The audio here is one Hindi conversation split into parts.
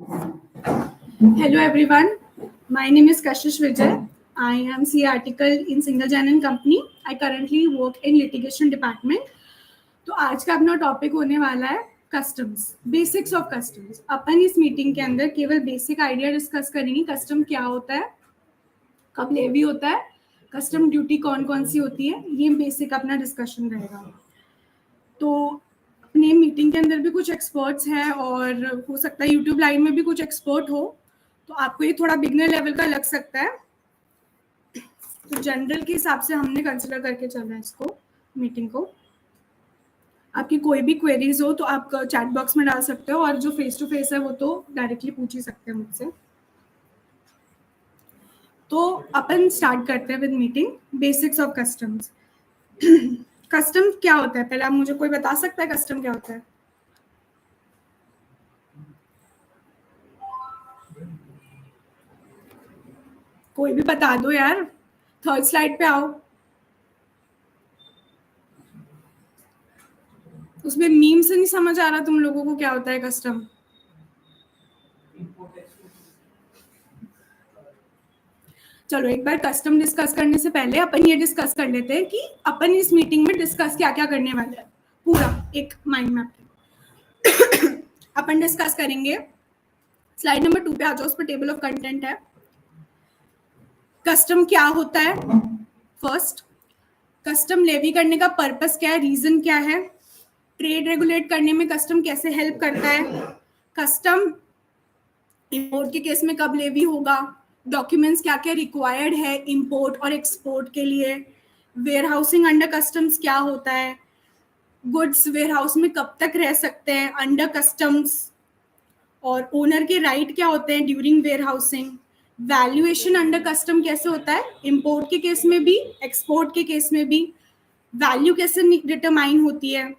Hello everyone, my name is Kashish Vijay. I am CA article in Single Genuine Company. I currently work in litigation department. तो आज का अपना टॉपिक होने वाला है कस्टम्स, बेसिक्स ऑफ कस्टम्स। अपन इस मीटिंग के अंदर केवल बेसिक आइडिया डिस्कस करेंगे। कस्टम क्या होता है, कब लेवी होता है, कस्टम ड्यूटी कौन कौन सी होती है, ये बेसिक अपना डिस्कशन रहेगा। तो अपने मीटिंग के अंदर भी कुछ एक्सपर्ट्स हैं और हो सकता है यूट्यूब लाइव में भी कुछ एक्सपर्ट हो, तो आपको ये थोड़ा बिगनर लेवल का लग सकता है। तो जनरल के हिसाब से हमने कंसिडर करके चलना है इसको, मीटिंग को। आपकी कोई भी क्वेरीज हो तो आप चैट बॉक्स में डाल सकते हो, और जो फेस टू फेस है वो तो डायरेक्टली पूछ ही सकते हैं मुझसे। तो अपन स्टार्ट करते हैं with meeting. Basics of customs. Custom क्या होता है, पहले आप मुझे कोई बता सकता है कस्टम क्या होता है? कोई भी बता दो यार, थर्ड स्लाइड पे आओ। उसमें मीम से नहीं समझ आ रहा तुम लोगों को क्या होता है कस्टम? चलो एक बार कस्टम डिस्कस करने से पहले अपन ये डिस्कस कर लेते हैं कि अपन इस मीटिंग में डिस्कस क्या क्या करने वाले हैं, पूरा एक माइंड मैप। अपन डिस्कस करेंगे, स्लाइड नंबर 2 पे आ जाओ, उस पर टेबल ऑफ कंटेंट है। कस्टम क्या होता है, फर्स्ट कस्टम लेवी करने का पर्पस क्या है, रीजन क्या है, ट्रेड रेगुलेट करने में कस्टम कैसे हेल्प करता है, कस्टम इंपोर्ट के केस में कब लेवी होगा, डॉक्यूमेंट्स क्या क्या रिक्वायर्ड है इंपोर्ट और एक्सपोर्ट के लिए, वेयर हाउसिंग अंडर कस्टम्स क्या होता है, गुड्स वेयर हाउस में कब तक रह सकते हैं अंडर कस्टम्स, और ओनर के राइट क्या होते हैं during warehousing, valuation under custom कैसे होता है इंपोर्ट के केस में भी एक्सपोर्ट के केस में भी, वैल्यू कैसे डिटरमाइन होती है,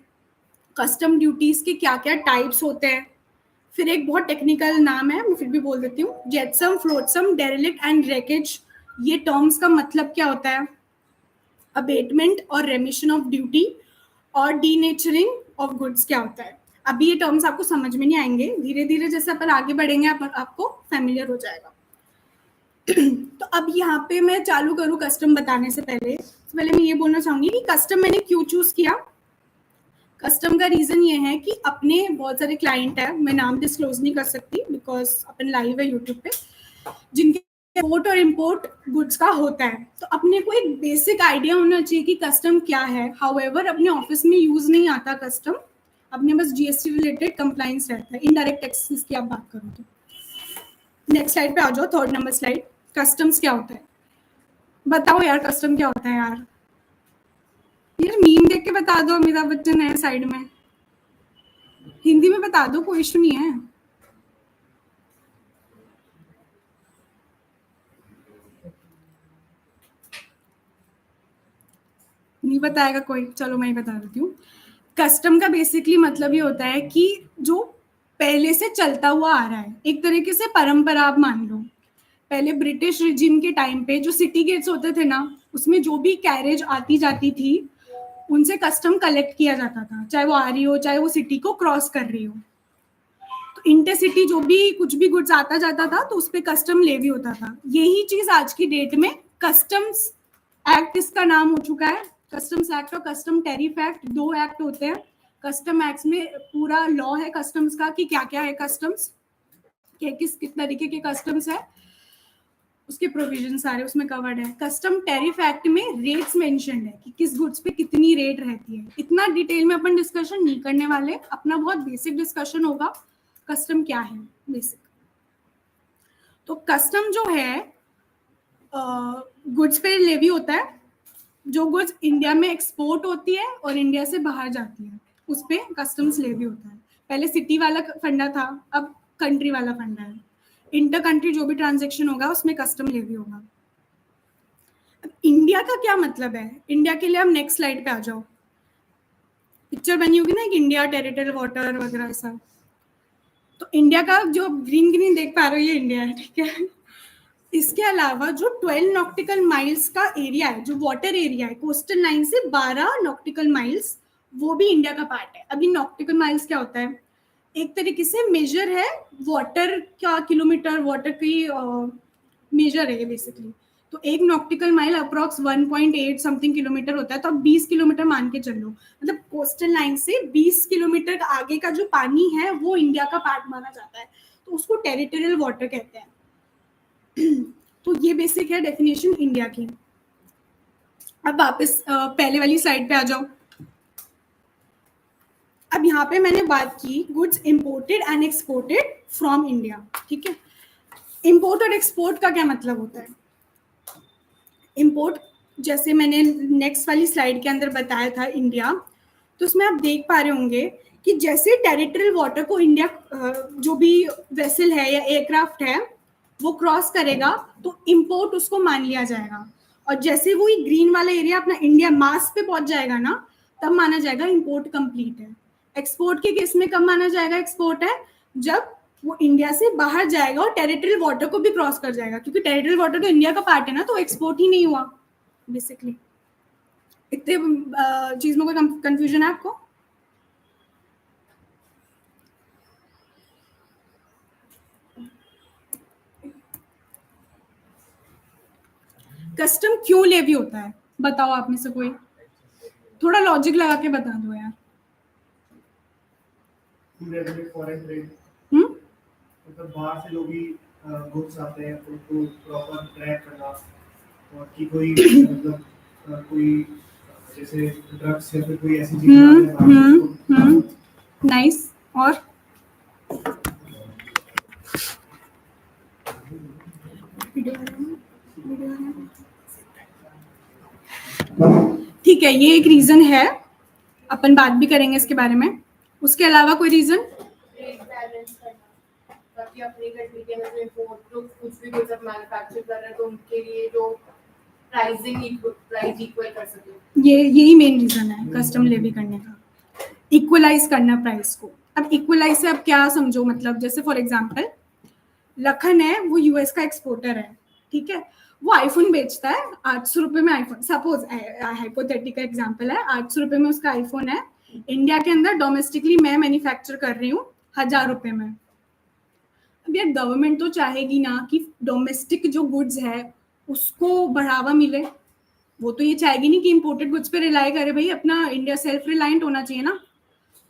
कस्टम ड्यूटीज के क्या क्या टाइप्स होते हैं, फिर एक बहुत टेक्निकल नाम है मैं फिर भी बोल देती हूँ, जेटसम, फ्लोटसम, डेरिलिक्ट एंड रेकेज, ये टर्म्स का मतलब क्या होता है, अबेटमेंट और रेमिशन ऑफ ड्यूटी, और डीनेचरिंग ऑफ गुड्स क्या होता है। अभी ये टर्म्स आपको समझ में नहीं आएंगे, धीरे धीरे जैसे अपन आगे बढ़ेंगे आपको फैमिलियर हो जाएगा। तो अब यहाँ पे मैं चालू करूँ कस्टम बताने से पहले मैं ये बोलना चाहूंगी कि कस्टम मैंने क्यों चूज किया। कस्टम का रीजन ये है कि अपने बहुत सारे क्लाइंट है, मैं नाम डिस्क्लोज नहीं कर सकती बिकॉज अपन लाइव है यूट्यूब पे, जिनके एक्सपोर्ट और इम्पोर्ट गुड्स का होता है, तो अपने को एक बेसिक आइडिया होना चाहिए कि कस्टम क्या है। हाउएवर अपने ऑफिस में यूज नहीं आता कस्टम, अपने बस जीएसटी रिलेटेड कंप्लाइंस रहता है, इनडायरेक्ट टैक्सेस की आप बात करो तो। नेक्स्ट स्लाइड पे आ जाओ, थर्ड नंबर स्लाइड। कस्टम्स क्या होता है, बताओ यार कस्टम क्या होता है यार मीम देख के बता दो, अमिताभ बच्चन है साइड में, हिंदी में बता दो, कोई इशू नहीं है। नहीं बताएगा कोई, चलो मैं ही बता देती हूँ। कस्टम का बेसिकली मतलब ये होता है कि जो पहले से चलता हुआ आ रहा है, एक तरीके से परंपरा आप मान लो। पहले ब्रिटिश रिजिम के टाइम पे जो सिटी गेट्स होते थे ना, उसमें जो भी कैरेज आती जाती थी उनसे कस्टम कलेक्ट किया जाता था, चाहे वो आ रही हो चाहे वो सिटी को क्रॉस कर रही हो। तो इंटरसिटी जो भी कुछ भी गुड्स आता जाता था तो उस पर कस्टम लेवी होता था। यही चीज आज की डेट में कस्टम्स एक्ट इसका नाम हो चुका है। कस्टम्स एक्ट और कस्टम टैरिफ एक्ट दो एक्ट होते हैं। कस्टम एक्ट में पूरा लॉ है कस्टम्स का कि क्या क्या है कस्टम्स, किस तरीके के कस्टम्स है, उसके प्रोविजन सारे उसमें कवर्ड है। कस्टम टैरिफ एक्ट में रेट्स मेंशन्ड है कि किस गुड्स पे कितनी रेट रहती है। इतना डिटेल में अपन डिस्कशन नहीं करने वाले, अपना बहुत बेसिक डिस्कशन होगा कस्टम क्या है बेसिक। तो कस्टम जो है गुड्स पे लेवी होता है, जो गुड्स इंडिया में एक्सपोर्ट होती है और इंडिया से बाहर जाती है उस पे कस्टम्स लेवी होता है। पहले सिटी वाला फंडा था, अब कंट्री वाला फंडा है। इंटर कंट्री जो भी ट्रांजेक्शन होगा उसमें कस्टम लेवी होगा। इंडिया का क्या मतलब है, इंडिया के लिए हम नेक्स्ट स्लाइड पे आ जाओ। पिक्चर बनी होगी ना, एक इंडिया टेरिटोरियल वाटर वगैरह ऐसा। तो इंडिया का जो ग्रीन ग्रीन देख पा रहे हो ये इंडिया है, ठीक है। इसके अलावा जो 12 नॉटिकल माइल्स का एरिया है, जो वाटर एरिया है कोस्टल लाइन से 12 नॉटिकल माइल्स, वो भी इंडिया का पार्ट है। अभी नॉटिकल माइल्स क्या होता है, एक तरीके से मेजर है वाटर का, किलोमीटर वाटर की मेजर है ये बेसिकली। तो एक nautical mile approx 1.8 something kilometre होता है, तो अब 20 किलोमीटर मान के चलो, मतलब कोस्टल लाइन से 20 किलोमीटर आगे का जो पानी है वो इंडिया का पार्ट माना जाता है, तो उसको टेरिटोरियल वाटर कहते हैं। तो ये बेसिक है डेफिनेशन इंडिया की। अब वापस पहले वाली स्लाइड पे आ जाओ। अब यहाँ पे मैंने बात की goods imported and exported from India, ठीक है। इंपोर्ट और एक्सपोर्ट का क्या मतलब होता है? इंपोर्ट, जैसे मैंने नेक्स्ट वाली स्लाइड के अंदर बताया था इंडिया, तो उसमें आप देख पा रहे होंगे कि जैसे टेरिटोरियल वाटर को इंडिया जो भी वेसल है या एयरक्राफ्ट है वो क्रॉस करेगा तो इंपोर्ट उसको मान लिया जाएगा, और जैसे वो ग्रीन वाला एरिया अपना इंडिया मास पे पहुंच जाएगा ना, तब माना जाएगा इंपोर्ट कंप्लीट है। एक्सपोर्ट के केस में कब माना जाएगा एक्सपोर्ट है? जब वो इंडिया से बाहर जाएगा और टेरिटोरियल वाटर को भी क्रॉस कर जाएगा, क्योंकि टेरिटोरियल वाटर तो इंडिया का पार्ट है ना, तो एक्सपोर्ट ही नहीं हुआ बेसिकली। इतने चीज में कोई कंफ्यूजन है आपको? कस्टम क्यों लेवी होता है बताओ आप में से कोई, थोड़ा लॉजिक लगा के बता दो यार। फॉरेन ट्रेड, मतलब बाहर से लोग भी गुड्स आते हैं उनको प्रॉपर ट्रैक करना, और कि कोई मतलब कोई जैसे ड्रग्स या फिर कोई ऐसी चीज। नाइस। और ठीक है, ये एक रीजन है, अपन बात भी करेंगे इसके बारे में। उसके अलावा कोई रीजन? ताकि अपनी कंट्री में जो इंपोर्ट लोग कुछ भी गुड्स मैन्युफैक्चर कर रहे हैं तो उनके लिए जो प्राइसिंग प्राइस इक्वल कर सके, यही मेन रीजन है कस्टम लेवी करने का, इक्वलाइज करना प्राइस को। अब इक्वलाइज से अब क्या समझो, मतलब जैसे फॉर एग्जांपल लखन है, वो यूएस का एक्सपोर्टर है, ठीक है। वो आईफोन बेचता है 800 रुपए में, आईफोन सपोज हाइपोथेटिकल एग्जांपल है, 800 रुपए में उसका आईफोन है। इंडिया के अंदर डोमेस्टिकली मैं मैन्युफैक्चर कर रही हूँ 1000 रुपए में। अब यार गवर्नमेंट तो चाहेगी ना कि डोमेस्टिक जो गुड्स है उसको बढ़ावा मिले, वो तो ये चाहेगी नहीं कि इंपोर्टेड गुड्स पे रिलाई करे, भाई अपना इंडिया सेल्फ रिलायंट होना चाहिए ना।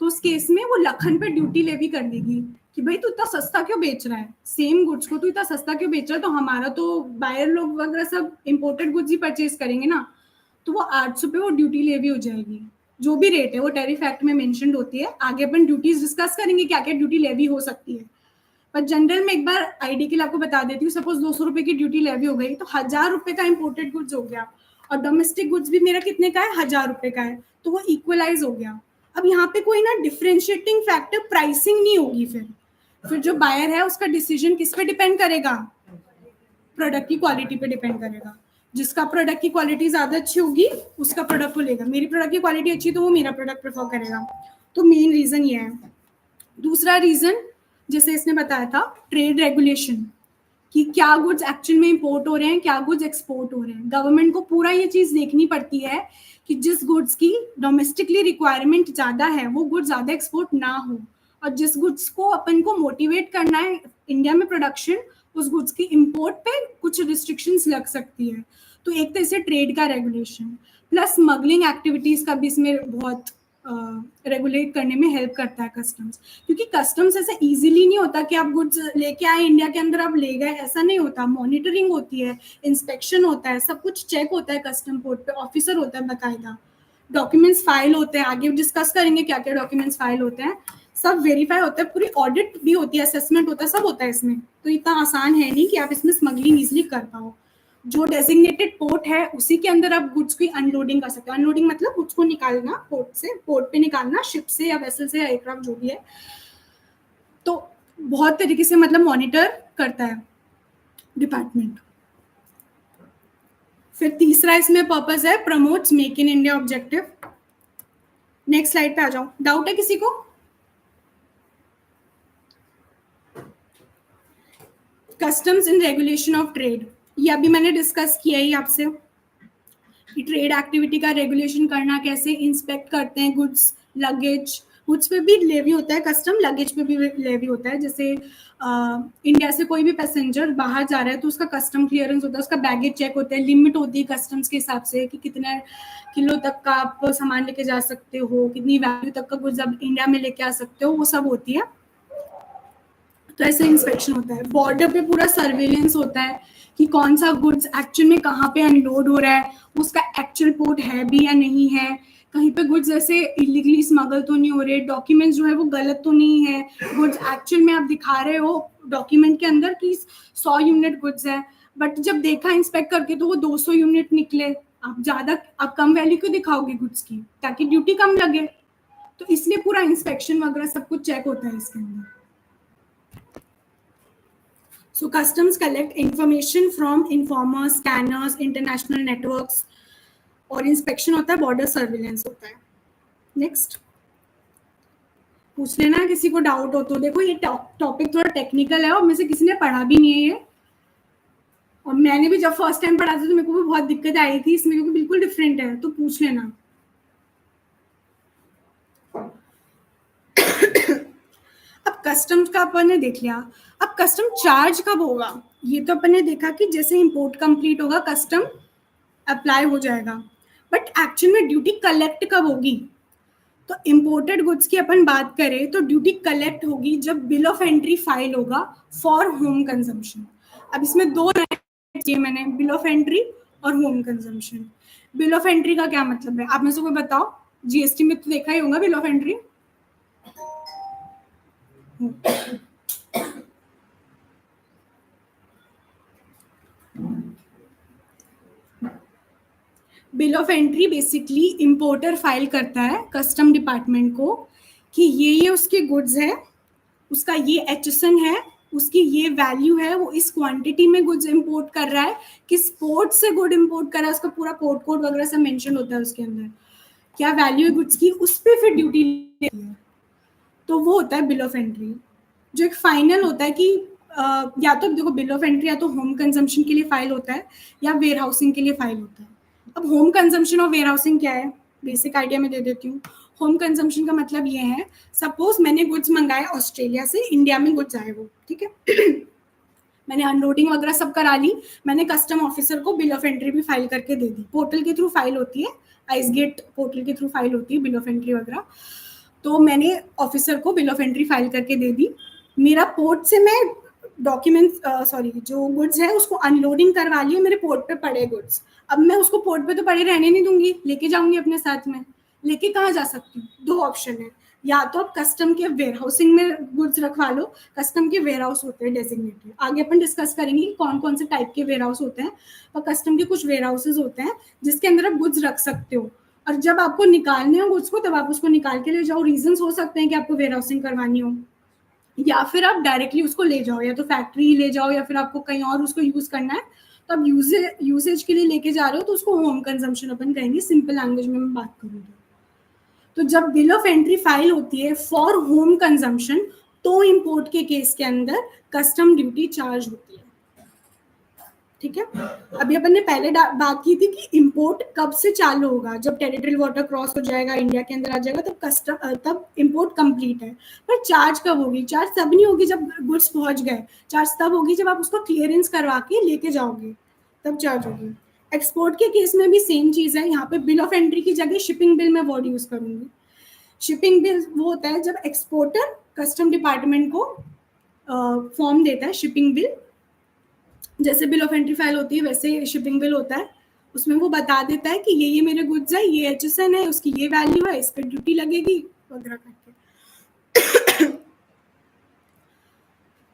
तो उस केस में वो लखन पे ड्यूटी लेवी कर देगी कि भाई तू इतना सस्ता क्यों बेच रहा है, सेम गुड्स को तू इतना सस्ता क्यों बेच रहा है, तो हमारा तो बायर लोग वगैरह सब इंपोर्टेड गुड्स ही परचेज करेंगे ना। तो वो 800 पे वो ड्यूटी लेवी हो जाएगी, जो भी रेट है वो टैरिफ एक्ट में मेंशन्ड होती है। आगे अपन ड्यूटीज डिस्कस करेंगे क्या क्या ड्यूटी लेवी हो सकती है, पर जनरल में एक बार आईडी के लिए आपको बता देती हूँ। सपोज 200 रुपए की ड्यूटी लेवी हो गई तो 1000 रुपए का इंपोर्टेड गुड्स हो गया, और डोमेस्टिक गुड्स भी मेरा कितने का है, 1000 रुपए का है, तो वो इक्वलाइज हो गया। अब यहाँ पे कोई ना डिफरेंशिएटिंग फैक्टर प्राइसिंग नहीं होगी, फिर जो बायर है उसका डिसीजन किस पे डिपेंड करेगा, प्रोडक्ट की क्वालिटी पे डिपेंड करेगा। जिसका प्रोडक्ट की क्वालिटी ज्यादा अच्छी होगी उसका प्रोडक्ट को लेगा, मेरी प्रोडक्ट की क्वालिटी अच्छी तो वो मेरा प्रोडक्ट प्रेफर करेगा। तो मेन रीजन ये है। दूसरा रीजन जैसे इसने बताया था ट्रेड रेगुलेशन, कि क्या गुड्स एक्चुअल में इंपोर्ट हो रहे हैं, क्या गुड्स एक्सपोर्ट हो रहे हैं। गवर्नमेंट को पूरा ये चीज देखनी पड़ती है कि जिस गुड्स की डोमेस्टिकली रिक्वायरमेंट ज्यादा है वो गुड्स ज्यादा एक्सपोर्ट ना हो, और जिस गुड्स को अपन को मोटिवेट करना है इंडिया में प्रोडक्शन, उस गुड्स की इंपोर्ट पे कुछ रिस्ट्रिक्शंस लग सकती है। तो एक तरह से ट्रेड का रेगुलेशन प्लस स्मगलिंग एक्टिविटीज का भी इसमें बहुत रेगुलेट करने में हेल्प करता है कस्टम्स, क्योंकि कस्टम्स ऐसे इजीली नहीं होता कि आप गुड्स लेके आए इंडिया के अंदर आप ले गए, ऐसा नहीं होता। मॉनिटरिंग होती है, इंस्पेक्शन होता है, सब कुछ चेक होता है, कस्टम पोर्ट पे ऑफिसर होता है बाकायदा, डॉक्यूमेंट्स फाइल होते हैं, आगे डिस्कस करेंगे क्या क्या डॉक्यूमेंट्स फाइल होते हैं, सब वेरीफाई होता है, पूरी ऑडिट भी होती है, असेसमेंट होता है, सब होता है इसमें। तो इतना आसान है नहीं कि आप इसमें स्मगलिंग इजिली कर पाओ। जो डेजिग्नेटेड पोर्ट है उसी के अंदर आप गुड्स की अनलोडिंग कर सकते हो। अनलोडिंग मतलब गुड्स को निकालना पोर्ट से, पोर्ट पे निकालना शिप से या वेसल से या एयरक्राफ्ट जो भी है। तो बहुत तरीके से मतलब मॉनिटर करता है डिपार्टमेंट। फिर तीसरा इसमें पर्पस है promotes make in India objective. Next slide पे आ जाओ। डाउट है किसी को? Customs in regulation of trade, ये अभी मैंने डिस्कस किया ही आपसे कि ट्रेड एक्टिविटी का रेगुलेशन करना कैसे, इंस्पेक्ट करते हैं गुड्स, लगेज, गुड्स पे भी लेवी होता है कस्टम, लगेज पे भी लेवी होता है। जैसे इंडिया से कोई भी पैसेंजर बाहर जा रहा है तो उसका कस्टम क्लियरेंस होता है, उसका बैगेज चेक होता है, लिमिट होती है कस्टम्स के हिसाब से कि कितने किलो तक का आप सामान लेके जा सकते हो, कितनी वैल्यू तक का गुड्स आप इंडिया में लेके आ सकते हो, वो सब होती है। तो ऐसे इंस्पेक्शन होता है। बॉर्डर पे पूरा सर्वेलेंस होता है कि कौन सा गुड्स एक्चुअल में कहाँ पे अनलोड हो रहा है, उसका एक्चुअल पोर्ट है भी या नहीं है, कहीं पे गुड्स ऐसे इलीगली स्मगल तो नहीं हो रहे, डॉक्यूमेंट्स जो है वो गलत तो नहीं है, गुड्स एक्चुअल में आप दिखा रहे हो डॉक्यूमेंट के अंदर कि 100 यूनिट गुड्स है, बट जब देखा इंस्पेक्ट करके तो वो 200 यूनिट निकले। आप कम वैल्यू क्यों दिखाओगे गुड्स की, ताकि ड्यूटी कम लगे। तो इसलिए पूरा इंस्पेक्शन वगैरह सब कुछ चेक होता है इसके अंदर। So customs collect information from informers, scanners, international networks, और इंस्पेक्शन होता है, बॉर्डर सर्विलेंस होता है। नेक्स्ट पूछ लेना किसी को डाउट हो तो। देखो ये टॉपिक थोड़ा टेक्निकल है और मेरे से किसी ने पढ़ा भी नहीं है ये, और मैंने भी जब फर्स्ट टाइम पढ़ा था तो मेरे को भी बहुत दिक्कत आई थी इसमें, क्योंकि बिल्कुल डिफरेंट है, तो पूछ लेना। अब कस्टम्स का अपन ने देख लिया, अब कस्टम चार्ज कब होगा ये तो अपन ने देखा कि जैसे इंपोर्ट कंप्लीट होगा कस्टम अप्लाई हो जाएगा, बट एक्चुअल में ड्यूटी कलेक्ट कब होगी। तो इंपोर्टेड गुड्स की अपन बात करें तो ड्यूटी कलेक्ट होगी जब बिल ऑफ एंट्री फाइल होगा फॉर होम कंजम्पशन। अब इसमें दो दिए मैंने, बिल ऑफ एंट्री और home consumption. Bill of entry का क्या मतलब है, आप में से कोई बताओ, जीएसटी में तो देखा ही होगा bill of entry. Bill of entry basically importer file करता है कस्टम डिपार्टमेंट को कि ये उसके गुड्स है, उसका ये HSN है, उसकी ये वैल्यू है, वो इस क्वांटिटी में गुड्स इंपोर्ट कर रहा है, किस पोर्ट से गुड इंपोर्ट कर रहा है, उसका पूरा पोर्ट कोड वगैरह सब मेंशन होता है उसके अंदर, क्या वैल्यू है गुड्स की, उस पर फिर ड्यूटी लेती है। तो वो होता है बिल ऑफ एंट्री, जो एक फाइनल होता है कि या तो देखो बिल ऑफ एंट्री या तो होम कंजम्पशन के लिए फाइल होता है या वेयर हाउसिंग के लिए फाइल होता है। अब होम कंजम्पशन और वेयर हाउसिंग क्या है, बेसिक आइडिया में दे देती हूँ। होम कंजम्पशन का मतलब ये है, सपोज मैंने गुड्स मंगाए ऑस्ट्रेलिया से, इंडिया में गुड्स आए वो, ठीक है मैंने अनलोडिंग वगैरह सब करा ली, मैंने कस्टम ऑफिसर को बिल ऑफ एंट्री भी फाइल करके दे दी, पोर्टल के थ्रू फाइल होती है, आइसगेट पोर्टल के थ्रू फाइल होती है बिल ऑफ एंट्री वगैरह। तो मैंने ऑफिसर को बिल ऑफ एंट्री फाइल करके दे दी, मेरा पोर्ट से मैं डॉक्यूमेंट्स जो गुड्स है उसको अनलोडिंग करवा लिया, मेरे पोर्ट पे पड़े गुड्स, अब मैं उसको पोर्ट पे तो पड़े रहने नहीं दूंगी, लेके जाऊंगी अपने साथ में। लेके कहाँ जा सकती हूँ, दो ऑप्शन है, या तो आप कस्टम के वेयर हाउसिंग में गुड्स रखवा लो, कस्टम के वेयर हाउस होते हैं डेजिग्नेटेड, आगे अपन डिस्कस करेंगे कि कौन कौन से टाइप के वेयर हाउस होते हैं, और कस्टम के कुछ वेयर हाउसेज होते हैं जिसके अंदर आप गुड्स रख सकते हो, और जब आपको निकालने हो गुड्स को तब आप उसको निकाल के ले जाओ। रीजंस हो सकते हैं कि आपको वेयर हाउसिंग करवानी हो, या फिर आप डायरेक्टली उसको ले जाओ, या तो फैक्ट्री ले जाओ, या फिर आपको कहीं और उसको यूज करना है, तो आप यूसेज के लिए लेके जा रहे हो तो उसको होम कंजम्पशन अपन कहेंगे, सिंपल लैंग्वेज में मैं बात करूँ तो जब बिल ऑफ एंट्री फाइल होती है फॉर होम कंजम्पशन, तो इंपोर्ट के केस के अंदर कस्टम ड्यूटी चार्ज होती है, ठीक है। अभी अपन ने पहले बात की थी कि इंपोर्ट कब से चालू होगा, जब टेरिटोरियल वाटर क्रॉस हो जाएगा, इंडिया के अंदर आ जाएगा, तब इंपोर्ट कंप्लीट है। पर चार्ज कब होगी, चार्ज तब नहीं होगी जब गुड्स पहुंच गए, चार्ज तब होगी जब आप उसको क्लियरेंस करवा के लेके जाओगे, तब चार्ज होगी। एक्सपोर्ट के केस में भी सेम चीज है, यहाँ पे बिल ऑफ एंट्री की जगह शिपिंग बिल में वर्ड यूज करूंगी। शिपिंग बिल वो होता है जब एक्सपोर्टर कस्टम डिपार्टमेंट को फॉर्म देता है, शिपिंग बिल, जैसे बिल ऑफ एंट्री फाइल होती है वैसे शिपिंग बिल होता है, उसमें वो बता देता है कि ये मेरे गुड्स है, ये HSN है, उसकी ये वैल्यू है, इस पर ड्यूटी लगेगी वगैरह करके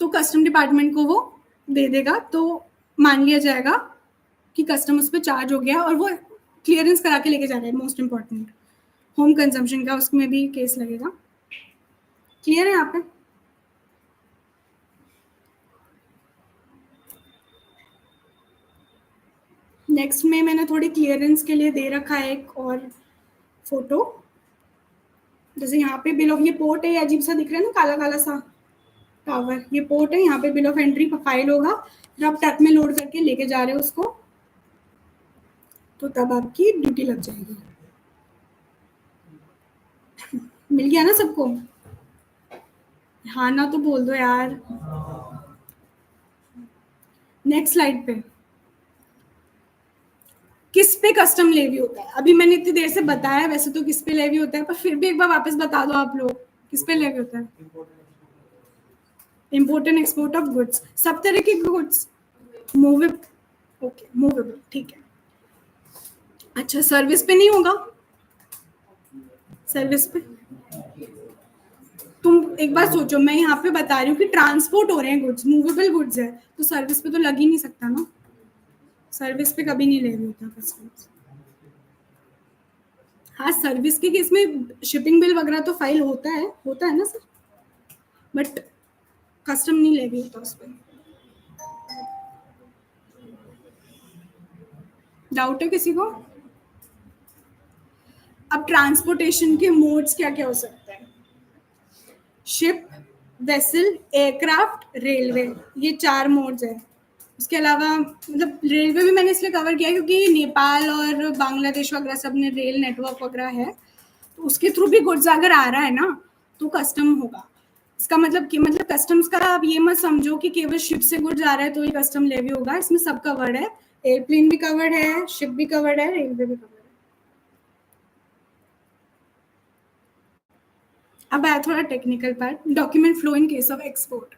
तो कस्टम डिपार्टमेंट को वो दे देगा, तो मान लिया जाएगा कि कस्टम उस पर चार्ज हो गया और वो क्लियरेंस करा के लेके जा रहा है। मोस्ट इंपॉर्टेंट होम कंजम्पशन का, उसमें भी केस लगेगा। क्लियर है यहाँ पे? नेक्स्ट में मैंने थोड़ी क्लियरेंस के लिए दे रखा है एक और फोटो, जैसे यहाँ पे बिल ऑफ, ये पोर्ट है, अजीब सा दिख रहा है ना, काला काला सा टावर, ये पोर्ट है, यहाँ पे बिल ऑफ एंट्री फाइल होगा, फिर आप ट्रक में लोड करके लेके जा रहे हो उसको, तो तब आपकी ड्यूटी लग जाएगी। मिल गया ना सबको? हाँ ना तो बोल दो यार। नेक्स्ट स्लाइड पे किस पे कस्टम लेवी होता है? अभी मैंने इतनी देर से बताया वैसे तो किस पे लेवी होता है, पर फिर भी एक बार वापस बता दो आप लोग, किस पे लेवी होता है? Import and export of goods, सब तरह के गुड्स। मूवेबल, ओके मूवेबल, ठीक है। अच्छा सर्विस पे नहीं होगा? सर्विस पे तुम एक बार सोचो, मैं यहाँ पे बता रही हूँ कि ट्रांसपोर्ट हो रहे हैं गुड्स, मूवेबल गुड्स है, तो सर्विस पे तो लग ही नहीं सकता ना, सर्विस पे कभी नहीं लेवी होता कस्टम्स। हाँ सर्विस के केस में शिपिंग बिल वगैरह तो फाइल होता है ना सर, बट कस्टम नहीं लेवी होता उस पर। डाउट है किसी को? अब ट्रांसपोर्टेशन के मोड्स क्या क्या हो सकते हैं? शिप, वेसल, एयरक्राफ्ट, रेलवे, ये 4 मोड्स है। उसके अलावा मतलब रेलवे भी मैंने इसलिए कवर किया क्योंकि नेपाल और बांग्लादेश वगैरह सब में रेल नेटवर्क वगैरह है, तो उसके थ्रू भी गुड्स अगर आ रहा है ना तो कस्टम होगा। इसका मतलब कि मतलब कस्टम्स का आप ये मत समझो कि केवल शिप से गुड्स आ रहा है तो ये कस्टम लेवी होगा, इसमें सब कवर्ड है, एयरप्लेन भी कवर्ड है, शिप भी कवर्ड है, रेलवे भी कवर्ड है। अब आया थोड़ा technical part, document flow in case of export.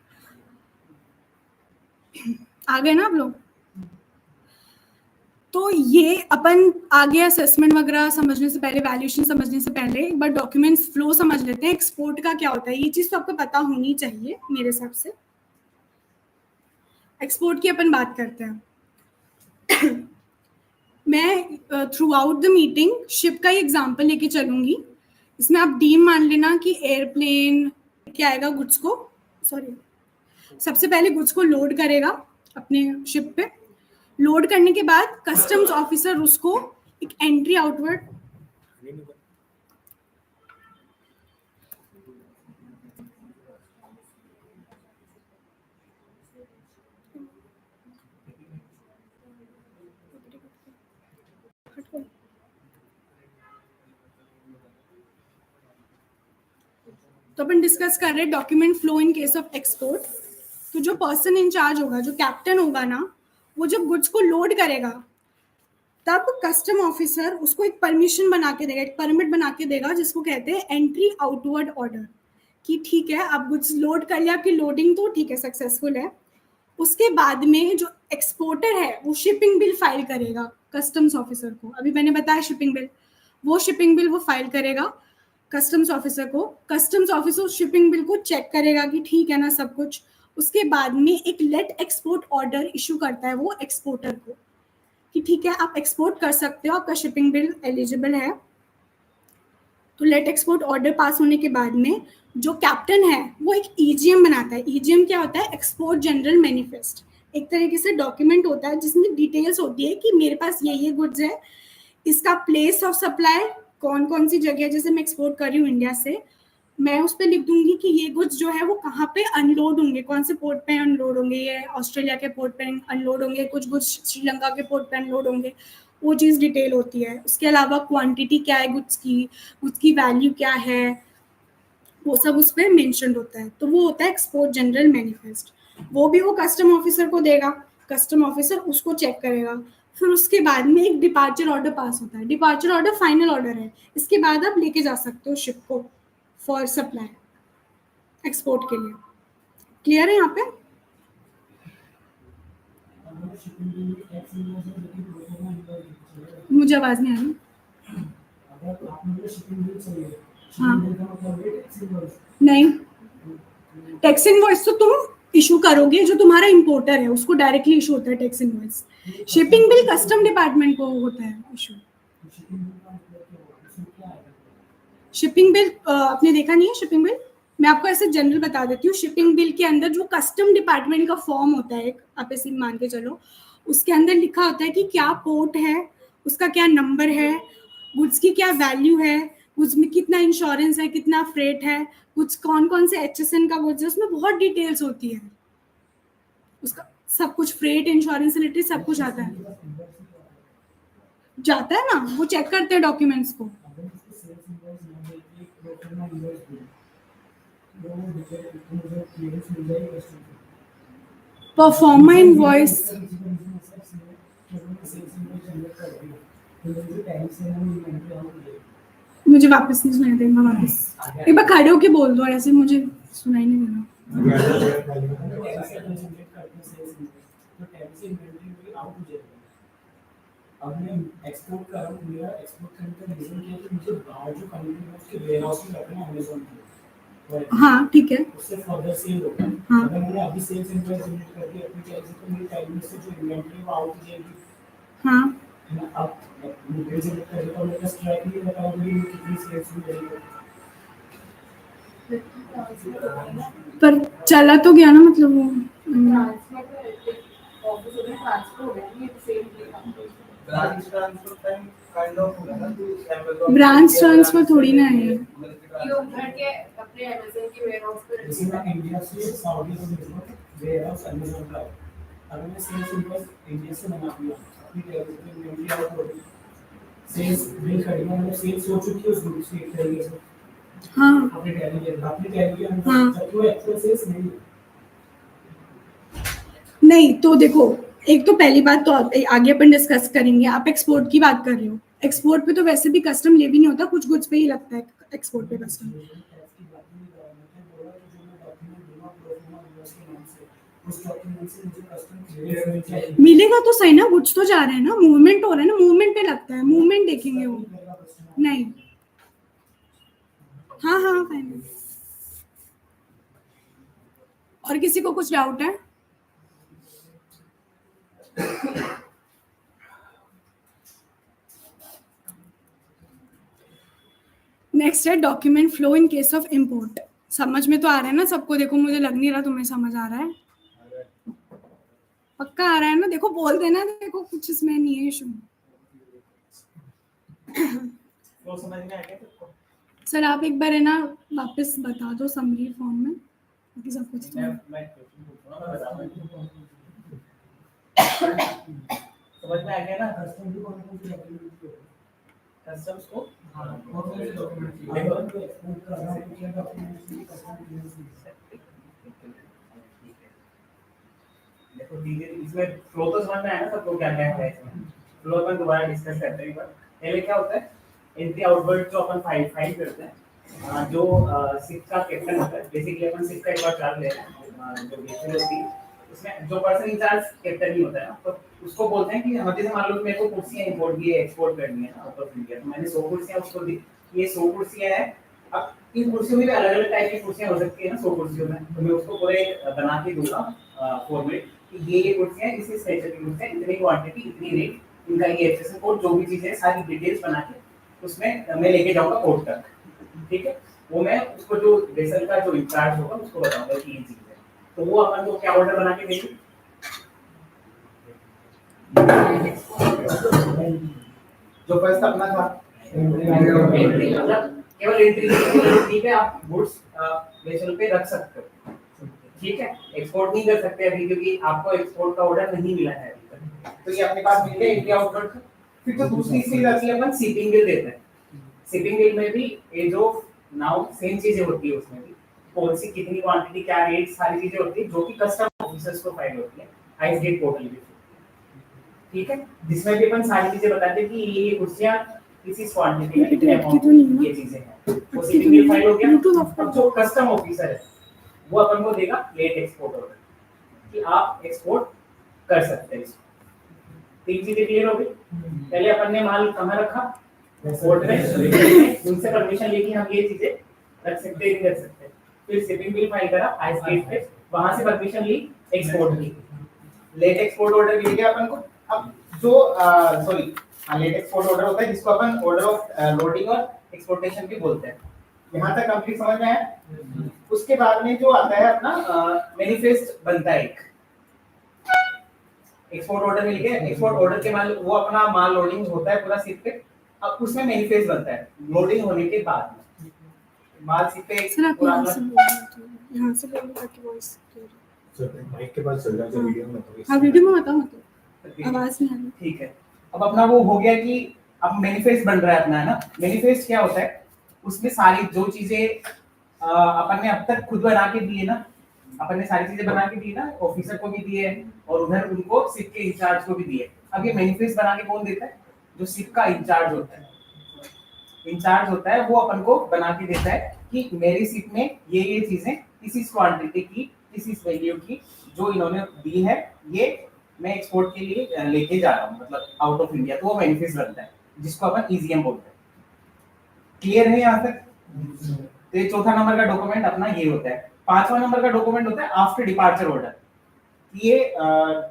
आ गए ना आप लोग? तो ये अपन आगे असेसमेंट वगैरह समझने से पहले, वैल्यूएशन समझने से पहले एक बार डॉक्यूमेंट्स फ्लो समझ लेते हैं। एक्सपोर्ट का क्या होता है, ये चीज तो आपको पता होनी चाहिए मेरे हिसाब से। एक्सपोर्ट की अपन बात करते हैं। मैं through out the meeting ship का ही एग्जांपल लेके चलूंगी। इसमें आप डीम मान लेना कि एयरप्लेन क्या आएगा, गुड्स को, सॉरी सबसे पहले गुड्स को लोड करेगा अपने शिप पे। लोड करने के बाद कस्टम्स ऑफिसर उसको एक एंट्री आउटवर्ड तो अपन डिस्कस कर रहे हैं document flow in case of export. तो जो पर्सन इंचार्ज होगा, जो कैप्टन होगा ना, वो जब गुड्स को लोड करेगा तब कस्टम ऑफिसर उसको एक परमिशन बना के देगा, एक परमिट बना के देगा जिसको कहते हैं एंट्री आउटवर्ड ऑर्डर, कि ठीक है आप गुड्स लोड कर लिया, आपकी लोडिंग तो ठीक है सक्सेसफुल है। उसके बाद में जो एक्सपोर्टर है वो शिपिंग बिल फाइल करेगा कस्टम्स ऑफिसर को। अभी मैंने बताया शिपिंग बिल, वो शिपिंग बिल वो फाइल करेगा कस्टम्स ऑफिसर को। कस्टम्स ऑफिसर शिपिंग बिल को चेक करेगा कि ठीक है ना सब कुछ। उसके बाद में एक लेट एक्सपोर्ट ऑर्डर इशू करता है वो एक्सपोर्टर को कि ठीक है आप एक्सपोर्ट कर सकते हो, आपका शिपिंग बिल एलिजिबल है। तो लेट एक्सपोर्ट ऑर्डर पास होने के बाद में जो कैप्टन है वो एक ईजीएम बनाता है। ईजीएम क्या होता है? एक्सपोर्ट जनरल मैनिफेस्ट, एक तरीके से डॉक्यूमेंट होता है जिसमें डिटेल्स होती है कि मेरे पास ये गुड्स है, इसका प्लेस ऑफ सप्लाई कौन कौन सी जगह, जैसे मैं एक्सपोर्ट कर रही हूँ इंडिया से, मैं उस पर लिख दूंगी कि ये गुड्स जो है वो कहाँ पे अनलोड होंगे, कौन से पोर्ट पे अनलोड होंगे, ये ऑस्ट्रेलिया के पोर्ट पे अनलोड होंगे, कुछ गुड्स श्रीलंका के पोर्ट पे अनलोड होंगे, वो चीज़ डिटेल होती है। उसके अलावा क्वांटिटी क्या है गुड्स की वैल्यू क्या है, वो सब उस पर मेंशन होता है। तो वो होता है एक्सपोर्ट जनरल मैनिफेस्ट। वो भी वो कस्टम ऑफिसर को देगा, कस्टम ऑफिसर उसको चेक करेगा। फिर उसके बाद में एक डिपार्चर ऑर्डर पास होता है। डिपार्चर ऑर्डर फाइनल ऑर्डर है, इसके बाद आप लेके जा सकते हो शिप को फॉर सप्लाई एक्सपोर्ट के लिए। क्लियर है यहाँ पे? मुझे आवाज नहीं आ रही। हाँ नहीं, टैक्स इनवॉइस तो तुम इशू करोगे, जो तुम्हारा इंपोर्टर है उसको डायरेक्टली इशू होता है tax invoice. Shipping bill custom department को होता है इशू। शिपिंग बिल आपने देखा नहीं है शिपिंग बिल? मैं आपको ऐसे जनरल बता देती हूँ। शिपिंग बिल के अंदर जो कस्टम डिपार्टमेंट का फॉर्म होता है, आप ऐसे मान के चलो, उसके अंदर लिखा होता है कि क्या पोर्ट है, उसका क्या नंबर है, गुड्स की क्या वैल्यू है, गुड्स में कितना इंश्योरेंस है, कितना फ्रेट है, गुड्स कौन कौन से HSN का गुड्स है, उसमें बहुत डिटेल्स होती है। उसका सब कुछ फ्रेट इंश्योरेंस रिलेटेड सब कुछ आता है, जाता है ना, वो चेक करते हैं डॉक्यूमेंट्स को। परफॉर्म माय इनवॉइस बिल, वो मुझे क्लियरेंस मिल जाएगी कस्टमर को। परफॉर्मा इनवॉइस मुझे वापस नहीं सुनाई देगा, वापस एक बार खड़े होके बोल दो, ऐसे मुझे सुनाई नहीं दे रहा। अब मैं एक्सपोर्ट कर रहा हूँ, मेरा एक्सपोर्ट करने का रीजन क्या है कि मुझे बाहर जो कंपनी है उसके वेयरहाउस में रखना है अमेज़न पे। हाँ ठीक है, उससे फर्दर सेल होगा। हाँ। अगर मैंने अभी सेल्स इनवॉइस जनरेट कर दी अपनी टाइम से, तो मेरी टाइम से जो इन्वेंटरी वो आउट हो जाएगी, हाँ है ना। अब मुझे जनरेट कर देता हूँ, मेरे पास ट्रैक नहीं बताओ मुझे कितनी सेल्स हुई है। पर चला तो गया ना, मतलब वो branch transfer time kind of होगा ना, तो ब्रांच ट्रांसफर थोड़ी ना है। ये उभर के अपने अमेज़न के वेयरहाउस पे जैसे मैं इंडिया से सऊदी को भेजूंगा वेयरहाउस अमेज़न का, अगर मैं सेल्स इनवॉइस इंडिया से मंगा दिया अपनी इन्वेंटरी आउट हो गई, सेल्स बिल खरीदना, मैंने सेल्स हो चुकी है उस ग्रुप से एक तरीके से हाँ अपने टैली के अंदर, हाँ। जबकि वो एक्चुअल सेल्स नहीं है। नहीं तो देखो, एक तो पहली बात तो आगे अपन डिस्कस करेंगे, आप एक्सपोर्ट की बात कर रहे हो, एक्सपोर्ट पे तो वैसे भी कस्टम ले भी नहीं होता, कुछ गुड्स पे ही लगता है एक्सपोर्ट पे कस्टम। मिलेगा तो सही ना, गुड्स तो जा रहे हैं ना, मूवमेंट हो रहा है ना, मूवमेंट पे लगता है, मूवमेंट देखेंगे वो। नहीं, हाँ हाँ फाइन। और किसी को कुछ डाउट है? नेक्स्ट है document flow in case of import. समझ में तो आ रहा है ना सबको? देखो मुझे लग नहीं रहा तुम्हें समझ आ रहा है, पक्का आ रहा है ना? देखो बोल देना, देखो कुछ इसमें नहीं है इशू। वो समझ में आ गया तो सर आप एक बार है ना वापस बता दो समरी फॉर्म में, बाकी सब कुछ तो मैं क्वेश्चन पूछ रहा हूं, मैं बता रहा हूं। समझ में आ गया ना? कस्टम की कौन सी डॉक्यूमेंट है? कस्टम्स को हां कौन से डॉक्यूमेंट चाहिए? देखो एक्सपोर्ट कर रहा हूं, क्या डॉक्यूमेंट चाहिए? कस्टम क्लियरेंस देखो धीरे इसमें फ्लो तो समझ में आया ना सबको, क्या क्या है इसमें? फ्लो अपन दोबारा डिस्कस करते हैं एक बार। पहले क्या होता है, एंट्री आउटवर्ड जो अपन फाइल करते हैं, जो शिप का कैप्टन होता है, बेसिकली अपन शिप का एक बार चार्ज लेते हैं, जो बेसिकली होती है उसमें जो पर्सन इंचार्ज कैप्टन ही होता है ना, तो उसको बोलते हैं कि हम जैसे मान लो मेरे को कुर्सियां इंपोर्ट की है, एक्सपोर्ट करनी है आउट ऑफ इंडिया, तो मैंने 100 कुर्सियां उसको दी, ये 100 कुर्सियां है। अब इन कुर्सियों में भी अलग-अलग टाइप की कुर्सियां हो सकती है ना 100 कुर्सियों में, तो मैं उसको पूरे बना के दूंगा फॉर्मेट कि ये कुर्सियां इस स्ट्रक्चर की कुर्सियां, इतनी क्वांटिटी, इतनी रेट, इनका ये एक्सेशन कोड, जो भी चीजें सारी डिटेल्स बना के उसमें मैं लेके जाऊंगा कोर्ट तक, ठीक है। वो मैं उसको जो वेसल का जो इंचार्ज होगा उसको बताऊंगा कि ये चीज है, तो वो अपन को क्या ऑर्डर बना के देंगे, जो फर्स्ट अपना था एंट्री, मतलब केवल एंट्री पे आप गुड्स वेसल पे रख सकते हो, ठीक है। एक्सपोर्ट नहीं कर सकते अभी क्योंकि आपको एक्सपोर्ट का ऑर्डर नहीं मिला है अभी तक, तो ये अपने पास मिल गया एंट्री आउटवर्ड। फिर तो दूसरी चीज आती है, अपन शिपिंग बिल देते हैं। शिपिंग बिल में भी ये जो नाउ सेम चीजें होती है, उसमें भी कौन सी कितनी क्वांटिटी, क्या रेट, सारी चीजें होती है जो कि कस्टम ऑफिसर्स को फाइल होती है आइस गेट पोर्टल पे, ठीक है। जिसमें भी अपन सारी चीजें बताते हैं कि ये कुर्सियां इसी क्वांटिटी में इतने अमाउंट ये चीजें हैं, वो शिपिंग बिल फाइल हो गया। अब जो कस्टम ऑफिसर है वो अपन को देगा लेट एक्सपोर्ट ऑर्डर कि आप एक्सपोर्ट कर सकते हैं इसको। तीन चीजें क्लियर हो गई। पहले अपन ने माल कहाँ रखा, पोर्ट में, उनसे परमिशन लेके हम ये चीजें रख सकते हैं, नहीं रख सकते। फिर शिपिंग बिल फाइल करा आइस गेट पे, वहां से परमिशन ली, एक्सपोर्ट की, लेट एक्सपोर्ट ऑर्डर मिल गया अपन को। अब जो लेट एक्सपोर्ट ऑर्डर होता है जिसको अपन ऑर्डर ऑफ लोडिंग और एक्सपोर्टेशन भी बोलते हैं। यहाँ तक कंप्लीट समझ में आया? उसके बाद में जो आता है अपना मैनिफेस्ट बनता है, एक एक्सपोर्ट ऑर्डर मिल गया, एक्सपोर्ट ऑर्डर के माल वो अपना माल लोडिंग होता है पूरा शिप पे, अब उसमें मैनिफेस्ट बनता है लोडिंग होने के बाद माल शिप पे पूरा यहाँ से बोलूं ताकि वॉइस सर माइक के पास चल रहा है वीडियो में तो हाँ वीडियो में बताओ मतलब आवाज नहीं आ रही, ठीक है। अब अपना वो हो गया कि अब मैनिफेस्ट बन रहा है अपना, है ना। मैनिफेस्ट क्या होता है, उसमें सारी जो चीजें अपन ने अब तक खुद बना के दी है ना, अपन ने सारी चीजें बना के दी ना, ऑफिसर को भी दी है और उधर उनको शिप के इंचार्ज को भी दी है। अब ये मैनिफेस्ट बना के कौन देता है? जो शिप का इंचार्ज होता है, वो अपन को बना के देता है कि मेरी शिप में ये चीजें इस क्वांटिटी की, इस वैल्यू की जो इन्होंने दी है, ये मैं एक्सपोर्ट के लिए लेके जा रहा हूँ, मतलब आउट ऑफ इंडिया। तो वो मैनिफेस्ट बनता है जिसको अपन ईजीएम बोलते हैं। क्लियर है यहाँ तक? तो ये चौथा नंबर का डॉक्यूमेंट अपना ये होता है। पांचवा नंबर का डॉक्यूमेंट होता है आफ्टर डिपार्चर ऑर्डर। ये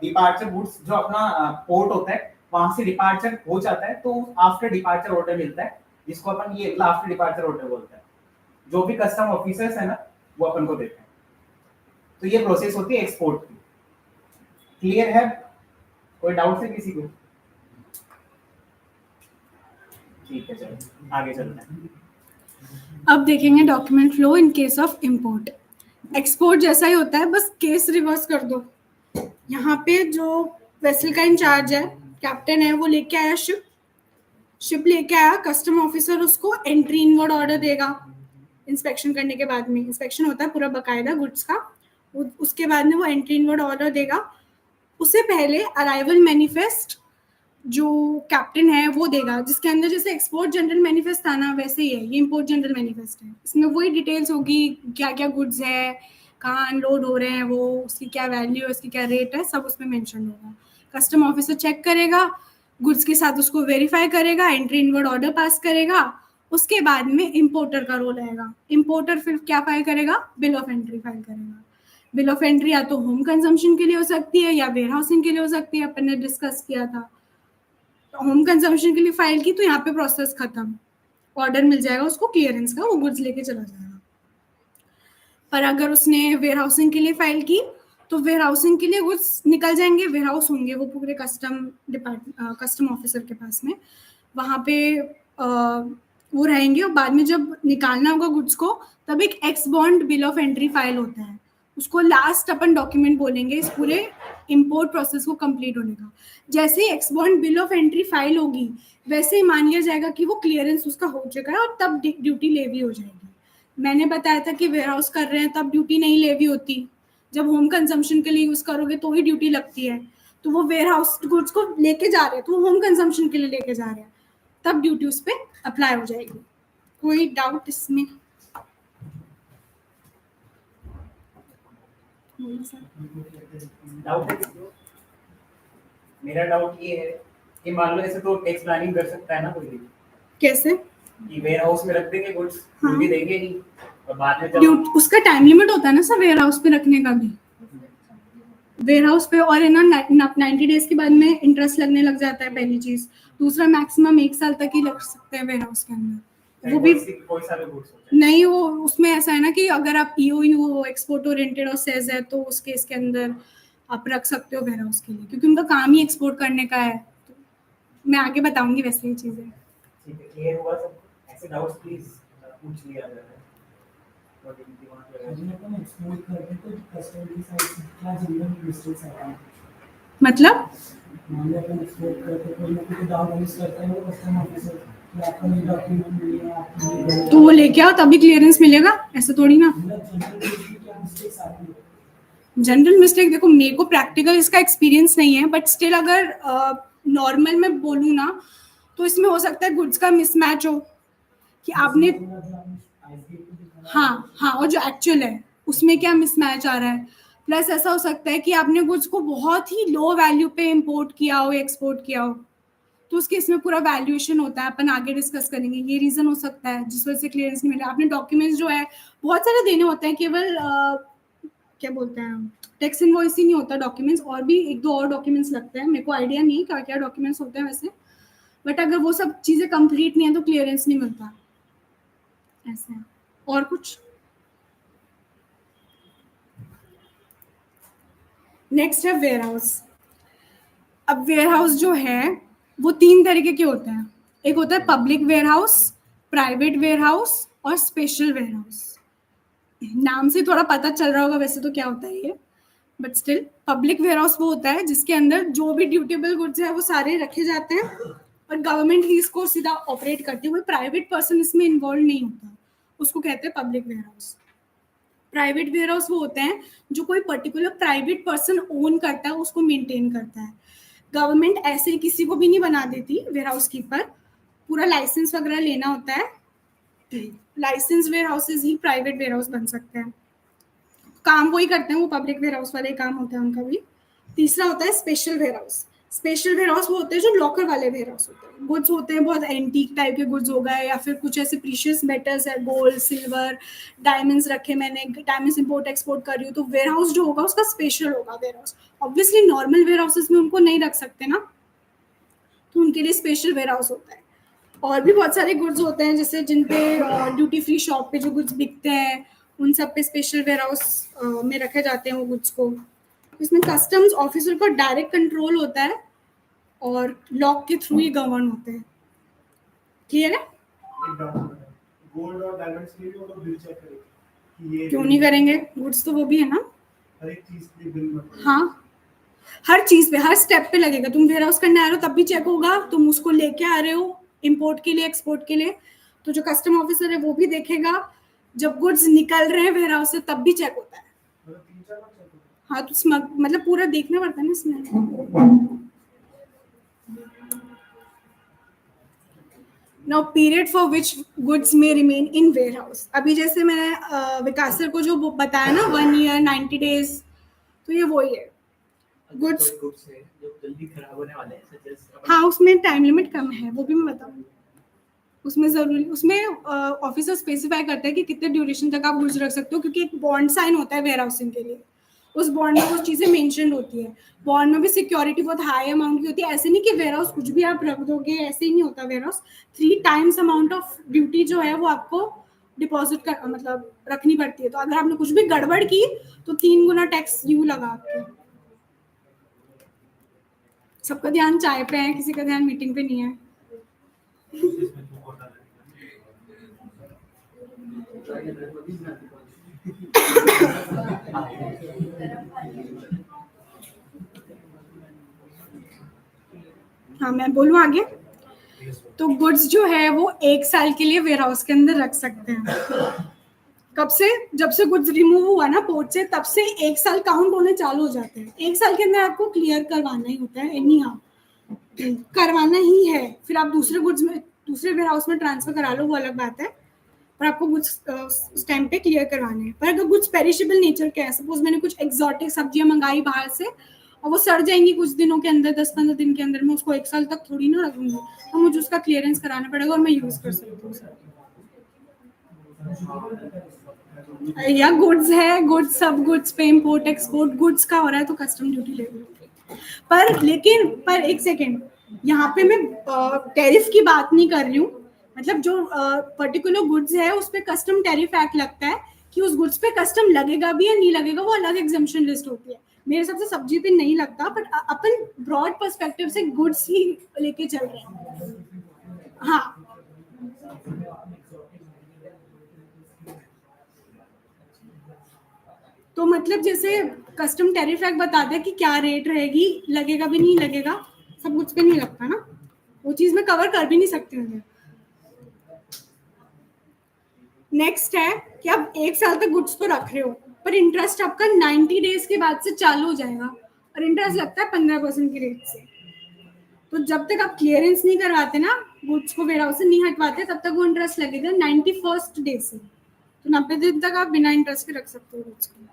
डिपार्चर गुड्स जो अपना पोर्ट होता है वहां से डिपार्चर हो जाता है तो आफ्टर डिपार्चर ऑर्डर मिलता है, जिसको अपन ये आफ्टर डिपार्चर ऑर्डर बोलते हैं। जो भी कस्टम ऑफिसर्स है ना वो अपन को देते हैं। तो ये प्रोसेस होती है एक्सपोर्ट की। क्लियर है? कोई डाउट है किसी को? ठीक है, चलो आगे चलते हैं। अब देखेंगे document flow in case of import. Export जैसा ही होता है, बस केस रिवर्स कर दो। यहाँ पे जो वेसल का इंचार्ज है, कैप्टन है, वो लेके आया शिप लेके आया, कस्टम ऑफिसर उसको एंट्री इनवर्ड ऑर्डर देगा इंस्पेक्शन करने के बाद में। इंस्पेक्शन होता है पूरा बकायदा गुड्स का, उसके बाद में वो एंट्री इनवर्ड ऑर्डर देगा। उससे पहले अराइवल मैनिफेस्ट जो कैप्टन है वो देगा, जिसके अंदर जैसे एक्सपोर्ट जनरल मैनिफेस्ट था ना, वैसे ही है ये इंपोर्ट जनरल मैनिफेस्ट है। इसमें वही डिटेल्स होगी, क्या क्या गुड्स है, कहाँ अनलोड हो रहे हैं, वो उसकी क्या वैल्यू है, उसकी क्या रेट है, सब उसमें मेंशन होगा। कस्टम ऑफिसर चेक करेगा गुड्स के साथ, उसको वेरीफाई करेगा, एंट्री इनवर्ड ऑर्डर पास करेगा। उसके बाद में इंपोर्टर का रोल आएगा। इंपोर्टर फिर क्या फाइल करेगा? बिल ऑफ एंट्री फाइल करेगा। बिल ऑफ एंट्री या तो होम कंजम्पशन के लिए हो सकती है या वेयर हाउसिंग के लिए हो सकती है, अपन ने डिस्कस किया था। होम कंजम्पशन के लिए फाइल की तो यहाँ पे प्रोसेस खत्म, ऑर्डर मिल जाएगा उसको क्लियरेंस का, वो गुड्स लेके चला जाएगा। पर अगर उसने वेयर हाउसिंग के लिए फाइल की तो वेयर हाउसिंग के लिए गुड्स निकल जाएंगे, वेयर हाउस होंगे वो पूरे कस्टम ऑफिसर के पास में, वहाँ पे वो रहेंगे। और बाद में जब निकालना होगा गुड्स को, तब एक x bond bill of entry file होता है, उसको लास्ट अपन डॉक्यूमेंट बोलेंगे इस पूरे इंपोर्ट प्रोसेस को कंप्लीट होने का। जैसे ही ex bond bill of entry file होगी, वैसे ही मान लिया जाएगा कि वो क्लियरेंस उसका हो चुका है और तब ड्यूटी लेवी हो जाएगी। मैंने बताया था कि वेयर हाउस कर रहे हैं तब ड्यूटी नहीं लेवी होती, जब होम कंजम्पशन के लिए यूज करोगे तो ही ड्यूटी लगती है। तो वो वेयर हाउस गुड्स को लेके जा रहे हैं, तो वो होम कंजम्पशन के लिए लेके जा रहे हैं, तब ड्यूटी उस पर अप्लाई हो जाएगी। कोई डाउट इसमें? डाउट है किसी को? मेरा डाउट ये है कि मान लो ऐसे तो टैक्स प्लानिंग कर सकता है ना कोई भी, कैसे? कि वेयर हाउस में रख देंगे गुड्स, हाँ। ड्यूटी देंगे नहीं, और बाद में जब उसका टाइम लिमिट होता है ना सर वेयर हाउस पे रखने का भी, वेयर हाउस पे। और है ना 90 डेज के बाद में इंटरेस्ट लगने लग जाता है, पहली चीज। दूसरा मैक्सिमम 1 साल तक ही लग सकते हैं वेयर हाउस के अंदर, वो भी कोई सारे गुड्स होते हैं। नहीं। वो उसमें ऐसा है ना कि अगर आप ईओयू हो, एक्सपोर्ट ओरिएंटेड और सेज है, तो उस केस के अंदर आप रख सकते हो वेयर हाउस के लिए, क्योंकि उनका काम ही एक्सपोर्ट करने का है। तो मैं आगे बताऊंगी वैसे ही चीजें। ठीक है, क्लियर हुआ सब? ऐसे डाउट्स प्लीज पूछ लिया जाए। एक्सपोर्ट करके तो कस्टमर की साइड से क्या जनरल मिस्टेक्स आते हैं? मतलब मान लो अपन एक्सपोर्ट करते तो लोग को डाउट रेज करते हैं वो कस्टमर ऑफिसर कि आपका ये डॉक्यूमेंट नहीं है, आपको ये तो वो लेके आओ तभी क्लियरेंस मिलेगा, ऐसे थोड़ी ना। जनरल क्या मिस्टेक्स आती है? जनरल मिस्टेक देखो, मेरे को प्रैक्टिकल इसका एक्सपीरियंस नहीं है, बट स्टिल अगर नॉर्मल में बोलूँ ना, तो इसमें हो सकता है गुड्स का मिसमैच हो कि आपने, हाँ, और जो एक्चुअल है उसमें क्या मिसमैच आ रहा है। प्लस ऐसा हो सकता है कि आपने गुड्स को बहुत ही लो वैल्यू पे इंपोर्ट किया हो, एक्सपोर्ट किया हो, तो उसके इसमें पूरा वैल्यूएशन होता है, अपन आगे डिस्कस करेंगे। ये रीजन हो सकता है जिस वजह से क्लियरेंस नहीं मिला। आपने डॉक्यूमेंट्स जो है बहुत सारे देने होते हैं, केवल क्या बोलते हैं टैक्स इनवॉइस ही नहीं होता डॉक्यूमेंट्स, और भी 1-2 और डॉक्यूमेंट्स लगते हैं। मेरे को आइडिया नहीं क्या क्या डॉक्यूमेंट्स होते हैं वैसे, बट अगर वो सब चीज़ें कंप्लीट नहीं है तो क्लियरेंस नहीं मिलता। ऐसे है। और कुछ? नेक्स्ट है वेयर हाउस। अब वेयर हाउस जो है वो 3 तरीके के होते हैं। एक होता है public warehouse, private warehouse और स्पेशल वेयर हाउस। नाम से थोड़ा पता चल रहा होगा वैसे तो क्या होता है ये, but still public warehouse वो होता है जिसके अंदर जो भी ड्यूटेबल गुड्स है वो सारे रखे जाते हैं, और गवर्नमेंट ही इसको सीधा ऑपरेट करती है, कोई प्राइवेट पर्सन इसमें इन्वॉल्व नहीं होता, उसको कहते हैं public warehouse. Private warehouse वो होते हैं जो कोई पर्टिकुलर प्राइवेट पर्सन ओन करता है, उसको मेंटेन करता है। गवर्नमेंट ऐसे ही किसी को भी नहीं बना देती वेयर हाउस कीपर, पूरा लाइसेंस वगैरह लेना होता है, लाइसेंस वेयर हाउसेज ही प्राइवेट वेयर हाउस बन सकते हैं। काम वही करते हैं, वो पब्लिक वेयर हाउस वाले काम होता है उनका भी। तीसरा होता है special warehouse. Special warehouse वो होते हैं जो लॉकर वाले वेयर हाउस होते हैं, गुड्स होते हैं बहुत एंटीक टाइप के गुड्स हो गए, या फिर कुछ ऐसे प्रीशियस मेटल्स है, गोल्ड सिल्वर डायमंड्स रखे, मैंने डायमंड्स इंपोर्ट एक्सपोर्ट कर रही हूँ, तो वेयर हाउस जो होगा उसका स्पेशल होगा warehouse. Obviously normal warehouses में उनको नहीं रख सकते ना, तो उनके लिए स्पेशल वेयर हाउस होता है। और भी बहुत सारे गुड्स होते हैं जैसे जिन पे ड्यूटी फ्री शॉप पे जो गुड्स बिकते हैं, उन सब पे स्पेशल वेयर हाउस में रखे जाते हैं वो गुड्स को। इसमें कस्टम्स ऑफिसर का डायरेक्ट कंट्रोल होता है और लॉक के थ्रू ही गवर्न होते हैं। क्लियर है? एक डाउट है, गोल्ड और डायमंड्स के लिए भी वो लोग बिल चेक करेंगे कि ये क्यों नहीं करेंगे, गुड्स तो वो भी है ना। हर एक चीज के लिए बिल मतलब हाँ, हर चीज पे हर स्टेप पे लगेगा। तुम वेयर हाउस करने आ रहे हो तब भी चेक होगा, तुम उसको लेके आ रहे हो इंपोर्ट के लिए एक्सपोर्ट के लिए, तो जो कस्टम ऑफिसर है वो भी देखेगा। जब गुड्स निकल रहे हैं वेयर हाउस से तब भी चेक होता है। मतलब 3-4 बार चेक होता हाँ, तो मतलब पूरा देखना पड़ता है ना इसमें। Now period for which goods may remain in warehouse। अभी जैसे मैंने विकास सर को जो बताया ना 1 year 90 days, तो ये वही है गुड्स। गुड्स है जो जल्दी खराब होने वाले हैं सजेस्ट। हाँ, उसमें टाइम लिमिट कम है, वो भी मैं बताऊँ। उसमें जरूरी, उसमें ऑफिसर स्पेसिफाई करता है कि कितने ड्यूरेशन तक आप गुड्स रख सकते हो, क्योंकि एक बॉन्ड साइन होता है वेयर हाउसिंग के लिए, उस बॉन्ड में कुछ चीजें मेंशन होती है। बॉन्ड में भी सिक्योरिटी बहुत हाई अमाउंट की होती है। ऐसे नहीं कि वेयर हाउस कुछ भी आप रख दोगे, ऐसे ही नहीं होता। Warehouse 3 times amount of duty जो है वो आपको डिपॉजिट कर मतलब रखनी पड़ती है। तो अगर आपने कुछ भी गड़बड़ की तो 3 गुना टैक्स यू लगा आपके। सबका ध्यान चाय पे है, किसी का ध्यान मीटिंग पे नहीं है। हाँ, मैं बोलूँ आगे। तो गुड्स जो है वो 1 साल के लिए वेयर हाउस के अंदर रख सकते हैं। कब से? जब से गुड्स रिमूव हुआ ना पोर्ट से, तब से 1 साल काउंट होने चालू हो जाते हैं। 1 साल के अंदर आपको क्लियर करवाना ही होता है, एनी हाउ करवाना ही है। फिर आप दूसरे गुड्स में दूसरे वेयर हाउस में ट्रांसफर करा लो, वो अलग बात है, पर आपको गुड्स उस टाइम पे क्लियर करवाने हैं। पर अगर गुड्स पेरिशेबल नेचर के हैं, सपोज मैंने कुछ एक्सोटिक सब्जियां मंगाई बाहर से और वो सड़ जाएंगी कुछ दिनों के अंदर, 10-15 दिन के अंदर, मैं उसको 1 साल तक थोड़ी ना रखूंगी, तो मुझे उसका क्लियरेंस कराना पड़ेगा और मैं यूज कर सकती हूँ सर। या गुड्स है, गुड्स सब गुड्स पे इंपोर्ट एक्सपोर्ट गुड्स का हो रहा है तो कस्टम ड्यूटी लेगी। पर एक सेकेंड, यहाँ पे मैं टैरिफ की बात नहीं कर रही हूँ। मतलब जो पर्टिकुलर गुड्स है उस पे कस्टम टैरिफ एक्ट लगता है कि उस गुड्स पे कस्टम लगेगा भी या नहीं लगेगा, वो अलग एग्जम्पशन लिस्ट होती है। मेरे हिसाब से सब्जी पे नहीं लगता, बट अपन ब्रॉड पर्सपेक्टिव से गुड्स ही लेके चल रहे हैं। हाँ, तो मतलब जैसे कस्टम टैरिफ एक्ट बताता है कि क्या रेट रहेगी, लगेगा भी नहीं लगेगा, सब गुड्स पे नहीं लगता ना, वो चीज मैं कवर कर भी नहीं सकती हूँ। नेक्स्ट है कि आप 1 साल तक गुड्स तो रख रहे हो, पर इंटरेस्ट आपका 90 डेज के बाद से चालू हो जाएगा और इंटरेस्ट लगता है 15% की रेट से। तो जब तक आप क्लियरेंस नहीं करवाते ना, गुड्स को वेयर हाउस से नहीं हटवाते, तब तक वो इंटरेस्ट लगेगा 91st डे से। तो 90 दिन तक आप बिना इंटरेस्ट के रख सकते हो गुड्स को।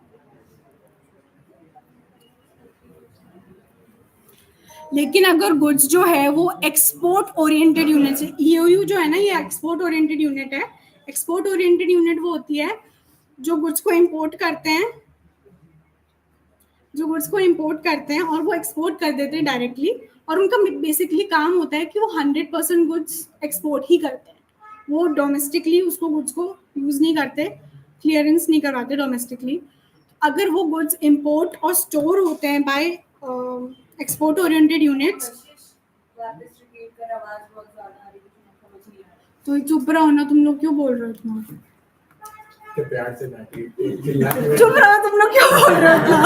लेकिन अगर गुड्स जो है वो एक्सपोर्ट ओरिएंटेड यूनिट है, ईओयू जो है ना, ये एक्सपोर्ट ओरिएंटेड यूनिट है। एक्सपोर्ट ओरिएंटेड यूनिट वो होती है जो गुड्स को इंपोर्ट करते हैं, और वो एक्सपोर्ट कर देते हैं डायरेक्टली, और उनका बेसिकली काम होता है कि वो 100% गुड्स एक्सपोर्ट ही करते हैं। वो डोमेस्टिकली उसको गुड्स को यूज नहीं करते, क्लियरेंस नहीं करवाते डोमेस्टिकली। अगर वो गुड्स इंपोर्ट और स्टोर होते हैं बाय एक्सपोर्ट ओरिएंटेड यूनिट्स, तो चुप रहो ना, तुम लोग क्यों बोल रहे हो इतना? प्यार से बैठी चुप रहो, तुम लोग क्यों बोल रहे हो इतना?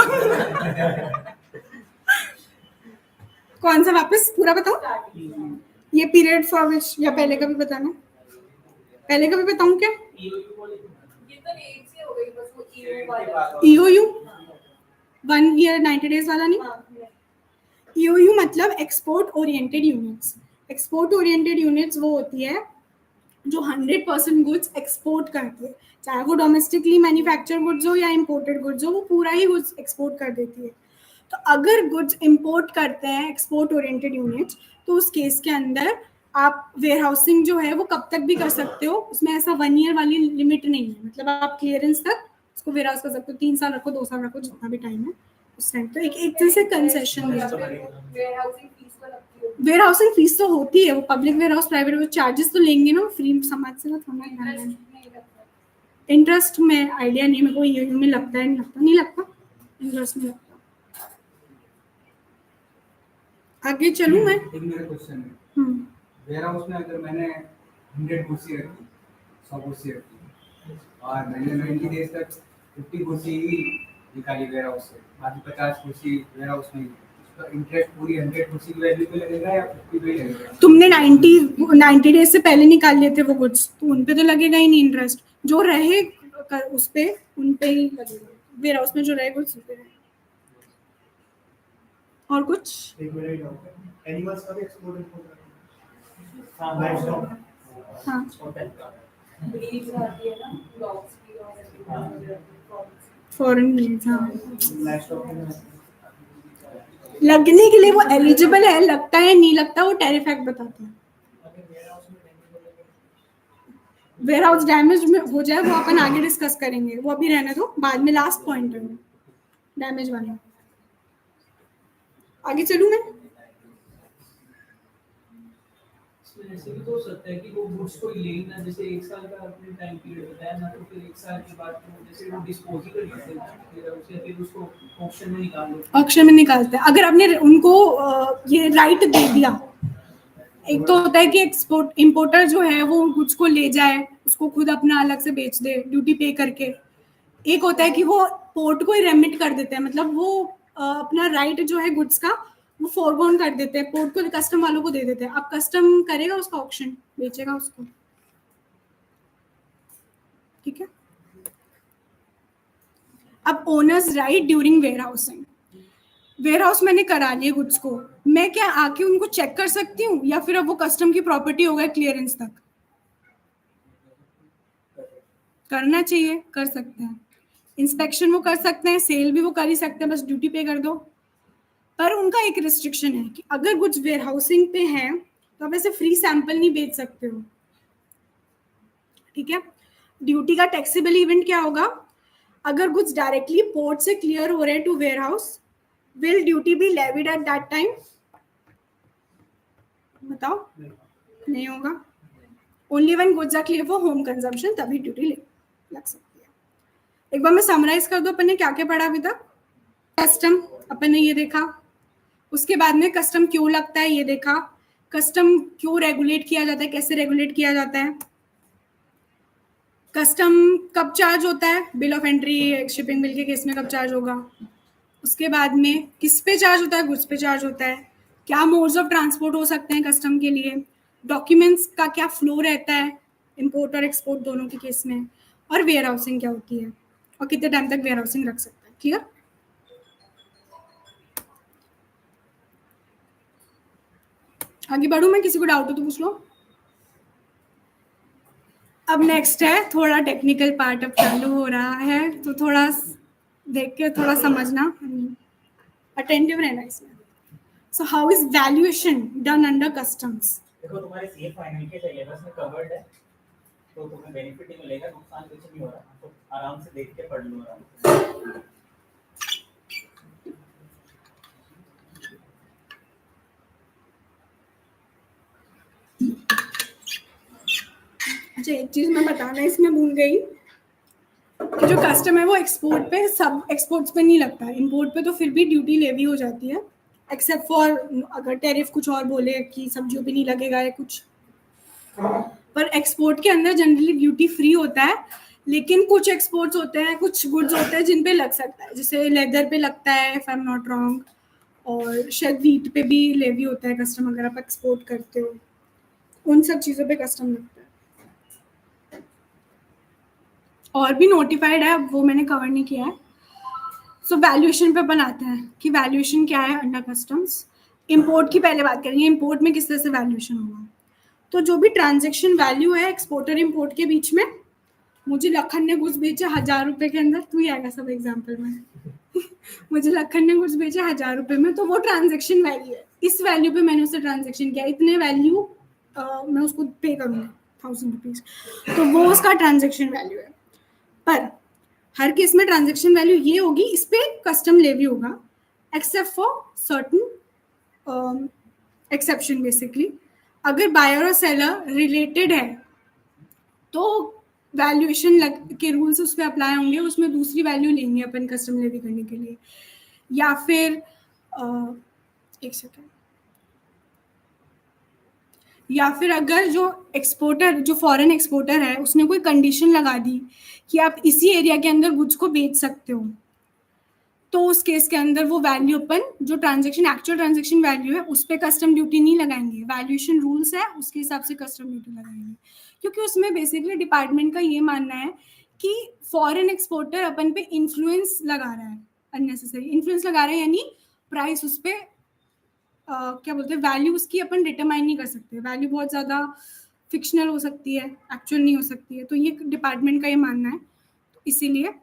कौन सा वापस पूरा बताओ? ये पीरियड फॉर विच, या पहले का भी बताना, पहले का भी बताऊं क्या? ये तो रेट से हो गई बस, वो ईओ वाला EOU 1 ईयर 90 डेज वाला नहीं। हाँ, EOU मतलब export oriented units. Export oriented units वो होती है जो 100% गुड्स एक्सपोर्ट करती है, चाहे वो डोमेस्टिकली मैन्युफैक्चर गुड्स हो या इंपोर्टेड गुड्स हो, वो पूरा ही गुड्स एक्सपोर्ट कर देती है। तो अगर गुड्स इंपोर्ट करते हैं एक्सपोर्ट ओरिएंटेड यूनिट्स, तो उस केस के अंदर आप वेयर हाउसिंग जो है वो कब तक भी कर सकते हो, उसमें ऐसा 1 ईयर वाली लिमिट नहीं है। मतलब आप क्लियरेंस तक उसको वेयर हाउस कर सकते हो, 3 साल रखो, 2 साल रखो, जितना भी टाइम है उस टाइम। तो एक तरह से कंसेशन दिया जाता है। वेयरहाउसिंग फीस तो लगती है, वेयर हाउसिंग फीस तो होती है, वो public warehouse private charges तो लेंगे ना, फ्री समाज से थोड़ा इंटरेस्ट ना। नहीं लगता। इंटरेस्ट में आइडिया नहीं मेरे को, EOU में लगता है नहीं लगता, इंटरेस्ट नहीं लगता। आगे चलूं मैं? एक मेरा क्वेश्चन है, वेयर हाउस में अगर मैंने 100 कुर्सी रखी, 100 कुर्सी रखी और मैंने 90 डेज तक 50 कुर्सी ही निकाली वेयर हाउस से, बाकी 50 कुर्सी वेयर हाउस में, उसका इंटरेस्ट पूरी 100 कुर्सी की वैल्यू पे लगेगा या 50 पे लगेगा? तुमने 90 डेज से पहले निकाल लिए थे वो गुड्स, तो उन पे तो लगेगा ही नहीं इंटरेस्ट। जो रहे उस पे, उन पे ही लगेगा, वेयर हाउस में जो रहे गुड्स उन पे रहेगा। और कुछ? एक मेरा ही डाउट है, एनिमल्स का भी एक्सपोर्ट इंपोर्ट करते हैं? हाँ, लाइवस्टॉक हाँ, ब्रीड्स आती है ना डॉग्स की और फॉरेन ब्रीड्स। हाँ, लाइवस्टॉक में लगने के लिए वो एलिजिबल है, लगता है नहीं लगता वो टैरिफ एक्ट बताता है। वेयर हाउस डैमेज में हो जाए वो अपन आगे डिस्कस करेंगे, वो अभी रहने दो, बाद में लास्ट पॉइंट है डैमेज वाला। आगे चलूं मैं? इसमें ऐसे भी तो हो सकता है कि वो गुड्स को ले ही ना, जैसे 1 साल का आपने टाइम पीरियड बताया ना, तो फिर 1 साल के बाद तो जैसे वो डिस्पोज ही कर देते हैं, फिर उसको ऑक्शन में निकाल लो। ऑक्शन में निकालते हैं। अगर आपने उनको ये राइट दे दिया, एक तो होता है कि एक्सपोर्ट इंपोर्टर जो है वो गुड्स को ले जाए, उसको खुद अपना अलग से बेच दे ड्यूटी पे करके। एक होता है कि वो पोर्ट को ही रेमिट कर देते हैं, मतलब वो अपना राइट जो है गुड्स का वो फोरगोन कर देते हैं, पोर्ट को कस्टम वालों को दे देते हैं। अब कस्टम करेगा उसका ऑक्शन, बेचेगा उसको, ठीक है। अब owners right during warehousing, warehouse मैंने करा लिए गुड्स को, मैं क्या आके उनको चेक कर सकती हूँ, या फिर अब वो कस्टम की प्रॉपर्टी हो गया क्लियरेंस तक? करना चाहिए, कर सकते हैं, इंस्पेक्शन वो कर सकते हैं, सेल भी वो कर ही सकते हैं, बस ड्यूटी पे कर दो। पर उनका एक रिस्ट्रिक्शन है कि अगर गुड्स वेयर हाउसिंग पे हैं तो आप ऐसे फ्री सैंपल नहीं बेच सकते हो, ठीक है। ड्यूटी का टैक्सेबल इवेंट क्या होगा? अगर गुड्स डायरेक्टली पोर्ट से क्लियर हो रहे हैं to warehouse, will duty be levied at that time? बताओ, नहीं होगा। Only when goods are clear for home consumption तभी ड्यूटी लग सकती है। एक बार मैं समराइज कर दूं, अपन ने क्या क्या पढ़ा अभी तक। कस्टम अपन ने ये देखा, उसके बाद में कस्टम क्यों लगता है ये देखा, कस्टम क्यों रेगुलेट किया जाता है, कैसे रेगुलेट किया जाता है, कस्टम कब चार्ज होता है, bill of entry shipping bill के केस में कब चार्ज होगा, उसके बाद में किस पे चार्ज होता है, गुड्स पे चार्ज होता है, क्या मोड्स ऑफ ट्रांसपोर्ट हो सकते हैं कस्टम के लिए, डॉक्यूमेंट्स का क्या फ्लो रहता है इंपोर्ट और एक्सपोर्ट दोनों के केस में, और वेयर हाउसिंग क्या होती है और कितने टाइम तक वेयर हाउसिंग रख सकता है। क्लियर? आगे बढ़ूं मैं, किसी को डाउट हो तो पूछ लो। अब नेक्स्ट है थोड़ा टेक्निकल पार्ट, अब चालू हो रहा है तो थोड़ा देख के थोड़ा समझना, अटेंटिव रहना इसमें। So how is valuation done under customs? देखो तुम्हारे सीए फाइनल के सिलेबस में कवर्ड है, तो तुम्हें बेनिफिट ही मिलेगा, नुकसान कुछ नहीं हो रहा, तो आराम से देख के पढ़ लो आराम से। अच्छा, एक चीज मैं बताना इसमें भूल गई, जो कस्टम है वो एक्सपोर्ट पे, सब एक्सपोर्ट्स पे नहीं लगता है, इंपोर्ट पे तो फिर भी ड्यूटी लेवी हो जाती है, एक्सेप्ट फॉर अगर टैरिफ कुछ और बोले कि सब्जियों पे नहीं लगेगा या कुछ, पर एक्सपोर्ट के अंदर जनरली ड्यूटी फ्री होता है। लेकिन कुछ एक्सपोर्ट्स होते हैं, कुछ गुड्स होते हैं जिन पे लग सकता है, जैसे लेदर पे लगता है if I am not wrong, और शायद व्हीट पे भी लेवी होता है कस्टम अगर आप एक्सपोर्ट करते हो। उन सब चीज़ों पे कस्टम लगता है। और भी नोटिफाइड है, वो मैंने कवर नहीं किया है। सो वैल्यूएशन पे अपन आते हैं कि वैल्यूएशन क्या है अंडर कस्टम्स। इंपोर्ट की पहले बात करेंगे, इंपोर्ट में किस तरह से वैल्यूएशन होगा। तो जो भी ट्रांजैक्शन वैल्यू है एक्सपोर्टर इंपोर्ट के बीच में, मुझे लखन ने कुछ बेचा 1000 रुपये के अंदर, तू ही आएगा सब एग्जाम्पल में मुझे लखन ने कुछ बेचा 1000 रुपये में, तो वो ट्रांजैक्शन वैल्यू है। इस वैल्यू पे मैंने उससे ट्रांजैक्शन किया, इतने वैल्यू मैं उसको पे करूँगी 1000 रुपीज़, तो वो उसका ट्रांजैक्शन वैल्यू है। पर हर केस में ट्रांजैक्शन वैल्यू ये होगी, इस पे कस्टम लेवी होगा except for certain exception. Basically अगर बायर और सेलर रिलेटेड है तो वैल्यूएशन के रूल्स उस पर अप्लाई होंगे, उसमें दूसरी वैल्यू लेंगे अपन कस्टम लेवी करने के लिए। या फिर एक सेकेंड, या फिर अगर जो एक्सपोर्टर, जो फॉरेन एक्सपोर्टर है, उसने कोई कंडीशन लगा दी कि आप इसी एरिया के अंदर गुड्स को बेच सकते हो, तो उस केस के अंदर वो वैल्यू अपन जो ट्रांजैक्शन एक्चुअल ट्रांजैक्शन वैल्यू है उस पर कस्टम ड्यूटी नहीं लगाएंगे, वैल्यूएशन रूल्स है उसके हिसाब से कस्टम ड्यूटी लगाएंगे। क्योंकि उसमें बेसिकली डिपार्टमेंट का ये मानना है कि फॉरेन एक्सपोर्टर अपन पे इन्फ्लुएंस लगा रहा है, अननेसेसरी इन्फ्लुएंस लगा रहा है, यानी प्राइस उस पर क्या बोलते हैं, वैल्यू उसकी अपन डिटरमाइन नहीं कर सकते। वैल्यू बहुत ज़्यादा फिक्शनल हो सकती है, एक्चुअल नहीं हो सकती है, तो ये डिपार्टमेंट का ये मानना है। तो इसीलिए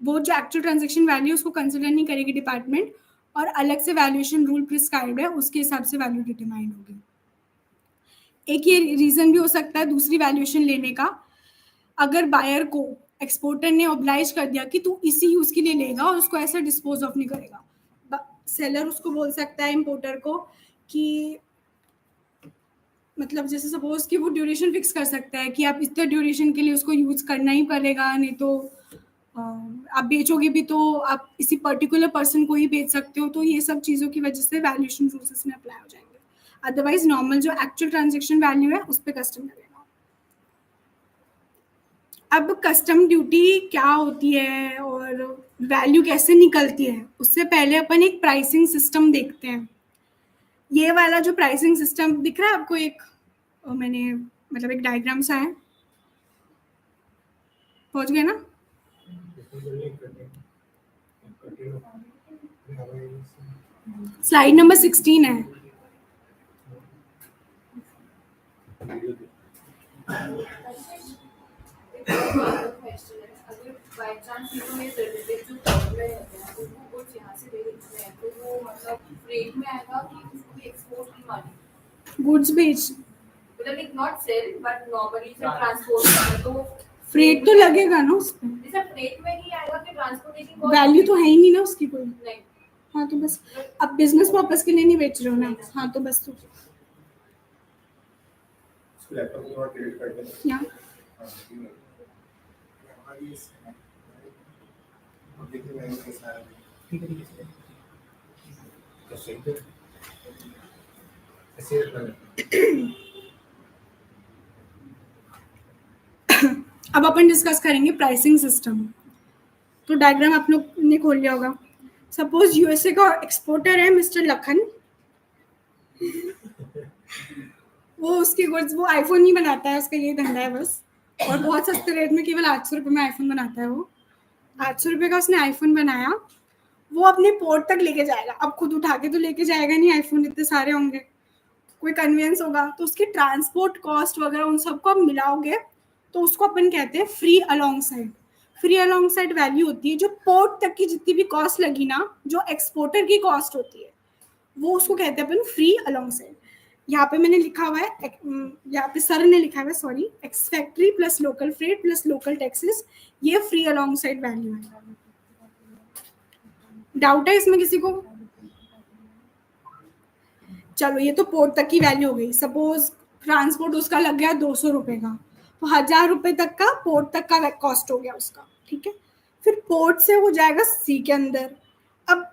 वो जो एक्चुअल ट्रांजैक्शन वैल्यू उसको कंसिडर नहीं करेगी डिपार्टमेंट, और अलग से वैल्यूएशन रूल प्रिस्क्राइब्ड है, उसके हिसाब से वैल्यू डिटरमाइन होगी। एक ये रीज़न भी हो सकता है दूसरी वैल्यूएशन लेने का, अगर बायर को एक्सपोर्टर ने ऑब्लाइज कर दिया कि तू इसी यूज़ के लिए लेगा और उसको ऐसा डिस्पोज ऑफ नहीं करेगा, सेलर उसको बोल सकता है इंपोर्टर को कि मतलब जैसे सपोज कि वो ड्यूरेशन फिक्स कर सकता है कि आप इतने ड्यूरेशन के लिए उसको यूज़ करना ही पड़ेगा, नहीं तो आप बेचोगे भी तो आप इसी पर्टिकुलर पर्सन को ही बेच सकते हो। तो ये सब चीज़ों की वजह से वैल्यूएशन रूल्स इसमें अप्लाई हो जाएंगे। अदरवाइज नॉर्मल जो एक्चुअल ट्रांजैक्शन वैल्यू है उस पर कस्टम लगेगा। अब कस्टम ड्यूटी क्या होती है और वैल्यू कैसे निकलती है, उससे पहले अपन एक प्राइसिंग सिस्टम देखते हैं। ये वाला जो प्राइसिंग सिस्टम दिख रहा है आपको, एक मैंने मतलब एक डायग्राम सा है, पहुंच गए ना? स्लाइड नंबर 16 है। अगर बाय चांस में सर्टिफिकेट जो प्रॉब्लम है वो कुछ यहाँ से भेज रहे हैं तो वो मतलब फ्रेट में आएगा कि उसको एक्सपोर्ट की मानी गुड्स बेच मतलब like not sell but normally से ट्रांसपोर्ट, तो फ्रेट तो लगेगा ना उस पे, जैसे फ्रेट में ही आएगा कि ट्रांसपोर्टेशन कॉस्ट वैल्यू तो है ही नहीं ना उसकी कोई। नहीं। हाँ तो बस अब बिजनेस पर्पस के लिए नहीं बेच रहे हो ना, हाँ तो बस तो लैपटॉप को थोड़ा डिलीट कर देना। यहाँ देखिए मैं इसके साथ ठीक है, ठीक है। तो सही है ऐसे रखना। अब अपन डिस्कस करेंगे प्राइसिंग सिस्टम। तो डायग्राम आप लोग ने खोल लिया होगा। सपोज यूएसए का एक्सपोर्टर है मिस्टर लखन, वो उसके गुड्स, वो आईफोन नहीं बनाता है, उसका ये धंधा है बस, और बहुत सस्ते रेट में केवल 800 रुपये में आईफोन बनाता है। वो 800 रुपये का उसने आईफोन बनाया, वो अपने पोर्ट तक लेके जाएगा। अब खुद उठा के तो लेके जाएगा नहीं, आईफोन इतने सारे होंगे, कोई कन्वीनियंस होगा, तो उसकी ट्रांसपोर्ट कॉस्ट वगैरह उन सबको आप मिलाओगे तो उसको अपन कहते हैं free along side. Free along side value होती है जो पोर्ट तक की जितनी भी कॉस्ट लगी ना, जो एक्सपोर्टर की कॉस्ट होती है, वो उसको कहते हैं अपन फ्री अलोंग साइड। यहाँ पे मैंने लिखा हुआ है, यहाँ पे सर ने लिखा हुआ है, sorry, ex factory plus local freight plus local taxes, ये फ्री अलोंग साइड वैल्यू है। डाउट है इसमें किसी को? चलो ये तो पोर्ट तक की वैल्यू हो गई। सपोज ट्रांसपोर्ट उसका लग गया 200 रुपये का, तो 1000 रुपये तक का पोर्ट तक का कॉस्ट हो गया उसका, ठीक है। फिर पोर्ट से वो जाएगा सी के अंदर। अब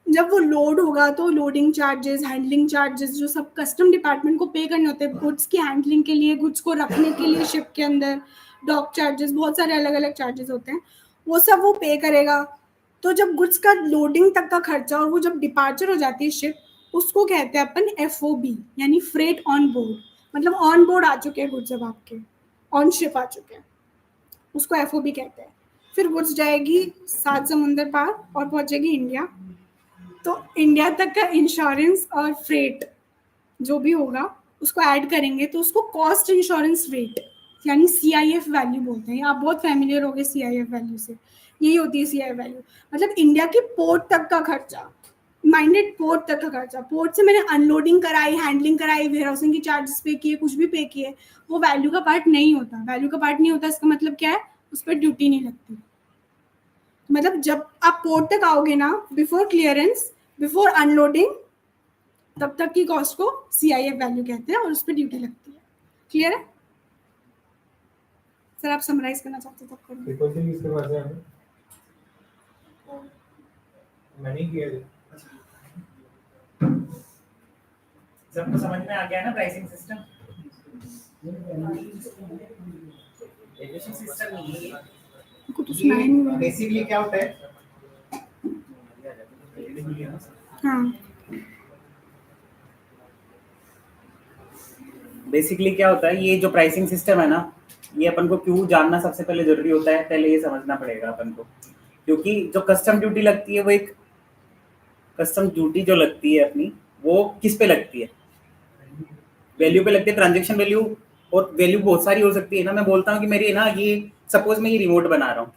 जब वो लोड होगा तो लोडिंग चार्जेस, हैंडलिंग चार्जेस, जो सब कस्टम डिपार्टमेंट को पे करने होते हैं गुड्स की हैंडलिंग के लिए, गुड्स को रखने के लिए शिप के अंदर, डॉक चार्जेस, बहुत सारे अलग अलग चार्जेस होते हैं, वो सब वो पे करेगा। तो जब गुड्स का लोडिंग तक का खर्चा और वो जब डिपार्चर हो जाती है शिप, उसको कहते हैं अपन FOB, यानी फ्रेट ऑन बोर्ड। मतलब ऑन बोर्ड आ चुके हैं गुड्स, जब आपके ऑन शिप आ चुके हैं, उसको एफओबी कहते हैं। फिर गुड्स जाएगी 7 समुंदर पार और पहुंचेगी इंडिया। तो इंडिया तक का इंश्योरेंस और फ्रेट जो भी होगा उसको ऐड करेंगे तो उसको कॉस्ट इंश्योरेंस रेट यानी CIF वैल्यू बोलते हैं। आप बहुत फैमिलियर हो गए CIF वैल्यू से, यही होती है CIF वैल्यू। मतलब इंडिया के पोर्ट तक का खर्चा, माइंडेड पोर्ट तक का खर्चा, पोर्ट से मैंने अनलोडिंग कराई, हैंडलिंग कराई, वेयर हाउसिंग की चार्जेस पे किए, कुछ भी पे किए, वो वैल्यू का पार्ट नहीं होता। वैल्यू का पार्ट नहीं होता इसका मतलब क्या है, उस पर ड्यूटी नहीं लगती। मतलब जब आप पोर्ट तक आओगे ना, बिफोर क्लियरेंस, बिफोर अनलोडिंग, तब तक की कॉस्ट को CIF वैल्यू कहते हैं और उस पर ड्यूटी लगती है। क्लियर है सर? आप समराइज करना चाहते हो तब करो। बिल्कुल सही, इसके बाद से हमें मैंने किया है। सबको समझ में आ गया ना प्राइसिंग सिस्टम? एजुकेशन सिस्टम नहीं है कुछ सुनाया नहीं मैंने। बेसिकली क्या होता है? हाँ, बेसिकली क्या होता है, ये जो प्राइसिंग सिस्टम है ना, ये अपन को क्यों जानना सबसे पहले जरूरी होता है, पहले ये समझना पड़ेगा अपन को। क्योंकि जो कस्टम ड्यूटी लगती है, वो एक कस्टम ड्यूटी जो लगती है अपनी, वो किस पे लगती है? वैल्यू पे लगती है, ट्रांजैक्शन वैल्यू। और वैल्यू बहुत सारी हो सकती है ना। मैं बोलता हूँ कि मेरी ना, ये सपोज मैं ये रिमोट बना रहा हूँ,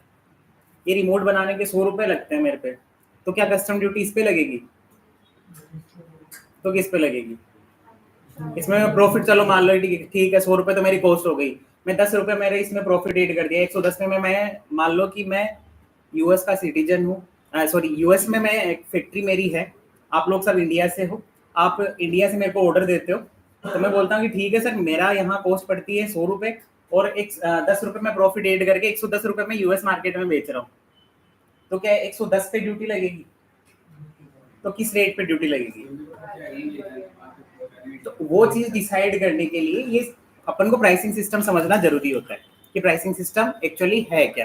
ये रिमोट बनाने के 100 रुपये लगते हैं मेरे पे, तो क्या कस्टम ड्यूटी इस पे लगेगी? तो किस पे लगेगी? इसमें प्रॉफिट, चलो मान लो ठीक है, 100 रुपये तो मेरी कॉस्ट हो गई, मैं 10 रुपये मेरे इसमें प्रॉफिट एड कर दिया, 110 में मैं मान लो कि मैं यूएस का सिटीजन हूँ, सॉरी यूएस में मैं एक फैक्ट्री मेरी है, आप लोग सब इंडिया से हो, आप इंडिया से मेरे को ऑर्डर देते हो, तो मैं बोलता हूँ कि ठीक है सर, मेरा यहाँ कॉस्ट पड़ती है 100 रुपये और 10 रुपये में प्रॉफिट एड करके 110 रुपये में यूएस मार्केट में बेच रहा हूँ, तो क्या 110 पे ड्यूटी लगेगी? तो किस रेट पे ड्यूटी लगेगी? तो वो चीज डिसाइड करने के लिए ये अपन को प्राइसिंग सिस्टम समझना जरूरी होता है कि प्राइसिंग सिस्टम एक्चुअली है क्या।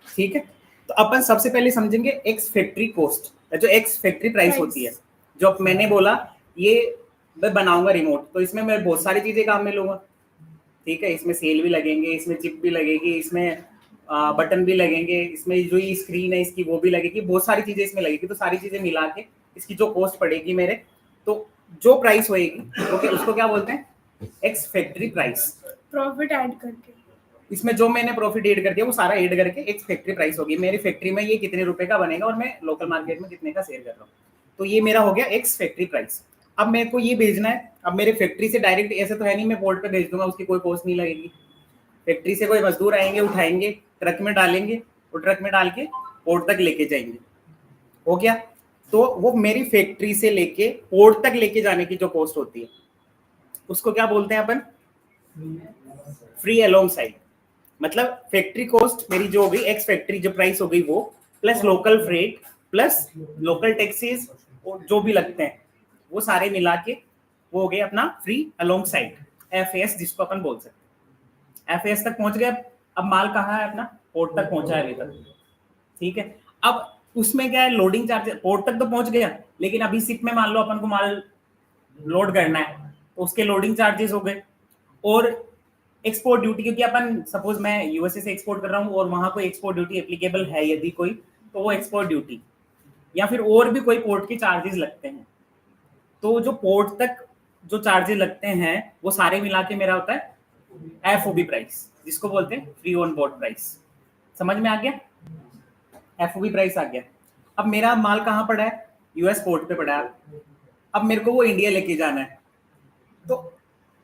ठीक है, तो अपन सबसे पहले समझेंगे एक्स फैक्ट्री कॉस्ट, जो एक्स फैक्ट्री प्राइस होती है। जो मैंने बोला, ये मैं बनाऊंगा रिमोट, तो इसमें मैं बहुत सारी चीजें काम में लूंगा। ठीक है, इसमें सेल भी लगेंगे, इसमें चिप भी लगेगी, इसमें बटन भी लगेंगे, इसमें जो ये स्क्रीन है इसकी वो भी लगेगी, बहुत सारी चीजें इसमें लगेगी। तो सारी चीजें मिला के इसकी जो कॉस्ट पड़ेगी मेरे, तो जो प्राइस होएगी ओके, उसको क्या बोलते हैं? Ex factory price. Profit add करके इसमें जो मैंने प्रॉफिट ऐड कर दिया वो सारा ऐड करके एक्स फैक्ट्री प्राइस होगी। मेरी फैक्ट्री में ये कितने रुपए का बनेगा और मैं लोकल मार्केट में कितने का सेल कर रहा हूँ, तो ये मेरा हो गया एक्स फैक्ट्री प्राइस। अब मेरे को ये भेजना है, अब मेरे फैक्ट्री से डायरेक्ट ऐसे तो है नहीं मैं पोर्ट पे भेज दूंगा, उसकी कोई कॉस्ट नहीं लगेगी। फैक्ट्री से कोई मजदूर आएंगे, उठाएंगे, ट्रक में डालेंगे और ट्रक में डाल के पोर्ट तक लेके जाएंगे। हो गया, तो वो मेरी फैक्ट्री से लेके पोर्ट तक लेके जाने की जो कॉस्ट होती है उसको क्या बोलते हैं अपन? Free alongside. मतलब फैक्ट्री कॉस्ट मेरी जो होगी, एक्स फैक्ट्री जो प्राइस हो गई वो, plus local freight, plus local taxes और जो भी लगते हैं वो सारे मिला के वो हो गए अपना फ्री अलोंग साइड, FAS जिसको अपन बोल सकते हैं। FAS तक पहुंच गया। अब माल कहाँ है अपना? पोर्ट तक पहुंचा है अभी तक। ठीक है, अब उसमें क्या है, लोडिंग चार्जेस। पोर्ट तक तो पहुंच गया, लेकिन अभी शिप में मान लो अपन को माल लोड करना है, तो उसके लोडिंग चार्जेस हो गए। और एक्सपोर्ट ड्यूटी, क्योंकि अपन सपोज मैं यूएसए से एक्सपोर्ट कर रहा हूँ और वहां कोई एक्सपोर्ट ड्यूटी एप्लीकेबल है यदि कोई, तो वो एक्सपोर्ट ड्यूटी या फिर और भी कोई पोर्ट के चार्जेस लगते हैं, तो जो पोर्ट तक जो चार्जेस लगते हैं वो सारे मिला के मेरा होता है FOB प्राइस, जिसको बोलते हैं फ्री ऑन बोर्ड प्राइस। समझ में आ गया? FOB प्राइस आ गया। अब मेरा माल कहाँ पड़ा है? यूएस पोर्ट पे पड़ा है। अब मेरे को वो इंडिया लेके जाना है, तो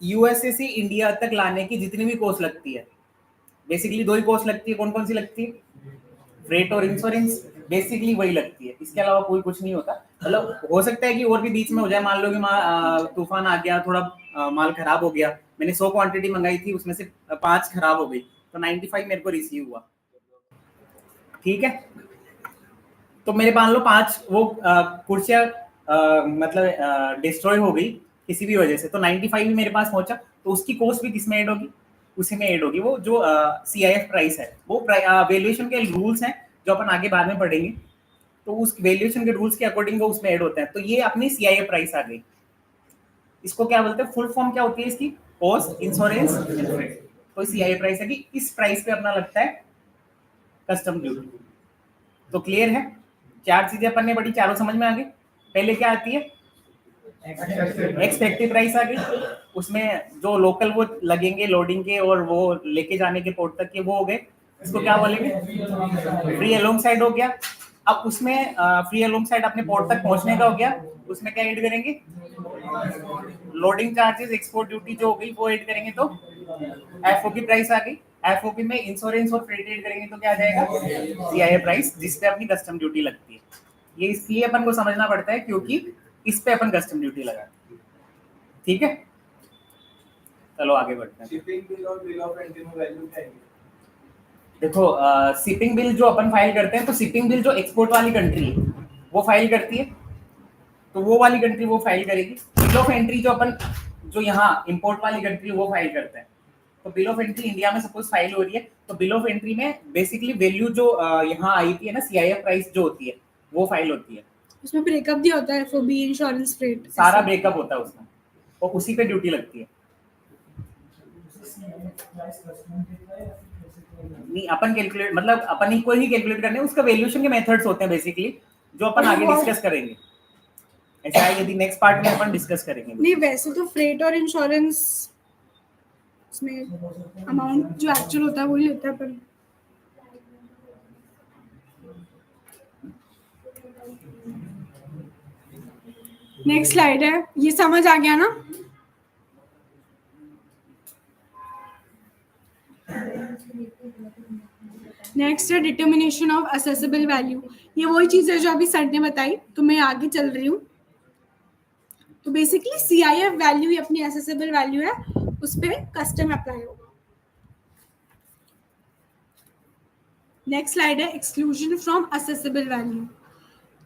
यूएसए से इंडिया तक लाने की जितनी भी कॉस्ट लगती है, बेसिकली दो ही कॉस्ट लगती है। कौन कौन सी लगती है? फ्रेट और इंश्योरेंस, बेसिकली वही लगती है, इसके अलावा कोई कुछ नहीं होता। मतलब हो सकता है कि और भी बीच में हो जाए, मान लो कि तूफान आ गया, थोड़ा माल खराब हो गया, मैंने 100 क्वांटिटी मंगाई थी, उसमें से 5 खराब हो गई, तो 95 मेरे को रिसीव हुआ। ठीक है, तो मेरे मान लो 5 वो कुर्सियां मतलब डिस्ट्रॉय हो गई किसी भी वजह से, तो 95 भी मेरे पास पहुंचा, तो उसकी कॉस्ट भी किसमें ऐड होगी? उसी में ऐड होगी। वो जो CIF प्राइस है, वो वैल्यूएशन के रूल्स हैं जो अपन आगे बाद में पढ़ेंगे, तो उस वैल्यूएशन के रूल्स के अकॉर्डिंग वो उसमें ऐड होता है। तो ये अपनी CIF प्राइस आ गई। इसको क्या बोलते हैं? फुल फॉर्म क्या होती है इसकी? पोस्ट इंश्योरेंस तो सीआईए प्राइस है कि इस प्राइस पे अपना लगता है कस्टम ड्यूटी। तो क्लियर है, चार चीजें अपन ने पढ़ी, चारों समझ में आ गई। पहले क्या आती है, एक्सपेक्टेड प्राइस आ गई, उसमें जो लोकल वो लगेंगे लोडिंग के और वो लेके जाने के पोर्ट तक के वो हो गए, इसको क्या बोलेंगे, फ्री अलोंग साइड हो गया। अब उसमें फ्री अलोंग साइड अपने पोर्ट तक पहुंचने का हो गया, उसमें क्या ऐड करेंगे, लोडिंग चार्जेस एक्सपोर्ट ड्यूटी जो हो गई वो ऐड करेंगे तो एफओपी प्राइस आ गई। एफओपी में इंश्योरेंस और फ्रेट ऐड करेंगे तो क्या आ जाएगा, सीआईए प्राइस, जिस पे अपनी कस्टम ड्यूटी लगती है। ये इसलिए अपन को समझना पड़ता है क्योंकि इस पे अपन कस्टम ड्यूटी लगाते हैं। ठीक है, चलो आगे बढ़ते हैं। शिपिंग बिल और बिल ऑफ एंट्री में वैल्यू क्या है? देखो शिपिंग बिल जो अपन फाइल करते हैं, तो शिपिंग बिल जो एक्सपोर्ट वाली कंट्री है वो फाइल करती है, तो वो वाली कंट्री वो फाइल करेगी। बिल ऑफ एंट्री जो अपन जो यहाँ इंपोर्ट वाली कंट्री वो फाइल करते हैं, तो बिल ऑफ एंट्री इंडिया में सपोज फाइल हो रही है, तो बिल ऑफ एंट्री में बेसिकली वैल्यू जो यहाँ आई थी है ना, सीआईएफ प्राइस जो होती है वो फाइल होती है, उसमें ब्रेकअप दिया होता है, एफओबी, इंश्योरेंस, फ्रेट, सारा ब्रेकअप होता है उसमें, और उसी पे ड्यूटी लगती है। नहीं, अपन कैलकुलेट मतलब अपन ही को ही कैलकुलेट करने, उसका वैल्यूएशन के मेथड्स होते हैं बेसिकली, जो अपन आगे डिस्कस करेंगे। ऐसा है, यदि नेक्स्ट पार्ट में अपन डिस्कस करेंगे। नहीं, वैसे तो फ्रेट और इंश्योरेंस उसमें अमाउंट जो एक्चुअल होता है वही होता है, पर नेक्स्ट स्लाइड है, ये समझ आ गया ना। नेक्स्ट है डिटर्मिनेशन ऑफ असेसेबल वैल्यू। ये वही चीज है जो अभी सर ने बताई, तो मैं आगे चल रही हूँ। तो बेसिकली सीआईएफ वैल्यू ही अपनी असेसेबल वैल्यू है, उस पे कस्टम अप्लाई होगा। नेक्स्ट स्लाइड है एक्सक्लूजन फ्रॉम असेसेबल वैल्यू।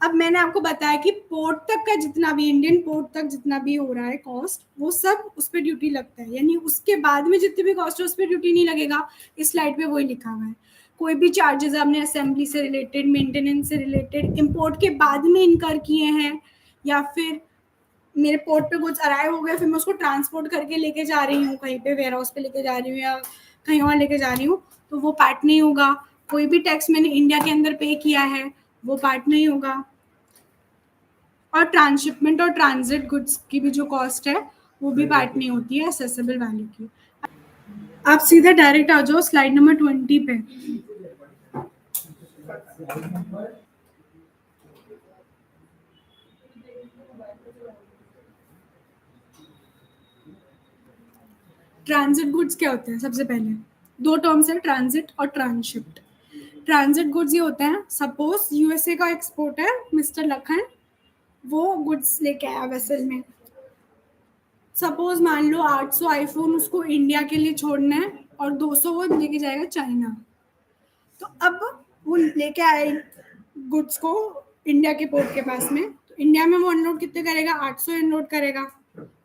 अब मैंने आपको बताया कि पोर्ट तक का जितना भी, इंडियन पोर्ट तक जितना भी हो रहा है कॉस्ट, वो सब उस पर ड्यूटी लगता है, यानी उसके बाद में जितनी भी कॉस्ट है उस पर ड्यूटी नहीं लगेगा। इस स्लाइड पे वही लिखा हुआ है। कोई भी चार्जेस आपने असेंबली से रिलेटेड, मेंटेनेंस से रिलेटेड, इंपोर्ट के बाद में इनकर किए हैं, या फिर मेरे पोर्ट पे कुछ अराइव हो गया, फिर मैं उसको ट्रांसपोर्ट करके लेके जा रही हूँ कहीं पे, वेयर हाउस पे लेके जा रही हूँ या कहीं और लेके जा रही हूँ, तो वो पार्ट नहीं होगा। कोई भी टैक्स मैंने इंडिया के अंदर पे किया है वो पार्ट नहीं होगा। और ट्रांसशिपमेंट और ट्रांजिट गुड्स की भी जो कॉस्ट है वो भी पार्ट नहीं होती है असेसेबल वैल्यू की। आप सीधा डायरेक्ट आ जाओ स्लाइड नंबर 20 पे। ट्रांजिट गुड्स क्या होते हैं? सबसे पहले दो टर्म्स है, ट्रांजिट और ट्रांसशिप्ड। ट्रांजिट गुड्स ये होते हैं, सपोज यूएसए का एक्सपोर्ट है, मिस्टर लखन वो गुड्स लेके आया वेसल में, सपोज मान लो 800 आईफोन उसको इंडिया के लिए छोड़ना है और 200 वो लेके जाएगा चाइना। तो अब वो लेके आए गुड्स को इंडिया के पोर्ट के पास में, तो इंडिया में वो अनलोड कितने करेगा? 800 अनलोड करेगा,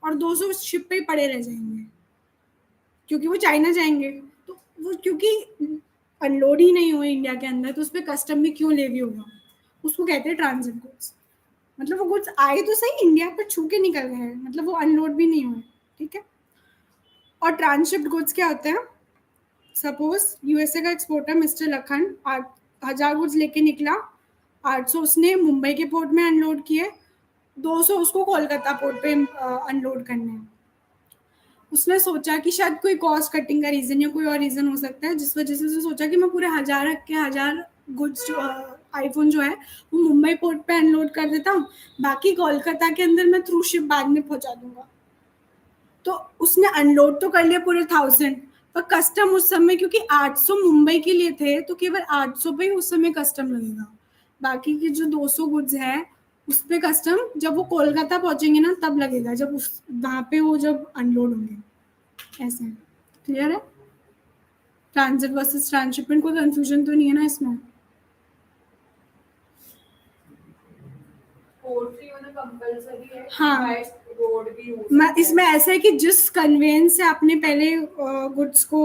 और 200 शिप पे ही पड़े रह जाएंगे क्योंकि वो चाइना जाएंगे। तो वो क्योंकि अनलोड ही नहीं हुए इंडिया के अंदर, तो उस पर कस्टम भी क्यों लेवी होगा? उसको कहते हैं ट्रांजिट गुड्स। मतलब वो गुड्स आए तो सही, इंडिया पर छू के निकल गए, मतलब वो अनलोड भी नहीं हुए, ठीक है। और ट्रांसशिप्ड गुड्स क्या होते हैं? सपोज यूएसए का एक्सपोर्टर मिस्टर लखन 1000 गुड्स लेके निकला, 800 उसने मुंबई के पोर्ट में अनलोड किए, 200 उसको कोलकाता पोर्ट पे अनलोड करने हैं। उसने सोचा कि शायद कोई कॉस्ट कटिंग का रीज़न या कोई और रीज़न हो सकता है, जिस वजह से उसने सोचा कि मैं पूरे 1000 गुड्स जो आईफोन जो है वो मुंबई पोर्ट पे अनलोड कर देता हूँ, बाकी कोलकाता के अंदर मैं थ्रू शिप बाद में पहुँचा दूंगा। तो उसने अनलोड तो कर लिया पूरे 1000, पर कस्टम उस समय क्योंकि 800 मुंबई के लिए थे तो केवल 800 पे ही उस समय कस्टम लगेगा, बाकी के जो 200 गुड्स है उस पे कस्टम जब वो कोलकाता पहुंचेंगे ना तब लगेगा, जब उस वहाँ पे वो जब अनलोड होंगे। ऐसे क्लियर है? ट्रांजिट वर्सेस ट्रांसशिपमेंट, कोई कंफ्यूजन तो नहीं है ना इसमें? पोर्ट्री होना कंपलसरी है? हाँ। रोड भी हो मैं इसमें ऐसा है कि जिस कन्वेंस से आपने पहले गुड्स को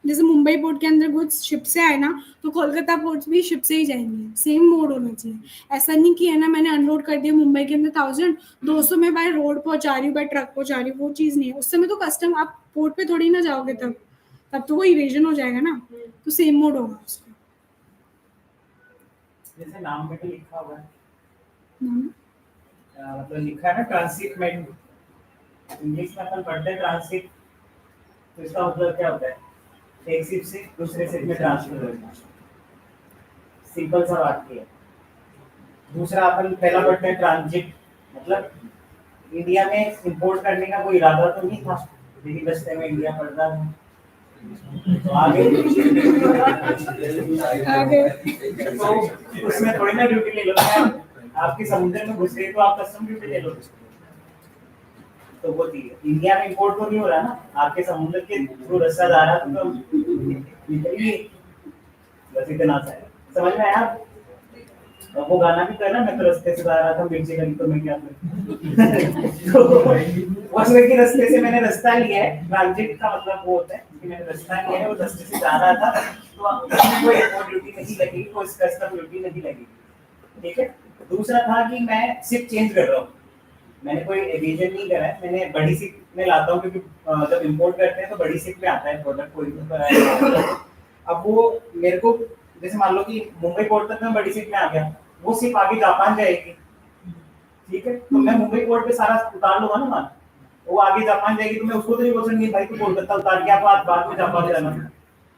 जैसे मुंबई पोर्ट के अंदर गुड्स शिप से आए ना, तो कोलकाता पोर्ट भी शिप से ही जाएंगे, सेम मोड होना चाहिए। ऐसा नहीं कि है ना मैंने अनलोड कर दिया मुंबई के अंदर 1000, 200 में बाय रोड पहुंचा रही हूँ, बाय ट्रक पहुंचा रही हूँ, वो चीज़ नहीं है। उस समय तो कस्टम आप पोर्ट पे थोड़ी ना जाओगे, तब तो वो इवेजन हो जाएगा ना, तो सेम मोड होगा उसका। जैसे नाम में तो लिखा हुआ है, नाम? मतलब लिखा है ना ट्रांसिटमेंट, इंग्लिश में अपन पढ़ते हैं ट्रांसिट, तो इसका मतलब क्या होता है? एक शिप से दूसरे शिप में ट्रांसफर होना, सिंपल सा बात है। दूसरा अपन पहला पढ़ते हैं ट्रांजिट, मतलब इंडिया में इंपोर्ट करने का कोई इरादा तो नहीं था, लेकिन रास्ते में इंडिया पड़ रहा था, तो आगे तो उसमें थोड़ी ना ड्यूटी ले लो, आपके समुद्र में घुस गई तो आप कस्टम ड्यूटी ले लो, तो वो थी इंडिया में इंपोर्ट तो नहीं हो रहा ना, आपके समुद्र के थ्रू रास्ता जा रहा तो निकलिए, बस इतना सा है। समझ में आया? अब वो गाना भी तो है ना, मैं तो रास्ते से जा रहा था मिर्ची गली तो मैं क्या करूं तो उस वे के रास्ते से मैंने रास्ता लिया है। ट्रांजिट का मतलब वो होता है कि मैंने रास्ता लिया है, वो रास्ते से जा रहा था, तो उसमें कोई इंपोर्ट ड्यूटी नहीं लगेगी, कोई कस्टम ड्यूटी नहीं लगेगी, ठीक है। दूसरा था कि मैं शिप चेंज कर रहा हूँ, मैंने कोई एविएशन नहीं करा है, मैंने बड़ी शिप में लाता हूँ, क्योंकि जब इंपोर्ट करते हैं तो बड़ी शिप में आता है प्रोडक्ट, कोई भी। अब वो मेरे को जैसे मान लो कि मुंबई पोर्ट तक मैं बड़ी शिप में आ गया, वो शिप आगे जापान जाएगी, ठीक है, तो मैं मुंबई पोर्ट पे सारा उतार लूंगा ना माल, वो आगे जापान जाएगी, तो मैं उसको तो नहीं बोल सकती भाई तू कोलकाता उतार के आप बाद में जापान जाना,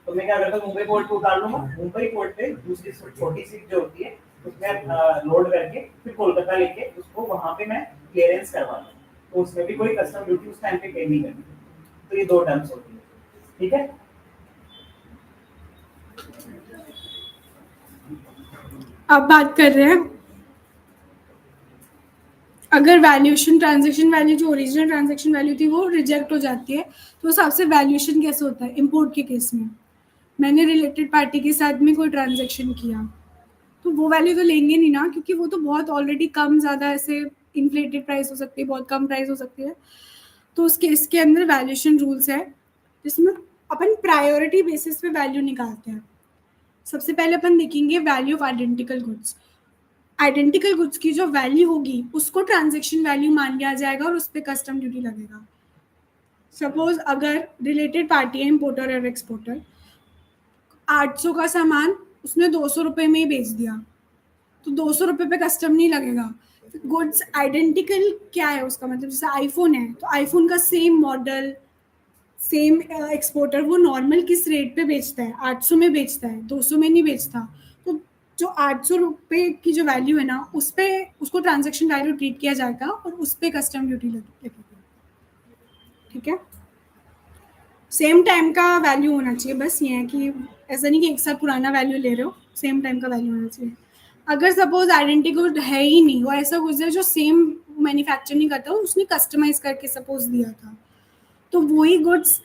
तो मैं क्या करता हूँ मुंबई पोर्ट पे उतार लूंगा, मुंबई पोर्ट पे दूसरी छोटी शिप जो होती है उसमें लोड करके फिर कोलकाता लेके उसको वहां पे मैं क्लियरेंस करवा दूँ, तो उसमें भी कोई कस्टम ड्यूटी उस टाइम पे पे नहीं करनी। तो ये दो टर्म्स होती है, ठीक है। अब बात कर रहे हैं अगर वैल्यूएशन ट्रांजैक्शन वैल्यू जो ओरिजिनल ट्रांजैक्शन वैल्यू थी वो रिजेक्ट हो जाती है, तो उस हिसाब से वैल्यूएशन कैसे होता है। इंपोर्ट के केस में मैंने रिलेटेड पार्टी के साथ में कोई ट्रांजैक्शन किया, तो वो वैल्यू तो लेंगे नहीं ना, क्योंकि वो तो बहुत ऑलरेडी कम ज़्यादा ऐसे इन्फ्लेटेड प्राइस हो सकती है, बहुत कम प्राइस हो सकती है। तो उस केस के अंदर वैल्यूएशन रूल्स है, जिसमें अपन प्रायोरिटी बेसिस पे वैल्यू निकालते हैं। सबसे पहले अपन देखेंगे value of identical goods. Identical goods की जो वैल्यू होगी उसको ट्रांजैक्शन वैल्यू मान लिया जाएगा और उस पर कस्टम ड्यूटी लगेगा। सपोज अगर रिलेटेड पार्टी है इंपोर्टर और एक्सपोर्टर, 800 का सामान उसने 200 रुपये में ही बेच दिया, तो 200 रुपये पे कस्टम नहीं लगेगा। गुड्स आइडेंटिकल क्या है उसका मतलब, जैसे आईफोन है तो आईफोन का सेम मॉडल सेम एक्सपोर्टर वो नॉर्मल किस रेट पे बेचता है, 800 में बेचता है, 200 में नहीं बेचता, तो जो 800 रुपये की जो वैल्यू है ना उस पर उसको ट्रांजैक्शन वैल्यू ट्रीट किया जाएगा और उस पर कस्टम ड्यूटी लगेगी, ठीक है। सेम टाइम का वैल्यू होना चाहिए, बस ये है कि ऐसा नहीं कि एक साथ पुराना वैल्यू ले रहे हो, सेम टाइम का वैल्यू होना चाहिए। अगर सपोज आइडेंटिटी गुड है ही नहीं, वो ऐसा गुड्स है जो सेम मैन्युफैक्चर नहीं करता, उसने कस्टमाइज करके सपोज दिया था, तो वही गुड्स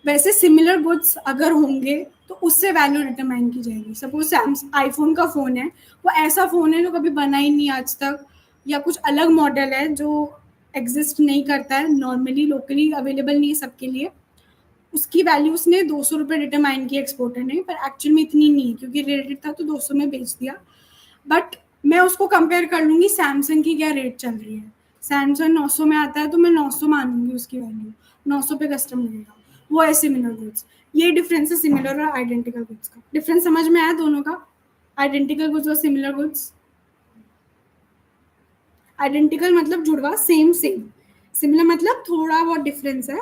वैसे सिमिलर गुड्स अगर होंगे तो उससे वैल्यू डिटरमाइन की जाएगी। सपोज आईफोन का फ़ोन है, वो ऐसा फ़ोन है जो कभी बना ही नहीं आज तक, या कुछ अलग मॉडल है जो एग्जिस्ट नहीं करता है, नॉर्मली लोकली अवेलेबल नहीं है सबके लिए, उसकी वैल्यू उसने 200 रुपये डिटरमाइन की एक्सपोर्टर ने, पर एक्चुअल में इतनी नहीं है क्योंकि रिलेटेड था तो 200 में बेच दिया। बट मैं उसको कंपेयर कर लूँगी सैमसंग की क्या रेट चल रही है, सैमसंग 900 में आता है तो मैं 900 मानूंगी उसकी वैल्यू, 900 पे कस्टम लगेगा, वो है सिमिलर गुड्स। ये डिफरेंस है सिमिलर और आइडेंटिकल गुड्स का। डिफरेंस समझ में आया दोनों का, आइडेंटिकल गुड्स और सिमिलर गुड्स। आइडेंटिकल मतलब जुड़वा, सेम सेम, सिमिलर मतलब थोड़ा बहुत डिफरेंस है।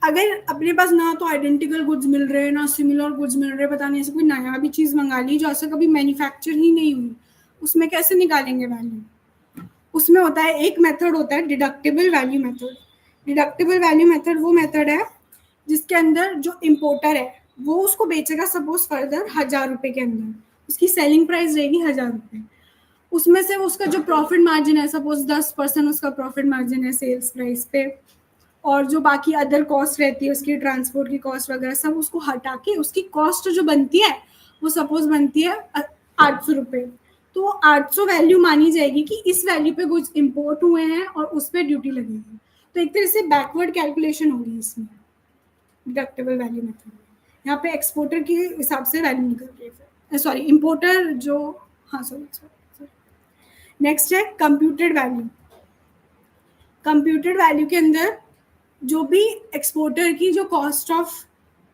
अगर अपने पास ना तो आइडेंटिकल गुड्स मिल रहे हैं ना सिमिलर गुड्स मिल रहे हैं, पता नहीं ऐसे कोई नया भी चीज़ मंगा ली जो ऐसा कभी मैन्युफैक्चर ही नहीं हुई, उसमें कैसे निकालेंगे वैल्यू। उसमें होता है एक मेथड होता है deductible value method. Deductible value method वो मेथड है जिसके अंदर जो इम्पोर्टर है वो उसको बेचेगा सपोज फर्दर 1000 रुपये के अंदर, उसकी सेलिंग प्राइस रहेगी 1000 रुपये, उसमें से उसका जो प्रॉफिट मार्जिन है सपोज 10% उसका प्रॉफिट मार्जिन है सेल्स प्राइस पे, और जो बाकी अदर कॉस्ट रहती है उसकी ट्रांसपोर्ट की कॉस्ट वगैरह सब उसको हटा के उसकी कॉस्ट जो बनती है वो सपोज बनती है 800 रुपये, तो 800 वैल्यू मानी जाएगी कि इस वैल्यू पे कुछ इम्पोर्ट हुए हैं और उस पर ड्यूटी लगेगी। तो एक तरह से बैकवर्ड कैलकुलेशन होगी इसमें। Deductible value method. यहाँ पे एक्सपोर्टर के हिसाब से वैल्यू निकल रही है, सॉरी इम्पोर्टर जो, हाँ सॉरी। नेक्स्ट है कंप्यूटेड वैल्यू। कंप्यूटेड वैल्यू के अंदर जो भी एक्सपोर्टर की जो कॉस्ट ऑफ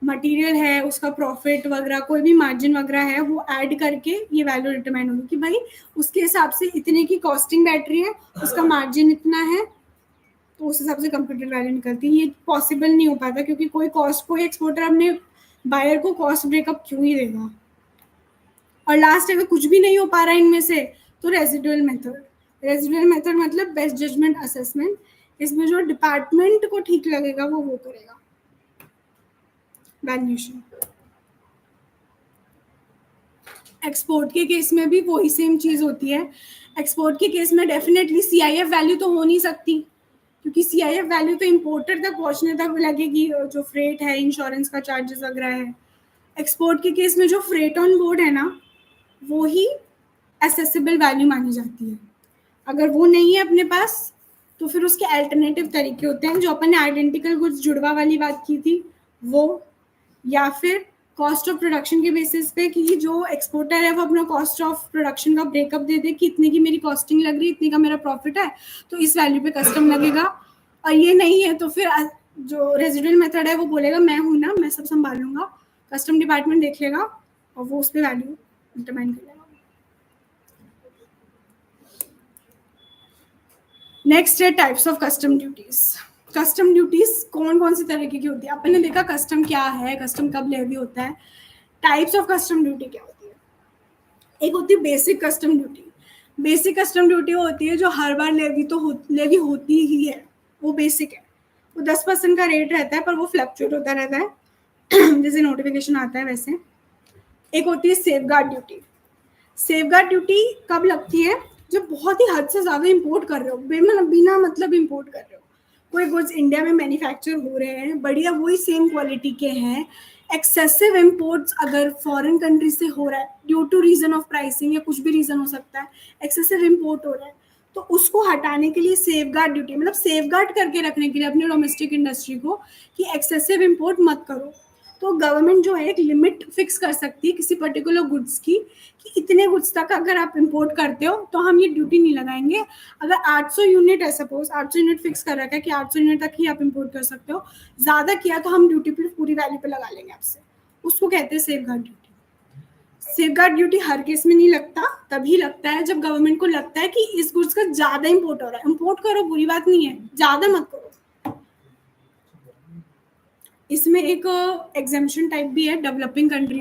मटेरियल है, उसका प्रॉफिट वगैरह, कोई भी मार्जिन वगैरह है, वो ऐड करके ये वैल्यू डिटरमाइन होगी कि भाई उसके हिसाब से इतने की कॉस्टिंग बैठ रही है, उसका मार्जिन इतना है, तो उस हिसाब से कंप्यूटेड वैल्यू निकलती है। ये पॉसिबल नहीं हो पाता क्योंकि कोई एक्सपोर्टर अपने बायर को कॉस्ट ब्रेकअप क्यों ही देगा। और लास्ट अगर कुछ भी नहीं हो पा रहा है इनमें से, तो रेजिडुअल मेथड। रेजिडुअल मेथड मतलब बेस्ट जजमेंट असेसमेंट। इसमें जो डिपार्टमेंट को ठीक लगेगा वो करेगा वैल्यूएशन। एक्सपोर्ट के केस में भी वही सेम चीज होती है। एक्सपोर्ट के केस में डेफिनेटली सीआईएफ वैल्यू तो हो नहीं सकती, क्योंकि सीआईएफ वैल्यू तो इंपोर्टर तक पहुंचने तक लगेगी, जो फ्रेट है, इंश्योरेंस का चार्जेस वगैरह है। एक्सपोर्ट के केस में जो फ्रेट ऑन बोर्ड है ना, वो ही एसेसिबल वैल्यू मानी जाती है। अगर वो नहीं है अपने पास, तो फिर उसके अल्टरनेटिव तरीके होते हैं, जो अपन ने आइडेंटिकल गुड्स जुड़वा वाली बात की थी वो, या फिर कॉस्ट ऑफ प्रोडक्शन के बेसिस पे कि जो एक्सपोर्टर है वो अपना कॉस्ट ऑफ प्रोडक्शन का ब्रेकअप दे दे कि इतने की मेरी कॉस्टिंग लग रही है, इतने का मेरा प्रॉफिट है, तो इस वैल्यू पे कस्टम लगेगा। और ये नहीं है तो फिर जो रेजिडुअल मेथड है वो बोलेगा मैं हूँ ना, मैं सब संभाल लूंगा, कस्टम डिपार्टमेंट देख लेगा और वो उस पर वैल्यू डिटरमाइन कर लेगा। नेक्स्ट है types of custom duties. Custom duties कौन कौन सी तरीके की होती है? अपन ने देखा कस्टम क्या है, कस्टम कब लेवी होता है। टाइप्स ऑफ कस्टम ड्यूटी क्या होती है? एक होती है basic custom duty. Basic custom duty वो होती है जो हर बार लेवी होती ही है, वो बेसिक है। वो 10% का रेट रहता है, पर वो फ्लक्चुएट होता रहता है जैसे नोटिफिकेशन आता है वैसे। एक होती है सेफगार्ड ड्यूटी। सेफगार्ड ड्यूटी कब लगती है? जब बहुत ही हद से ज्यादा इंपोर्ट कर रहे हो, बिना मतलब इंपोर्ट कर रहे हो, कोई गुड्स इंडिया में मैन्युफैक्चर हो रहे हैं, बढ़िया वही सेम क्वालिटी के हैं, एक्सेसिव इंपोर्ट्स अगर फॉरेन कंट्री से हो रहा है due to reason of pricing या कुछ भी रीजन हो सकता है, एक्सेसिव इंपोर्ट हो रहा है, तो उसको हटाने के लिए सेफगार्ड ड्यूटी, मतलब सेफगार्ड करके रखने के लिए अपने डोमेस्टिक इंडस्ट्री को कि एक्सेसिव इंपोर्ट मत करो। तो गवर्नमेंट जो है एक लिमिट फिक्स कर सकती है किसी पर्टिकुलर गुड्स की कि इतने गुड्स तक अगर आप इंपोर्ट करते हो तो हम ये ड्यूटी नहीं लगाएंगे। अगर 800 यूनिट है, सपोज 800 यूनिट फिक्स कर रखा है कि 800 यूनिट तक ही आप इंपोर्ट कर सकते हो, ज़्यादा किया तो हम ड्यूटी पूरी वैल्यू पे लगा लेंगे आपसे। उसको कहते हैं सेफगार्ड ड्यूटी। सेफगार्ड ड्यूटी हर केस में नहीं लगता, तभी लगता है जब गवर्नमेंट को लगता है कि इस गुड्स का ज़्यादा इंपोर्ट हो रहा है। इंपोर्ट करो, बुरी बात नहीं है, ज़्यादा मत करो। इसमें एक एग्जेम्पशन टाइप भी है डेवलपिंग कंट्री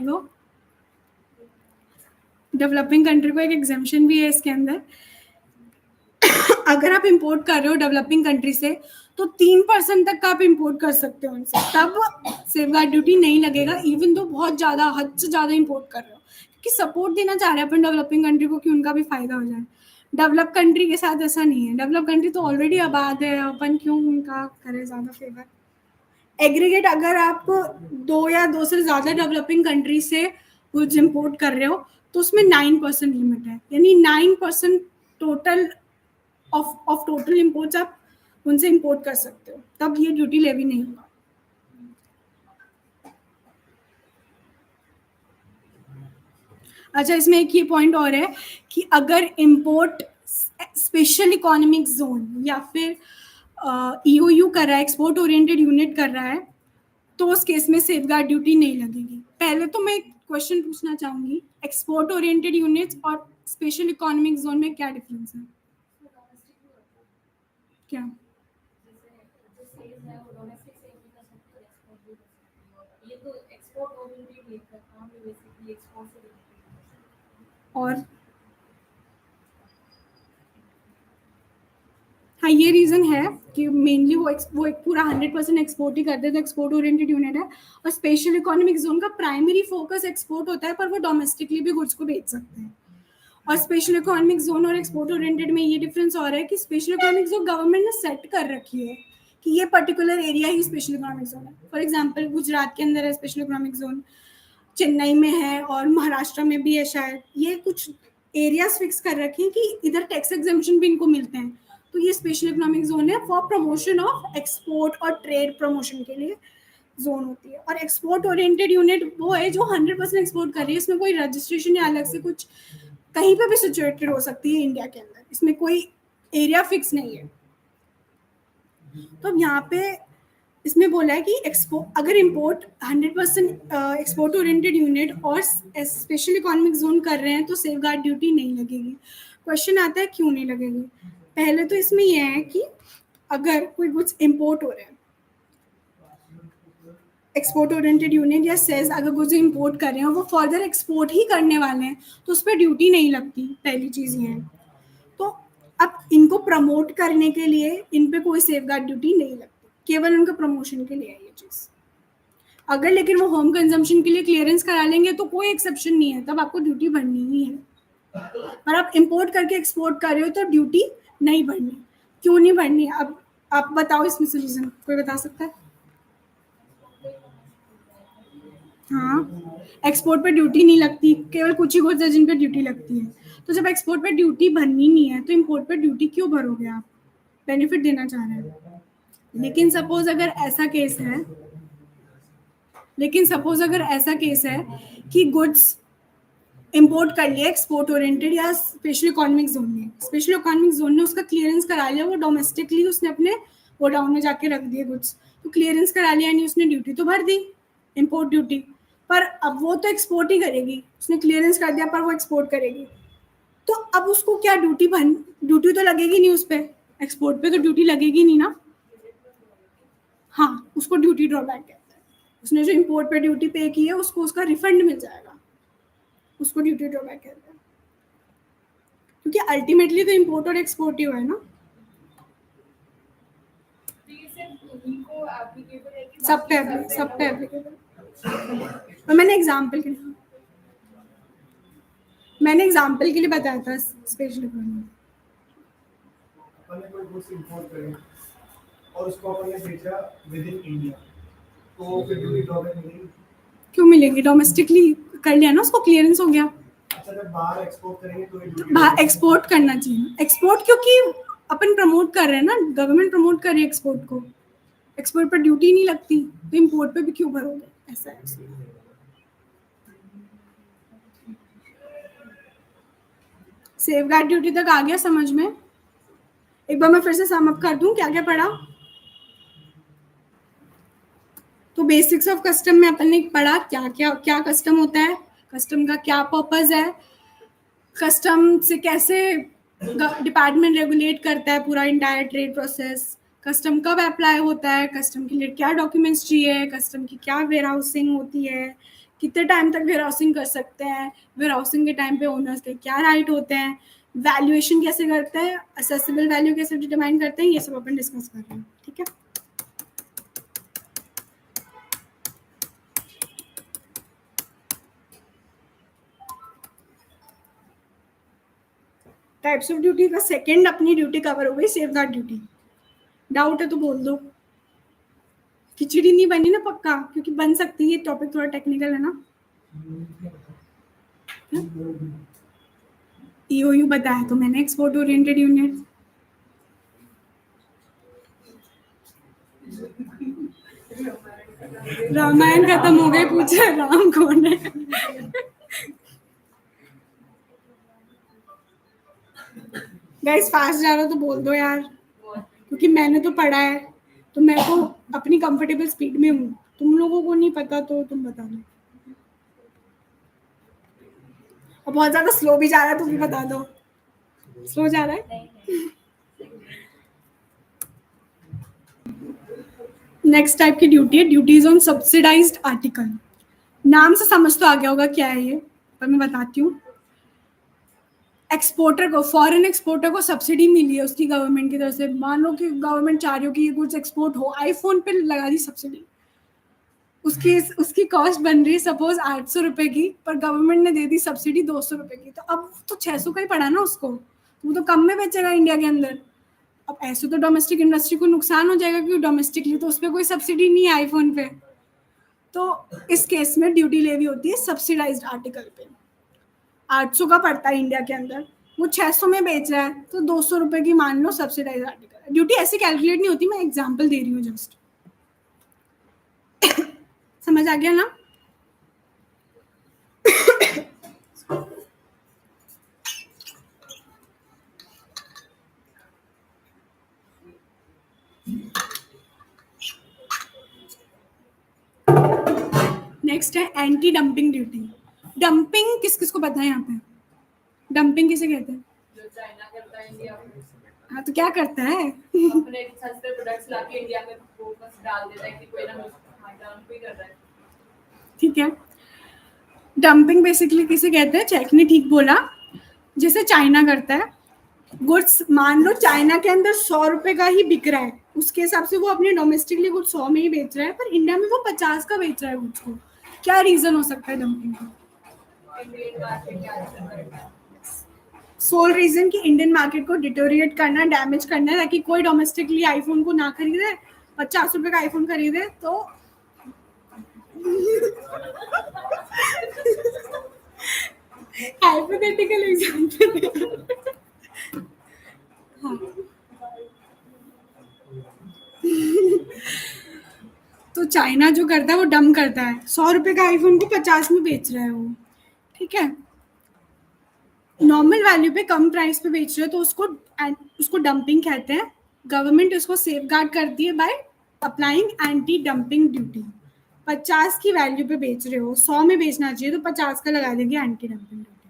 को एक एग्जेम्पशन भी है इसके अंदर। अगर आप इंपोर्ट कर रहे हो डेवलपिंग कंट्री से तो 3% तक का आप इंपोर्ट कर सकते हो उनसे, तब सेफगार्ड ड्यूटी नहीं लगेगा, इवन तो बहुत ज़्यादा हद से ज़्यादा इंपोर्ट कर रहे हो, क्योंकि सपोर्ट देना चाह रहे हैं अपन डेवलपिंग कंट्री को कि उनका भी फायदा हो जाए। डेवलप कंट्री के साथ ऐसा नहीं है, डेवलप कंट्री तो ऑलरेडी आबाद है, अपन क्यों उनका करें ज़्यादा फेवर। एग्रीगेट अगर आप 2 या 2 से ज़्यादा डेवलपिंग कंट्री से गुड्स इंपोर्ट कर रहे हो तो उसमें 9% लिमिट है, यानी 9% टोटल ऑफ टोटल इंपोर्ट्स आप उनसे इंपोर्ट कर सकते हो, तब ये ड्यूटी लेवी नहीं होगा। अच्छा, इसमें एक ये पॉइंट और है कि अगर इंपोर्ट स्पेशल इकोनॉमिक जोन या फिर ईओयू कर रहा है, एक्सपोर्ट ओरिएंटेड यूनिट कर रहा है, तो उस केस में सेफगार्ड ड्यूटी नहीं लगेगी। पहले तो मैं एक क्वेश्चन पूछना चाहूंगी, एक्सपोर्ट ओरिएंटेड यूनिट्स और स्पेशल इकोनॉमिक जोन में क्या डिफरेंस है? क्या? और हाँ, ये रीज़न है कि मेनली वो एक पूरा 100% एक्सपोर्ट ही करते हैं, तो एक्सपोर्ट ओरिएंटेड यूनिट है। और स्पेशल इकोनॉमिक जोन का प्राइमरी फोकस एक्सपोर्ट होता है, पर वो डोमेस्टिकली भी गुड्स को बेच सकते हैं। और स्पेशल इकोनॉमिक जोन और एक्सपोर्ट ओरिएंटेड में ये डिफरेंस और है कि स्पेशल इकोनॉमिक जोन गवर्नमेंट ने सेट कर रखी है कि ये पर्टिकुलर एरिया ही स्पेशल इकोनॉमिक जोन है। फॉर एग्जाम्पल गुजरात के अंदर है स्पेशल इकोनॉमिक जोन, चेन्नई में है और महाराष्ट्र में भी है शायद। ये कुछ एरियाज फिक्स कर रखे हैं कि इधर टैक्स एग्जेम्पशन भी इनको मिलते हैं, तो ये स्पेशल इकोनॉमिक जोन है फॉर प्रमोशन ऑफ एक्सपोर्ट और ट्रेड प्रमोशन के लिए। जोन होती है। और एक्सपोर्ट ओरिएंटेड यूनिट वो है जो 100% एक्सपोर्ट कर रही है, इसमें कोई रजिस्ट्रेशन या अलग से कुछ कहीं पे भी सिचुएटेड हो सकती है इंडिया के अंदर, इसमें कोई एरिया फिक्स नहीं है। तो अब यहाँ पे इसमें बोला है कि अगर इंपोर्ट 100% एक्सपोर्ट ओरिएंटेड यूनिट और स्पेशल इकोनॉमिक जोन कर रहे हैं तो सेफ गार्ड ड्यूटी नहीं लगेगी। क्वेश्चन आता है क्यों नहीं लगेगी। पहले तो इसमें यह है कि अगर कोई गुड्स इंपोर्ट हो रहे हैं, एक्सपोर्ट ओरिएंटेड यूनिट या सेज अगर गुड्स इंपोर्ट कर रहे हैं वो फर्दर एक्सपोर्ट ही करने वाले हैं तो उस पर ड्यूटी नहीं लगती। पहली चीज़ ये है। तो अब इनको प्रमोट करने के लिए इन पे कोई सेफ गार्ड ड्यूटी नहीं लगती, केवल उनका प्रमोशन के लिए है ये चीज़। अगर लेकिन वो होम कंजम्पशन के लिए क्लियरेंस करा लेंगे तो कोई एक्सेप्शन नहीं है, तब आपको ड्यूटी भरनी ही है। और आप इंपोर्ट करके एक्सपोर्ट कर रहे हो तो ड्यूटी नहीं भरनी। क्यों नहीं भरनी, अब आप बताओ इसमें से रीजन, कोई बता सकता है? हाँ, एक्सपोर्ट पे ड्यूटी नहीं लगती, केवल कुछ ही गुड्स है जिन पे ड्यूटी लगती है। तो जब एक्सपोर्ट पे ड्यूटी भरनी नहीं है तो इंपोर्ट पे ड्यूटी क्यों भरोगे आप? बेनिफिट देना चाह रहे हैं। लेकिन सपोज अगर ऐसा केस है कि गुड्स इंपोर्ट कर लिया एक्सपोर्ट ओरिएंटेड या स्पेशल इकोनॉमिक जोन ने उसका क्लियरेंस करा लिया, वो डोमेस्टिकली उसने अपने गोडाउन में जाके रख दिए गुड्स, तो क्लियरेंस करा लिया नहीं, उसने ड्यूटी तो भर दी, इंपोर्ट ड्यूटी। पर अब वो तो एक्सपोर्ट ही करेगी, उसने क्लियरेंस कर दिया पर वो एक्सपोर्ट करेगी, तो अब उसको क्या ड्यूटी तो लगेगी नहीं उस पर, एक्सपोर्ट पे तो ड्यूटी लगेगी नहीं ना। हाँ, उसको ड्यूटी ड्रॉबैक कहते हैं। उसने जो इंपोर्ट पे ड्यूटी पे की है उसको उसका रिफंड मिल जाएगा, उसको ड्यूटी ड्रॉबैक कहते हैं। क्योंकि अल्टीमेटली तो इंपोर्ट और एक्सपोर्ट ही हुआ है ना, सब पे एप्लीकेबल। और मैंने एग्जाम्पल के लिए बताया था स्पेशल इकोनॉमी। अपन ने कोई गुड्स इंपोर्ट करे और उसको अपन ने बेचा विद इन इंडिया, तो फिर ड्यूटी ड्रॉबैक मिलेगी? क्यों मिलेगी? डोमेस्टिकली कर लिया ना, उसको क्लियरेंस हो गया। अच्छा, जब बाहर एक्सपोर्ट करेंगे तो बाहर एक्सपोर्ट करना चाहिए। एक्सपोर्ट क्योंकि अपन प्रमोट कर रहे हैं ना, गवर्नमेंट प्रमोट कर रही है एक्सपोर्ट को, एक्सपोर्ट पर ड्यूटी नहीं लगती तो इंपोर्ट पे भी क्यों भरोगे, ऐसा है। सेफगार्ड ड्यूटी तक आ गया समझ में? एक बार मैं फिर से सम अप कर दूं क्या क्या पढ़ा। तो बेसिक्स ऑफ कस्टम में अपन ने पढ़ा क्या कस्टम होता है, कस्टम का क्या पर्पस है, कस्टम से कैसे डिपार्टमेंट रेगुलेट करता है पूरा इंटायर ट्रेड प्रोसेस, कस्टम कब अप्लाई होता है, कस्टम के लिए क्या डॉक्यूमेंट्स चाहिए, कस्टम की क्या वेयर हाउसिंग होती है, कितने टाइम तक वेयर हाउसिंग कर सकते हैं, वेयर हाउसिंग के टाइम पे ओनर्स के क्या राइट होते हैं, वैल्यूएशन कैसे करते हैं, असेसिबल वैल्यू कैसे डिटरमाइन करते हैं, ये सब अपन डिस्कस कर रहे हैं। ठीक है, टाइप्स ऑफ ड्यूटी का सेकंड अपनी ड्यूटी कवर हो गई, सेफगार्ड ड्यूटी। डाउट है तो बोल दो, खिचड़ी नहीं बनी ना पक्का, क्योंकि बन सकती है, टॉपिक थोड़ा टेक्निकल है ना। ईओयू बताया तो मैंने, एक्सपोर्ट ओरिएंटेड यूनिट। रामायण खत्म हो गई, पूछा राम कौन है। गाइस फास्ट जा रहा हो तो बोल दो यार, क्योंकि मैंने तो पढ़ा है तो मैं तो अपनी कंफर्टेबल स्पीड में हूँ, तुम लोगों को नहीं पता तो तुम बता दो। और बहुत ज्यादा स्लो भी जा रहा है तो भी बता दो, स्लो जा रहा है। नेक्स्ट टाइप की ड्यूटी है ड्यूटीज ऑन सब्सिडाइज्ड आर्टिकल। नाम से समझ तो आ गया होगा क्या है ये, पर मैं बताती हूँ। एक्सपोर्टर को, फॉरेन एक्सपोर्टर को सब्सिडी मिली है उसकी गवर्नमेंट की तरफ से। मान लो कि गवर्नमेंट चाह रही हो कि ये गुड्स एक्सपोर्ट हो, आईफोन पे लगा दी सब्सिडी, उसकी कॉस्ट बन रही है सपोज 800 रुपए की, पर गवर्नमेंट ने दे दी सब्सिडी 200 रुपए की, तो अब तो 600 का ही पड़ा ना उसको, वो तो कम में बेचेगा इंडिया के अंदर। अब ऐसे तो डोमेस्टिक इंडस्ट्री को नुकसान हो जाएगा, क्योंकि डोमेस्टिकली तो उस पर कोई सब्सिडी नहीं है आईफोन पे। तो इस केस में ड्यूटी लेवी होती है सब्सिडाइज्ड आर्टिकल पे। 800 का पड़ता है इंडिया के अंदर, वो 600 में बेच रहा है, तो 200 रुपए की मान लो सब्सिडाइज्ड आर्टिकल। ड्यूटी ऐसे कैलकुलेट नहीं होती, मैं एग्जांपल दे रही हूँ जस्ट। समझ आ गया ना? नेक्स्ट है एंटी डंपिंग ड्यूटी। डंपिंग किस किस को पता है यहाँ पे? डंपिंग किसे कहते हैं? जो चाइना करता है इंडिया में, हाँ तो क्या करता है? अपने सस्ते प्रोडक्ट्स लाके इंडिया में वो बस डाल देता है कि कोई ना डंप ही कर रहा है। ठीक है, डंपिंग बेसिकली किसे कहते हैं? चेक ने ठीक बोला, जैसे चाइना करता है। गुड्स मान लो चाइना के अंदर 100 रुपए का ही बिक रहा है, उसके हिसाब से वो अपने डोमेस्टिकली गुड्स 100 में ही बेच रहा है, पर इंडिया में वो 50 का बेच रहा है गुड्स को। क्या रीजन हो सकता है डंपिंग का? इंडियन मार्केट क्या करता है? सोल रीजन कि इंडियन मार्केट को डिटोरिएट करना, डैमेज करना है, ताकि कोई डोमेस्टिकली आईफोन को ना खरीदे, 50 रुपए का आईफोन खरीदे। तो हाइपोथेटिकल एग्जांपल। हाँ, तो चाइना जो करता है वो डंप करता है, 100 रुपए का आईफोन को 50 में बेच रहा है वो। ठीक है, नॉर्मल वैल्यू पे कम प्राइस पे बेच रहे हो तो उसको डंपिंग कहते हैं। गवर्नमेंट इसको सेफगार्ड करती है by applying anti dumping duty. 50 की वैल्यू पे बेच रहे हो, 100 में बेचना चाहिए तो 50 का लगा देंगे एंटी डंपिंग ड्यूटी।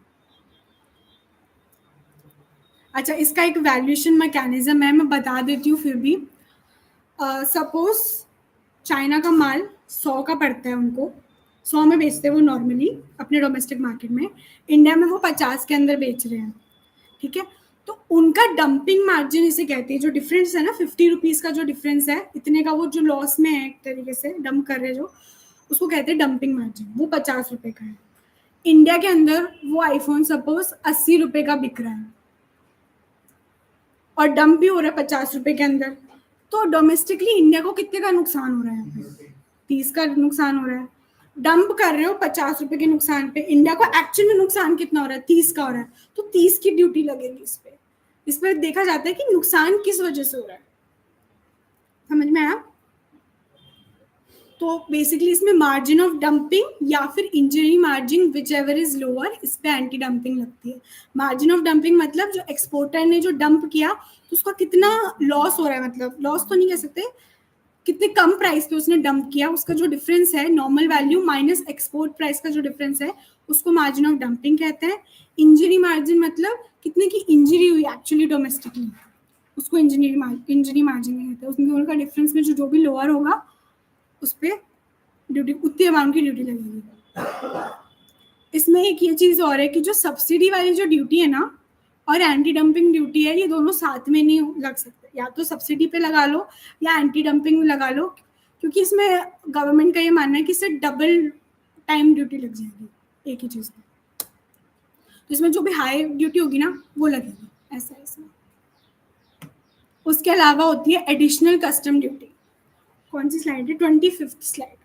अच्छा, इसका एक वैल्यूएशन मैकेनिज्म है, मैं बता देती हूँ फिर भी। सपोज चाइना का माल 100 का पड़ता है, उनको 100 में बेचते हैं वो नॉर्मली अपने डोमेस्टिक मार्केट में, इंडिया में वो 50 के अंदर बेच रहे हैं। ठीक है, तो उनका डंपिंग मार्जिन इसे कहते हैं। जो डिफरेंस है ना 50 रुपीज़ का जो डिफरेंस है, इतने का वो जो लॉस में है एक तरीके से डंप कर रहे हैं जो, उसको कहते हैं डंपिंग मार्जिन। वो 50 रुपये का है। इंडिया के अंदर वो आईफोन सपोज 80 रुपये का बिक रहा है और डंप भी हो रहा है 50 रुपये के अंदर, तो डोमेस्टिकली इंडिया को कितने का नुकसान हो रहा है? 30 का नुकसान हो रहा है। डंप कर रहे हो 50 रुपए के नुकसान पे, इंडिया को एक्चुअल में नुकसान कितना हो रहा है? 30 का हो रहा है, तो 30 की ड्यूटी लगेगी इस पे। इस पे देखा जाता है कि नुकसान किस वजह से हो रहा है। समझ में आया? तो बेसिकली इसमें मार्जिन ऑफ डंपिंग या फिर injury margin which ever is lower, इस पे एंटी डंपिंग लगती है। मार्जिन ऑफ डंपिंग मतलब जो एक्सपोर्टर ने जो डंप किया तो उसका कितना लॉस हो रहा है, मतलब लॉस तो नहीं कह सकते, कितने कम प्राइस पे उसने डंप किया, उसका जो डिफरेंस है normal value minus export price का जो डिफरेंस है, उसको मार्जिन ऑफ डंपिंग कहते हैं। इंजरी मार्जिन मतलब कितने की इंजरी हुई एक्चुअली डोमेस्टिकली, उसको इंजरी मार्जिन कहते हैं। उसमें उनका डिफरेंस में जो भी लोअर होगा उस पर ड्यूटी, उतनी अमाउंट की ड्यूटी लगेगी। इसमें एक ये चीज़ और है कि जो सब्सिडी वाली जो ड्यूटी है ना और एंटी डंपिंग ड्यूटी है, ये दोनों साथ में नहीं लग सकते। या तो सब्सिडी पे लगा लो या एंटी डंपिंग में लगा लो, क्योंकि इसमें गवर्नमेंट का ये मानना है कि इससे डबल टाइम ड्यूटी लग जाएगी एक ही चीज़ में। तो इसमें जो भी हाई ड्यूटी होगी ना वो लगेगी, ऐसा है इसमें। उसके अलावा होती है एडिशनल कस्टम ड्यूटी। कौन सी स्लाइड है? 25th slide.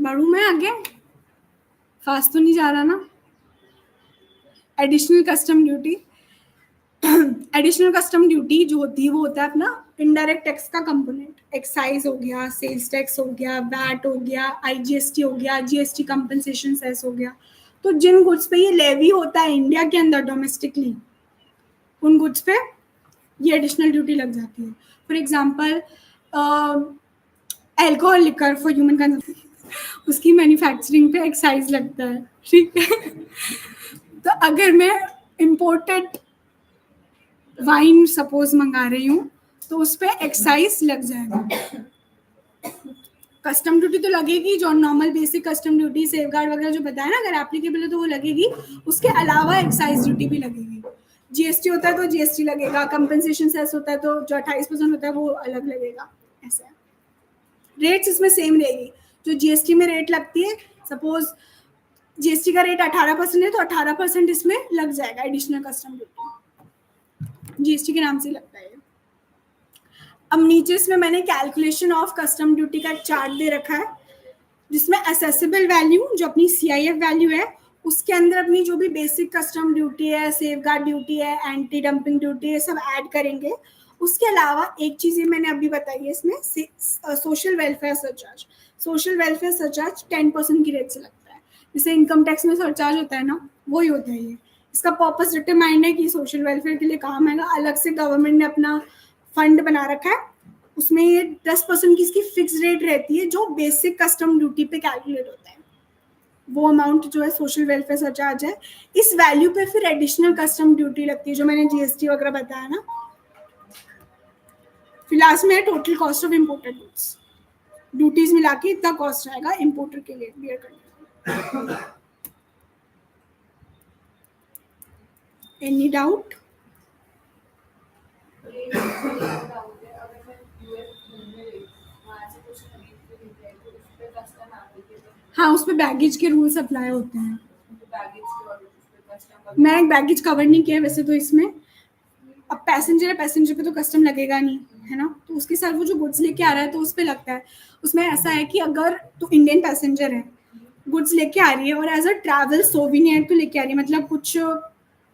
बढ़ू मैं आगे? फास्ट तो नहीं जा रहा ना? Additional custom duty. Additional custom duty जो होती है वो होता है अपना इनडायरेक्ट टैक्स का कंपोनेंट। एक्साइज हो गया, सेल्स टैक्स हो गया, वैट हो गया, आईजीएसटी हो गया, जीएसटी कंपनसेशन सेस हो गया। तो जिन गुड्स पे ये लेवी होता है इंडिया के अंदर डोमेस्टिकली, उन गुड्स पे ये एडिशनल ड्यूटी लग जाती है। For example alcohol liquor for human consumption, उसकी मैन्युफैक्चरिंग पे एक्साइज लगता है। ठीक है, तो अगर मैं इम्पोर्टेड वाइन सपोज मंगा रही हूँ तो उस पर एक्साइज लग जाएगा। कस्टम ड्यूटी तो लगेगी, जो normal basic custom duty safeguard वगैरह जो बताया ना, अगर एप्लीकेबल है तो वो लगेगी। उसके अलावा एक्साइज ड्यूटी भी लगेगी। जीएसटी होता है तो जीएसटी लगेगा, कंपनसेशन सेस होता है तो जो 28% होता है वो अलग लगेगा। ऐसा है। रेट्स इसमें सेम रहेगी। जो जीएसटी में रेट लगती है, सपोज जीएसटी का रेट 18% है तो 18% इसमें लग जाएगा एडिशनल कस्टम ड्यूटी, जीएसटी के नाम से लगता है। अब नीचे इसमें मैंने कैलकुलेशन ऑफ कस्टम ड्यूटी का चार्ट दे रखा है, जिसमें असेसिबल वैल्यू जो अपनी सीआईएफ वैल्यू है उसके अंदर अपनी जो भी बेसिक कस्टम ड्यूटी है, सेफगार्ड ड्यूटी है, एंटी डंपिंग ड्यूटी है, सब ऐड करेंगे। उसके अलावा एक चीज़ ये मैंने अभी बताई है इसमें, social welfare surcharge. Social welfare surcharge 10% की रेट से लगता है, जैसे इनकम टैक्स में सरचार्ज होता है ना, वही होता है ये। इसका पर्पस डिटरमाइंड है कि सोशल वेलफेयर के लिए काम आएगा। अलग से गवर्नमेंट ने अपना फंड बना रखा है, उसमें ये 10% की इसकी फिक्स रेट रहती है जो बेसिक कस्टम ड्यूटी पे कैलकुलेट होता है। वो अमाउंट जो है सोशल वेलफेयर सरचार्ज है। इस वैल्यू पे फिर एडिशनल कस्टम ड्यूटी लगती है, जो मैंने जीएसटी वगैरह बताया ना। फिर लास्ट में है total cost of imported goods. Duties मिला के इतना कॉस्ट आएगा इम्पोर्टर के लिए बियर करने का। Any doubt? हाँ, उस पर बैगेज के रूल्स अप्लाई होते हैं। मैं एक बैगेज कवर नहीं किया वैसे तो इसमें। अब पैसेंजर है, पैसेंजर पे तो कस्टम लगेगा नहीं, है ना, तो उसके साथ वो जो गुड्स लेके आ रहा है तो उस पर लगता है। उसमें ऐसा है कि अगर तो इंडियन पैसेंजर है, गुड्स लेके आ रही है और एज अ ट्रैवल सोविनियर तो लेके आ रही है, मतलब कुछ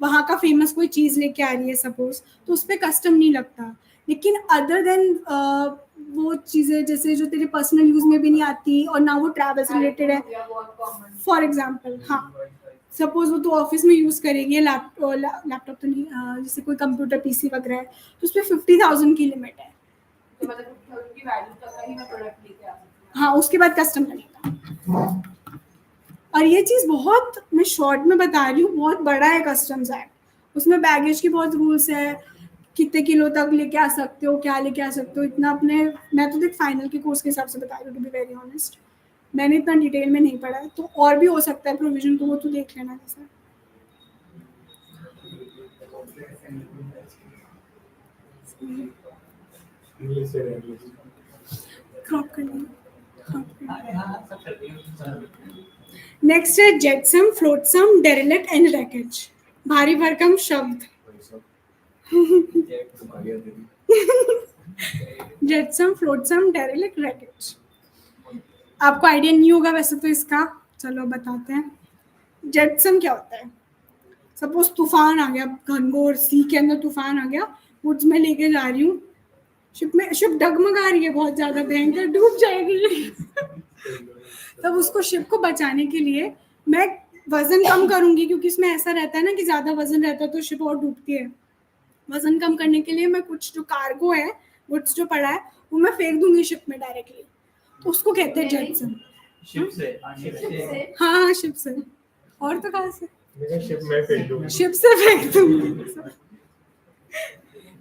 वहाँ का फेमस कोई चीज़ लेके आ रही है सपोज, तो उस पर कस्टम नहीं लगता। लेकिन अदर देन वो चीज़ें जैसे जो तेरे पर्सनल यूज में भी नहीं आती और ना वो ट्रैवल से रिलेटेड है, फॉर एग्जाम्पल, हाँ सपोज वो तो ऑफिस में यूज़ करेगी लैपटॉप तो नहीं, जैसे कोई कंप्यूटर पीसी वगैरह है तो उस पर 50,000 की लिमिट है। हाँ, उसके बाद कस्टम लगेगा। और ये चीज़ बहुत, मैं शॉर्ट में बता रही हूँ, बहुत बड़ा है कस्टम्स एक्ट। उसमें बैगेज की बहुत रूल्स है, कितने किलो तक लेके आ सकते हो, क्या लेके आ सकते हो, इतना अपने, मैं तो देख फाइनल के कोर्स के हिसाब से बता रही हूँ, टू बी वेरी ऑनेस्ट। मैंने इतना डिटेल में नहीं पढ़ा है, तो और भी हो सकता है प्रोविजन, तो वो तो देख लेना जैसा। क्रॉप करनी। नेक्स्ट है जेटसम, फ्लोटसम, डेरिलेक्ट एंड रैकेज। भारी भरकम शब्द। जेटसम, फ्लोटसम, डेरिलेक्ट, रैकेज। आपको आइडिया नहीं होगा वैसे तो इसका, चलो बताते हैं। जेटसम क्या होता है? सपोज तूफान आ गया, घनघोर सी के अंदर तूफान आ गया, गुड्स में लेके जा रही हूँ, शिप डगमगा रही है बहुत ज्यादा, भयंकर डूब जाएगी। तब उसको शिप को बचाने के लिए मैं वजन कम करूंगी, क्योंकि इसमें ऐसा रहता है ना कि ज्यादा वजन रहता है तो शिप और डूबती है। वजन कम करने के लिए मैं कुछ जो कार्गो है, गुड्स जो पड़ा है, वो मैं फेंक दूंगी शिप में डायरेक्टली, तो उसको कहते हैं जेटसम। शिप से हाँ, शिप से। और तो कहाँ से? शिप में फेंक दूंगी। शिप से फेंक दूंगी,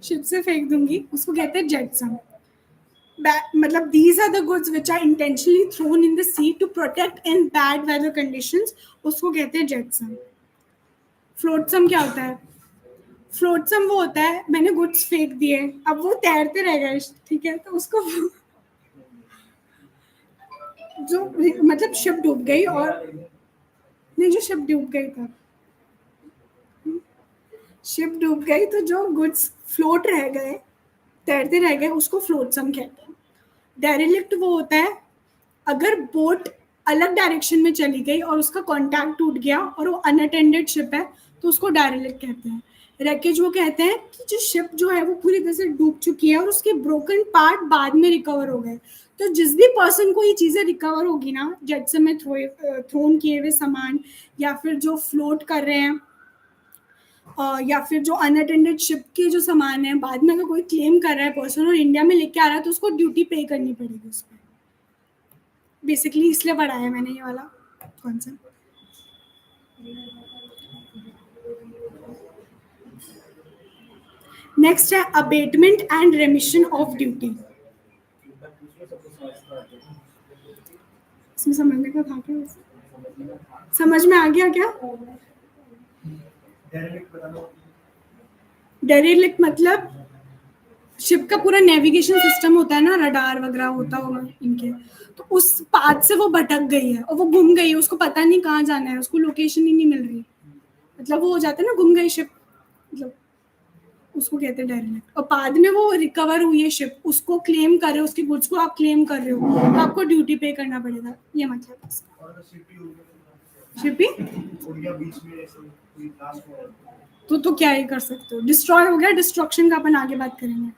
शिप से फेंक दूंगी, उसको कहते हैं जेटसम। मतलब these are the goods which are intentionally thrown in the sea to protect in bad weather conditions, उसको कहते हैं जेटसम। फ्लोटसम क्या होता है? फ्लोटसम वो होता है, मैंने गुड्स फेंक दिए, अब वो तैरते रह गए, ठीक है, तो उसको जो मतलब शिप डूब गई, और नहीं, जो शिप डूब गई था, शिप डूब गई तो जो गुड्स फ्लोट रह गए, तैरते रह गए, उसको फ्लोटसम कहते हैं। डेरिलिक्ट वो होता है अगर बोट अलग डायरेक्शन में चली गई और उसका कांटेक्ट टूट गया और वो अनअटेंडेड शिप है, तो उसको डेरिलिक्ट कहते हैं। रैकेज वो कहते हैं कि जो शिप जो है वो पूरी तरह से डूब चुकी है और उसके ब्रोकन पार्ट बाद में रिकवर हो गए। तो जिस भी पर्सन को ये चीज़ें रिकवर होगी ना, जेटसम में थ्रोन किए हुए सामान, या फिर जो फ्लोट कर रहे हैं, या फिर जो अनअटेंडेड शिप के जो सामान है, बाद में अगर कोई क्लेम कर रहा है पर्सन और इंडिया में लेके आ रहा है, तो उसको ड्यूटी पे करनी पड़ेगी उस पर। बेसिकली इसलिए पढ़ाया मैंने ये वाला कॉन्सेप्ट। नेक्स्ट है abatement and remission of duty. इसमें समझने का था क्या? समझ में आ गया क्या? डेरिलिक्ट मतलब शिप का पूरा नेविगेशन सिस्टम होता है ना, रडार वगैरह होता होगा इनके, तो उस पाथ से वो भटक गई है और वो गुम गई है, उसको पता नहीं कहाँ जाना है, उसको लोकेशन ही नहीं मिल रही, मतलब वो हो जाता है ना गुम गई शिप, मतलब उसको कहते हैं डेरिलिक्ट। और बाद में वो रिकवर हुई है शिप, उसको क्लेम कर रहे हो, उसके गुड्स को आप क्लेम कर रहे हो, तो आपको ड्यूटी पे करना पड़ेगा, ये मतलब इसका। शिप ही तो क्या ही कर सकते हो, डिस्ट्रॉय हो गया, डिस्ट्रक्शन का अपन आगे बात करेंगे।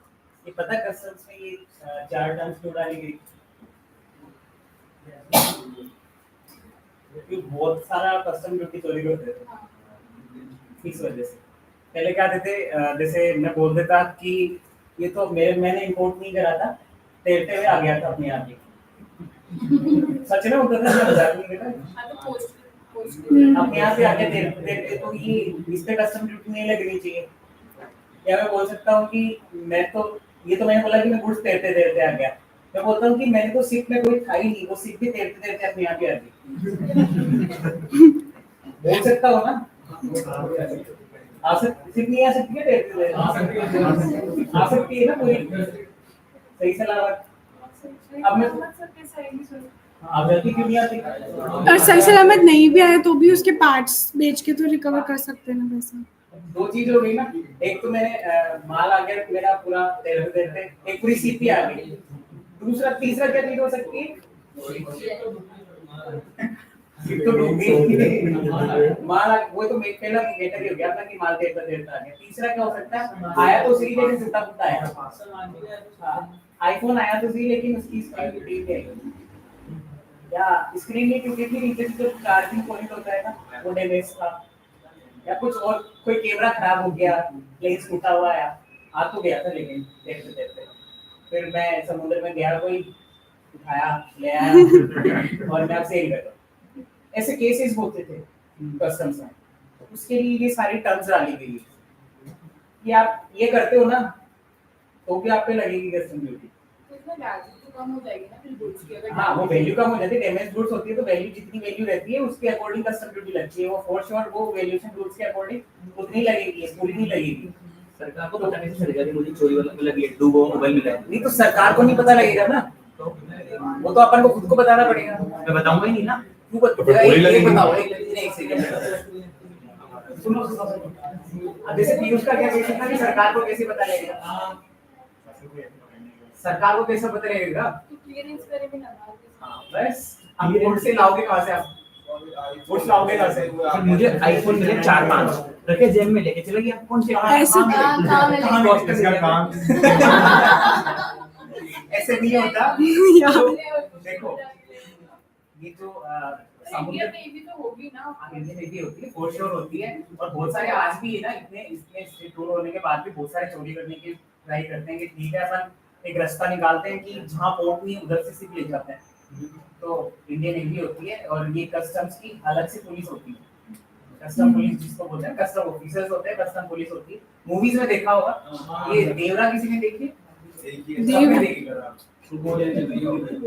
ये पता कस्टम्स में ये 4 टर्म्स क्यों डाली गई? क्योंकि बहुत सारा कस्टम ड्यूटी चोरी करते थे इस वजह से। पहले क्या देते, जैसे मैं बोल देता कि ये तो मैंने इंपोर्ट नहीं करा था, तैरते हुए आ गया था अपने आप ही। सच में होता था, मजाक नहीं कर रहा। हाँ तो पोस्ट अपने यहाँ से आके तैरते तो ये इस पे कस्टम ड्यूटी नहीं लगनी चाहिए। या मैं बोल सकता हूँ कि मैंने बोला कि मैं गुड्स तैरते तैरते आ गया। मैं बोलता हूँ कि मैंने तो शिप में कोई था ही नहीं, वो शिप भी तैरते तैरते अपने यहाँ पे आ गई। बोल सकता हूँ ना? आ सकती, शिप नहीं आ सकती है तैरते तैरते? आ सकती है ना पूरी सही सलामत। अब मैं अब गलती क्यों नहीं आती? और सही सलामत नहीं भी आया तो भी उसके पार्ट्स बेच के तो रिकवर कर सकते हैं ना पैसा। 2 चीज हो गई ना, एक तो मैंने माल आ गया मेरा पूरा तैरते तैरते, एक पूरी सीपी आ गई। दूसरा तीसरा क्या चीज हो सकती है? सीप तो डूब गई, माल वो तो पहला बेटर ही हो गया अपना कि माल तैरता तैरता आ गया। तीसरा क्या हो सकता है? आया तो सही लेकिन टूटा फूटा आया। आईफोन आया तो सही लेकिन उसकी स्क्रीन टूटी है, या स्क्रीन नहीं टूटी थी, नीचे जो चार्जिंग पॉइंट होता है ना वो डैमेज था, या कुछ और कोई कैमरा खराब हो गया, लेंस टूटा हुआ आया। आ तो गया था लेकिन देखते देखते फिर मैं समुद्र में गया, कोई उठाया ले आया और मैं आपसे यही कहता। ऐसे केसेस होते थे कस्टम्स में, उसके लिए ये सारी टर्म्स डाली गई है कि आप ये करते हो ना तो भी आप पे लगेगी कस्टम ड्यूटी। तो इसमें वैल्यू तो कम हो जाएगी ना फिर गुड्स की, अगर हाँ वो वैल्यू कम हो जाती है, डैमेज गुड्स होती है तो वैल्यू जितनी वैल्यू रहती है उसके अकॉर्डिंग कस्टम ड्यूटी लगती है। वो फॉर श्योर वो वैल्यूएशन रूल्स के अकॉर्डिंग उतनी लगेगी, पूरी नहीं लगेगी। सरकार को पता कैसे चलेगा कि मुझे चोरी वाला मिला, डूब हुआ मोबाइल मिला है? नहीं तो सरकार को नहीं पता लगेगा ना, वो तो अपन को खुद को बताना पड़ेगा। मैं बताऊंगा ही नहीं ना। क्यों बताओ? ये बताओ एक सेकंड सुनो। अब जैसे पीयूष का क्या क्वेश्चन था कि सरकार को कैसे पता लगेगा? सरकार को कैसे पता लगेगा? तो क्लियरेंस करे भी ना हाँ बस अब बोर्ड से लाओगे कहाँ से आप? बोर्ड से लाओगे कहाँ से? फिर मुझे आईफोन मिले 4-5 रखे जेब में लेके चले गया, कौन से ऐसे ऐसे नहीं होता। यार देखो ये जो इंडिया में भी तो होगी ना। इंडियन नेवी होती है, फॉर श्योर होती है, और बहुत सारे आज भी है ना, इतने स्ट्रिक्ट रूल होने के बाद भी बहुत सारे चोरी करने की ट्राई करते हैं कि ठीक है अपन एक रास्ता निकालते हैं कि जहाँ पोर्ट नहीं उधर से सिर्फ ले जाते हैं। तो इंडियन नेवी होती है और ये कस्टम्स की अलग से पुलिस होती है। कस्टम पुलिस जिसको बोलते हैं, कस्टम ऑफिसर्स होते हैं, कस्टम पुलिस होती है। मूवीज में देखा होगा, ये देवरा किसी ने देखी? देवरा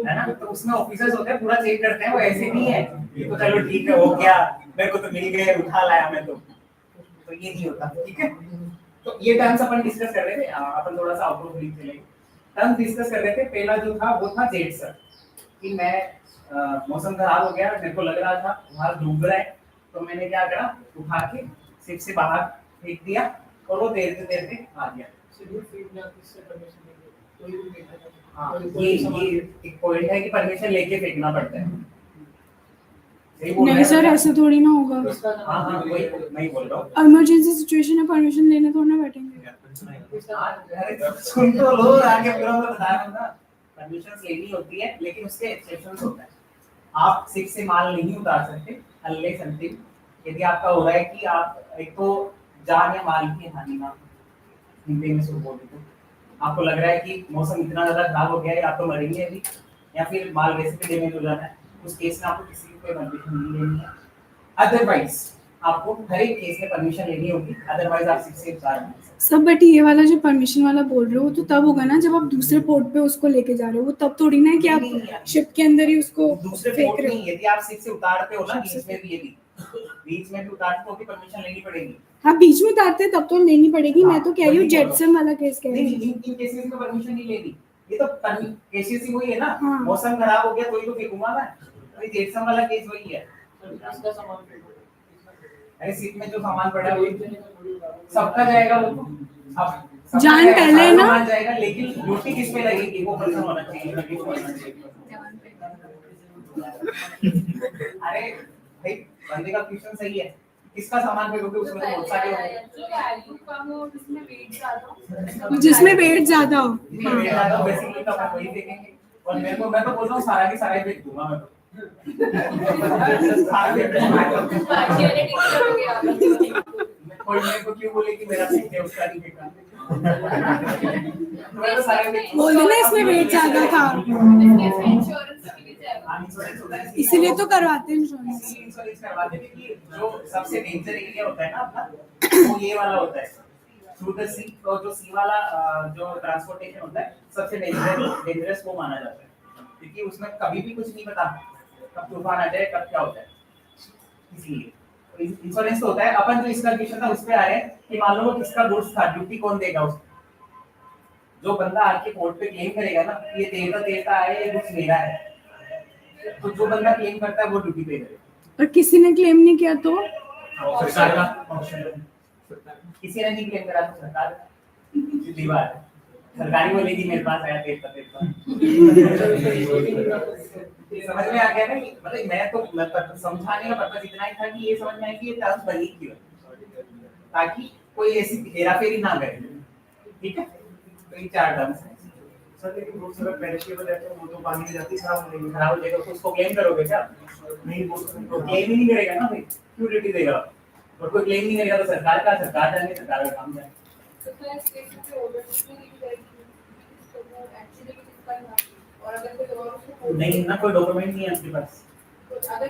है ना, तो उसमें ऑफिसर्स होते हैं, पूरा चेक करते हैं। वो ऐसे नहीं है ये तो चलो ठीक है हो गया, मेरे को तो मिल गए, उठा लाया मैं तो ये नहीं होता। ठीक है, तो ये टर्म्स अपन डिस्कस कर रहे थे, अपन थोड़ा सा आउट ऑफ रीच चले टर्म डिस्कस कर रहे थे। पहला जो था वो था जेट सर, कि मैं मौसम खराब हो गया, मेरे को लग रहा था वहां डूब रहा है, तो मैंने क्या करा, उठा के शिप से बाहर फेंक दिया और वो तैरते तैरते आ गया। हाँ ये एक पॉइंट है कि परमिशन लेके फेंकना पड़ता है। सही बोल रहे नहीं हैं? सर ऐसे थोड़ी ना होगा। हाँ हाँ वही मैं बोल रहा हूँ। इमरजेंसी सिचुएशन में परमिशन लेने थोड़ा ना बैठेंगे। अरे सुन तो लो, आगे पूरा मैं बता रहा हूँ ना। परमिशन लेनी होती है लेकिन उसके एक्सेप्शंस होते हैं। आप शिप से माल नहीं उतार सकते अनलेस अनटिल यदि आपका हो रहा है कि आप एक तो जान या माल की हानि ना, हिंदी में बोल तो आपको लग रहा है कि मौसम इतना ज्यादा खराब हो गया है, आप तो मरेंगे अभी, या फिर माल वैसे भी डैमेज हो जाना है, उस केस में आपको किसी की कोई परमिशन नहीं लेनी है। अदरवाइज आपको हर एक केस में परमिशन लेनी होगी, अदरवाइज आप शिप से उतार नहीं सकते। सब बट ये वाला जो परमिशन वाला बोल रहे हो तो तब होगा ना जब आप दूसरे पोर्ट पे उसको लेके जा रहे हो, वो तब थोड़ी ना है कि आप शिप के अंदर ही उसको दूसरे फेंक पोर्ट रहे नहीं, हो। यदि आप शिप से उतारते हो ना, बीच में भी यदि बीच में भी उतारते हो तो परमिशन लेनी पड़ेगी। हाँ बीच में उतारते हैं तब तो लेनी पड़ेगी। मैं तो कह रही हूँ जेटसन वाला केस कह रही नहीं हूँ। इन केसेस में परमिशन नहीं लेनी, ये तो केसेस ही वही है ना। हाँ। मौसम खराब हो गया तो ही तो फेंकूंगा मैं, तो जेटसन वाला केस वही है। अरे शिप में जो सामान पड़ा है वही सबका जाएगा, वो तो अब सबका जान जाएगा, पहले सारा ना। सामान जाएगा, लेकिन ड्यूटी किस पे लगेगी वो पर्सन होना चाहिए, किस पे होना चाहिए। अरे भाई बंदे का क्वेश्चन सही है, किसका सामान फेंकोगे उसमें तो बहुत सारे होंगे। जो वैल्यू कम हो जिसमें वेट ज्यादा हो जिसमें वेट ज्यादा हो। जिसमें वेट ज्यादा हो बेसिकली तो अपन वही फेंकेंगे। और मैं तो बोल रहा हूँ सारा की सारा ही फेंक दूंगा मैं तो। कोई मेरे को क्यों बोले कि मेरा फेंक दे उसका नहीं फेंका। मैं तो सारे फेंक बोल देना इसमें वेट ज्यादा था, इसीलिए तो करवाते हैं इंश्योरेंस। इंश्योरेंस करवाते हैं कि जो सबसे डेंजर एरिया होता है ना अपना वो ये वाला होता है थ्रू द सी। और जो सी वाला जो ट्रांसपोर्टेशन होता है सबसे डेंजरस वो माना जाता है क्योंकि उसमें कभी भी कुछ नहीं पता कब तूफान आ जाए कब क्या होता है। इसलिए इंश्योरेंस तो होता है। अपन जो इसका क्वेश्चन था उस पे आ रहे हैं कि मान लो वो किसका गुड्स था, ड्यूटी कौन देगा उसको। जो बंदा आके कोर्ट पे क्लेम करेगा ना ये देता है ये गुड्स मेरा है, तो जो बंदा क्लेम करता है वो ड्यूटी पे करेगा। और किसी ने क्लेम नहीं किया तो सरकार का किसी ने नहीं क्लेम करा तो सरकार दीवार सरकारी बोलेगी मेरे पास आया देता। समझ में आ गया ना? मतलब मैं तो समझाने का पर्पस इतना ही था कि ये समझ में आए कि ये टर्म्स बनी क्यों है ताकि कोई ऐसी हेराफेरी ना करे। ठीक है, तो ये 4 टर्म्स हैं। सर लेकिन बहुत सारा पेरिशेबल है तो वो तो पानी में जाती खराब हो जाएगी। खराब हो जाएगा तो उसको क्लेम करोगे क्या? नहीं वो तो क्लेम ही नहीं करेगा ना भाई, क्यों ड्यूटी देगा? और कोई क्लेम नहीं करेगा तो सरकार जाने सरकार का काम जाए। नहीं ना, कोई डॉक्यूमेंट नहीं है आपके पास,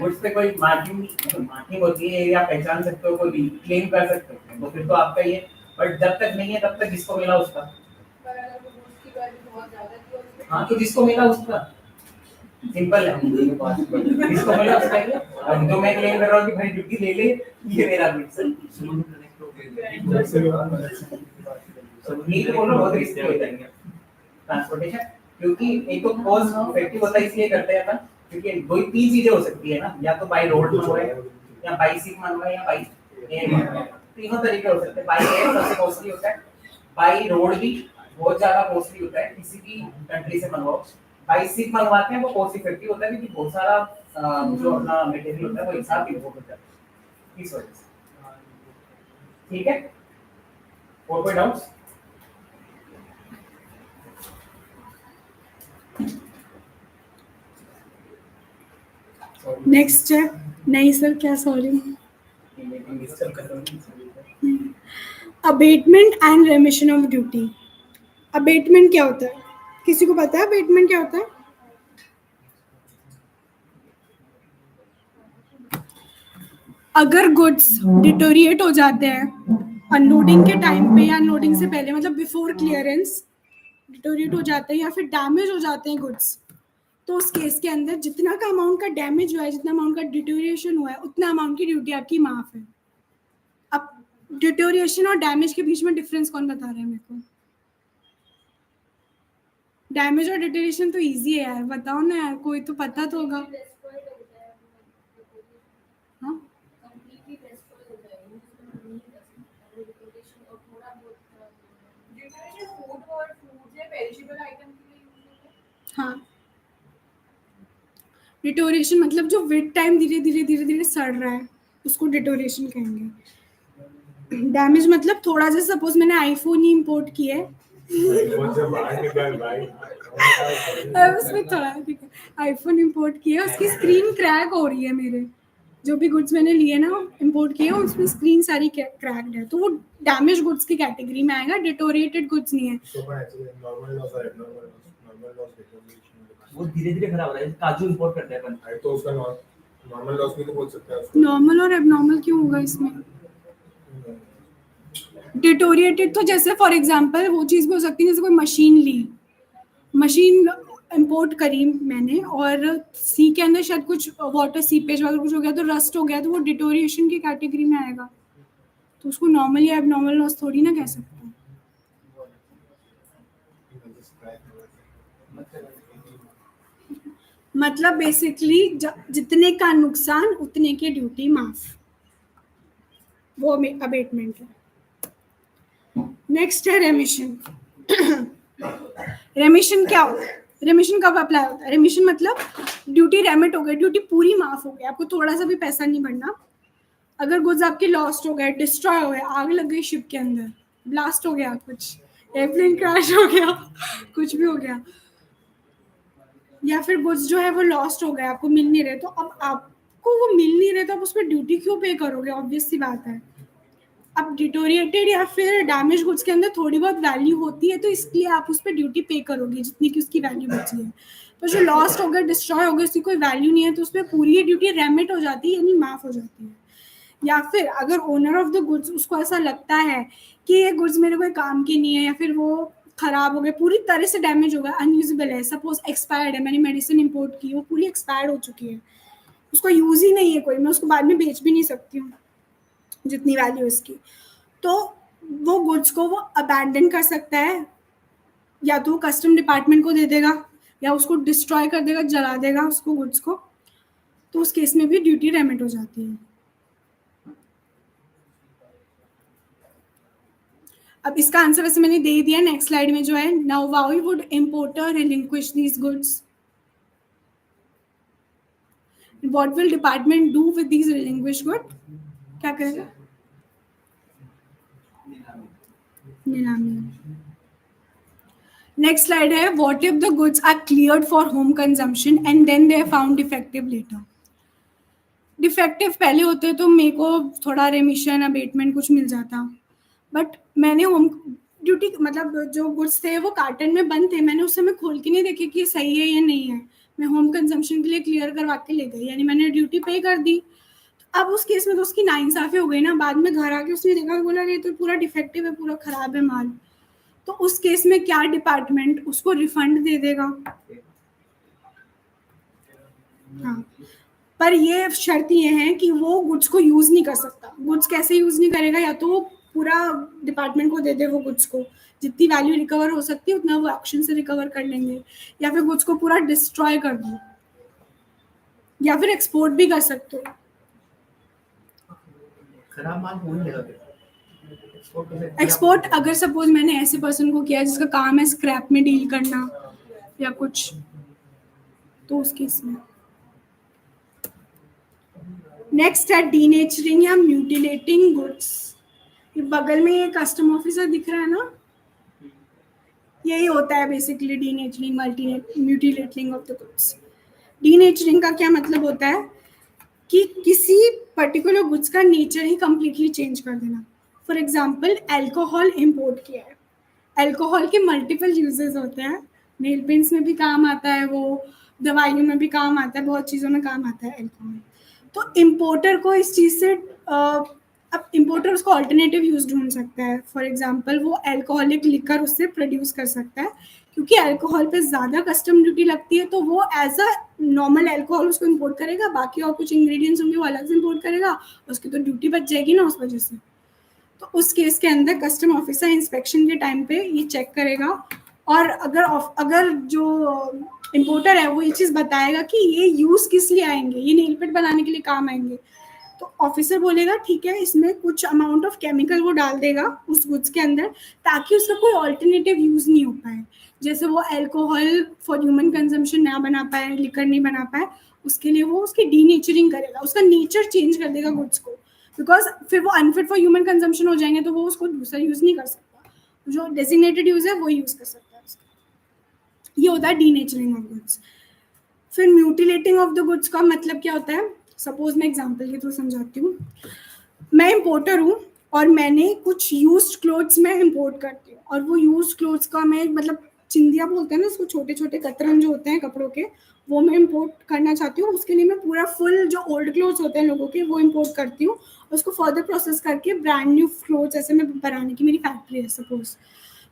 उस पे कोई मार्किंग होती है या पहचान सकते हो, कोई क्लेम कर सकते हो तो फिर तो आपका ही है। बट जब तक नहीं है तब तक जिसको मिला उसका। हाँ तो जिसको मिला उसका सिंपल है, जिसको मिला उसका ही है। अब जो मैं क्लेम कर रहा हूँ कि भाई ड्यूटी ले ले ये मेरा गुड्स है, नहीं तो बोलो बहुत रिस्की हो जाएंगे ट्रांसपोर्टेशन। क्योंकि एक तो कॉस्ट इफेक्टिव होता है इसलिए करते हैं अपन क्योंकि दो ही 3 चीजें हो सकती है ना, या तो बाई रोड मंगवाए या बाई सीप मंगवाए या बाई एयर मंगवाए। तीनों तरीके हो सकते हैं। बाई एयर सबसे कॉस्टली होता है, बाई रोड भी बहुत ज्यादा कॉस्टली होता है किसी भी कंट्री से मंगवाओ। बाई सीप मंगवाते हैं वो कॉस्ट इफेक्टिव होता है क्योंकि बहुत सारा जो अपना मटेरियल होता है वो एक साथ इंपोर्ट होता है इस वजह से। ठीक है, और कोई डाउट्स? नेक्स्ट है। नहीं सर क्या sorry. Abatement and remission of duty. Abatement क्या होता है? किसी को पता है अबेटमेंट क्या होता है? अगर गुड्स डिटोरिएट हो जाते हैं अनलोडिंग के टाइम पे या अनलोडिंग से पहले, मतलब बिफोर क्लियरेंस डिटोरिएट हो जाते हैं या फिर डैमेज हो जाते हैं गुड्स, तो उस केस के अंदर जितना का अमाउंट का डैमेज हुआ है, जितना अमाउंट का डिटोरिएशन हुआ है, उतना अमाउंट की ड्यूटी आपकी माफ है। अब डिटोरिएशन और डैमेज के बीच में डिफरेंस कौन बता रहा है मेरे को? डैमेज और डिटोरिएशन तो इजी है यार, बताओ ना यार, कोई तो पता तो होगा। हाँ हाँ, डिटोरिएशन मतलब जो विद टाइम धीरे धीरे सड़ रहा है उसको डिटोरिएशन कहेंगे। डैमेज मतलब थोड़ा, जैसे सपोज मैंने आईफोन ही इंपोर्ट किया है उसमें थोड़ा ठीक है, आईफोन इंपोर्ट किया, उसकी स्क्रीन क्रैक हो रही है। मेरे जो भी गुड्स मैंने लिए ना इंपोर्ट किए उसमें स्क्रीन सारी क्रैक्ड है, तो वो डैमेज गुड्स की कैटेगरी में आएगा, डिटोरिएटेड गुड्स नहीं है। वो धीरे-धीरे खराब हो रहा है। काजू इंपोर्ट करते हैं अपन, तो उसका नॉर्मल लॉस भी तो बोल सकते हैं उसको। नॉर्मल और एबनॉर्मल क्यों होगा इसमें? डिटोरिएटेड तो जैसे फॉर एग्जांपल वो चीज़ भी हो सकती है, जैसे कोई मशीन इंपोर्ट करी मैंने और सी के अंदर शायद कुछ वाटर सीपेज वगैरह कुछ हो गया तो रस्ट हो गया, तो वो डिटोरिएशन की कैटेगरी में आएगा, तो उसको नॉर्मल या एबनॉर्मल लॉस थोड़ी ना कह सकते हैं। मतलब बेसिकली जितने का नुकसान उतने की ड्यूटी माफ, वो अबेटमेंट है। नेक्स्ट है रेमिशन। रेमिशन क्या होता है? रेमिशन कब अप्लाई होता है? रेमिशन मतलब ड्यूटी रेमिट हो गई, ड्यूटी पूरी माफ हो गई, आपको थोड़ा सा भी पैसा नहीं भरना। अगर गुड्स आपके लॉस्ट हो गए, डिस्ट्रॉय हो गए, आग लग गई शिप के अंदर, ब्लास्ट हो गया, कुछ एयरप्लेन क्रैश हो गया, कुछ भी हो गया, या फिर गुड्स जो है वो लॉस्ट हो गए, आपको मिल नहीं रहे, तो अब आपको वो मिल नहीं रहे तो आप उस पर ड्यूटी क्यों पे करोगे? ऑब्वियस सी बात है। अब डिटोरिएटेड या फिर डैमेज गुड्स के अंदर थोड़ी बहुत वैल्यू होती है, तो इसलिए आप उस पर ड्यूटी पे करोगे जितनी की उसकी वैल्यू बची है। तो जो लॉस्ट हो गया, डिस्ट्रॉय हो गया, उसकी कोई वैल्यू नहीं है, तो उस पर पूरी ड्यूटी रेमिट हो जाती है, यानी माफ हो जाती है। या फिर अगर ओनर ऑफ द गुड्स, उसको ऐसा लगता है कि ये गुड्स मेरे कोई काम की नहीं है, या फिर वो खराब हो गए, पूरी तरह से डैमेज हो गया, अनयूजेबल है, सपोज एक्सपायर्ड है, मैंने मेडिसिन इंपोर्ट की, वो पूरी एक्सपायर्ड हो चुकी है, उसको यूज ही नहीं है कोई, मैं उसको बाद में बेच भी नहीं सकती हूँ जितनी वैल्यू इसकी, तो वो गुड्स को वो अबैंडन कर सकता है, या तो कस्टम डिपार्टमेंट को दे देगा, या उसको डिस्ट्रॉय कर देगा, जला देगा उसको गुड्स को, तो उस केस में भी ड्यूटी रेमिट हो जाती है। अब इसका आंसर वैसे मैंने दे ही दिया नेक्स्ट स्लाइड में जो है, now why would importer relinquish these goods, what will department do with these relinquish good, क्या करेगा? नीलामी। नेक्स्ट स्लाइड है, what if the goods are cleared for home consumption and then they are found defective later. Defective पहले होते तो मेरे को थोड़ा रेमिशन, अबेटमेंट कुछ मिल जाता, बट मैंने होम ड्यूटी, मतलब जो गुड्स थे वो कार्टन में बंद थे, मैंने उस समय खोल के नहीं देखे कि सही है या नहीं है, मैं होम कंजम्पशन के लिए क्लियर करवा के ले गई, यानी मैंने ड्यूटी पे कर दी। अब उस केस में तो उसकी नाइंसाफी हो गई ना, बाद में घर आके उसने देखा, बोला ये तो पूरा डिफेक्टिव है, पूरा खराब है माल, तो उस केस में क्या डिपार्टमेंट उसको रिफंड दे देगा? हाँ, पर ये शर्त ये है कि वो गुड्स को यूज नहीं कर सकता। गुड्स कैसे यूज नहीं करेगा? या तो वो पूरा डिपार्टमेंट को दे दे वो गुड्स को, जितनी वैल्यू रिकवर हो सकती है उतना वो ऑक्शन से रिकवर कर लेंगे, या फिर गुड्स को पूरा डिस्ट्रॉय कर दो, या फिर एक्सपोर्ट भी कर सकते हो। खराब माल कौन लेगा? एक्सपोर्ट अगर सपोज मैंने ऐसे पर्सन को किया जिसका काम है स्क्रैप में डील करना या कुछ, तो उस केस में। नेक्स्ट है डीनेचरिंग या म्यूटिलेटिंग गुड्स। ये बगल में ये कस्टम ऑफिसर दिख रहा है ना, यही होता है basically denaturing, mutilating of the goods. Denaturing का क्या मतलब होता है कि किसी पर्टिकुलर गुड्स का नेचर ही कंप्लीटली चेंज कर देना। फॉर एग्जाम्पल एल्कोहल इम्पोर्ट किया है, एल्कोहल के मल्टीपल यूजेस होते हैं, नेल पेंट्स में भी काम आता है, वो दवाइयों में भी काम आता है, बहुत चीज़ों में काम आता है एल्कोहल। तो इम्पोर्टर को इस चीज़ से अब इम्पोर्टर उसको ऑल्टरनेटिव यूज ढूंढ सकता है। फॉर एग्जांपल वो अल्कोहलिक लिकर उससे प्रोड्यूस कर सकता है, क्योंकि अल्कोहल पे ज़्यादा कस्टम ड्यूटी लगती है, तो वो एज अ नॉर्मल अल्कोहल उसको इम्पोर्ट करेगा, बाकी और कुछ इंग्रेडिएंट्स होंगे वो अलग से इम्पोर्ट करेगा, उसकी तो ड्यूटी बच जाएगी ना उस वजह से। तो उस केस के अंदर कस्टम ऑफिसर इंस्पेक्शन के टाइम पे ये चेक करेगा, और अगर जो इम्पोर्टर है वो ये चीज़ बताएगा कि ये यूज़ किस लिए आएंगे, ये नेल पेंट बनाने के लिए काम आएंगे, तो ऑफिसर बोलेगा ठीक है, इसमें कुछ अमाउंट ऑफ केमिकल वो डाल देगा उस गुड्स के अंदर, ताकि उसका कोई ऑल्टरनेटिव यूज़ नहीं हो पाए। जैसे वो अल्कोहल फॉर ह्यूमन कंजम्पशन ना बना पाए, लिकर नहीं बना पाए, उसके लिए वो उसकी डीनेचरिंग करेगा, उसका नेचर चेंज कर देगा गुड्स को, बिकॉज फिर वो अनफिट फॉर ह्यूमन कंजम्पशन हो जाएंगे, तो वो उसको दूसरा यूज़ नहीं कर सकता, जो डेजिग्नेटेड यूज़ है वो यूज़ कर सकता है उसका। ये होता है डीनेचरिंग ऑफ गुड्स। फिर म्यूटिलेटिंग ऑफ द गुड्स का मतलब क्या होता है? सपोज मैं एग्जांपल के थ्रू समझाती हूँ। मैं इम्पोर्टर हूँ और मैंने कुछ यूज्ड क्लोथ्स में इम्पोर्ट करती हूँ, और वो यूज्ड क्लोथ्स का मैं मतलब चिंदिया बोलते हैं ना उसको, छोटे छोटे कतरन जो होते हैं कपड़ों के, वो मैं इम्पोर्ट करना चाहती हूँ। उसके लिए मैं पूरा फुल जो ओल्ड क्लोथ्स होते हैं लोगों के वो इम्पोर्ट करती हूँ, उसको फर्दर प्रोसेस करके ब्रांड न्यू क्लोथ्स ऐसे में बनाने की मेरी फैक्ट्री है सपोज।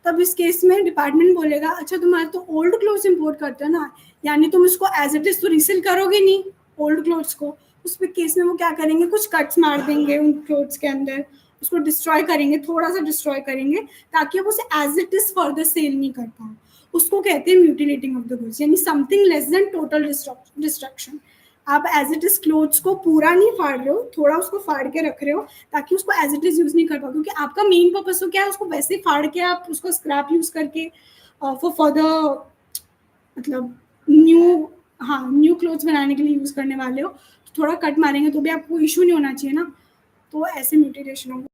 तब इस केस में डिपार्टमेंट बोलेगा अच्छा तुम्हारे तो ओल्ड क्लोथ्स इम्पोर्ट करते हो ना, यानी तुम इसको एज इट इज तो रीसेल करोगे नहीं ओल्ड क्लोथ्स को। उस केस में वो क्या करेंगे, कुछ कट्स मार देंगे उन क्लोथ्स के अंदर, उसको डिस्ट्रॉय करेंगे, थोड़ा सा डिस्ट्रॉय करेंगे, ताकि वो उसे as it is further sale नहीं कर पाए। उसको कहते हैं म्यूटिलेटिंग ऑफ द गुड्स, यानी something less than total destruction. आप एज इट इज क्लोथ्स को पूरा नहीं फाड़ रहे हो, थोड़ा उसको फाड़ के रख रहे हो ताकि उसको एज इट इज यूज नहीं कर पाओ, क्योंकि आपका मेन पर्पस तो क्या है, उसको वैसे फाड़ के आप उसको स्क्रैप यूज करके फॉर फर्दर मतलब न्यू क्लोथ्स बनाने के लिए यूज करने वाले हो। थोड़ा कट मारेंगे तो भी आपको इशू नहीं होना चाहिए ना, तो ऐसे मिटिगेशन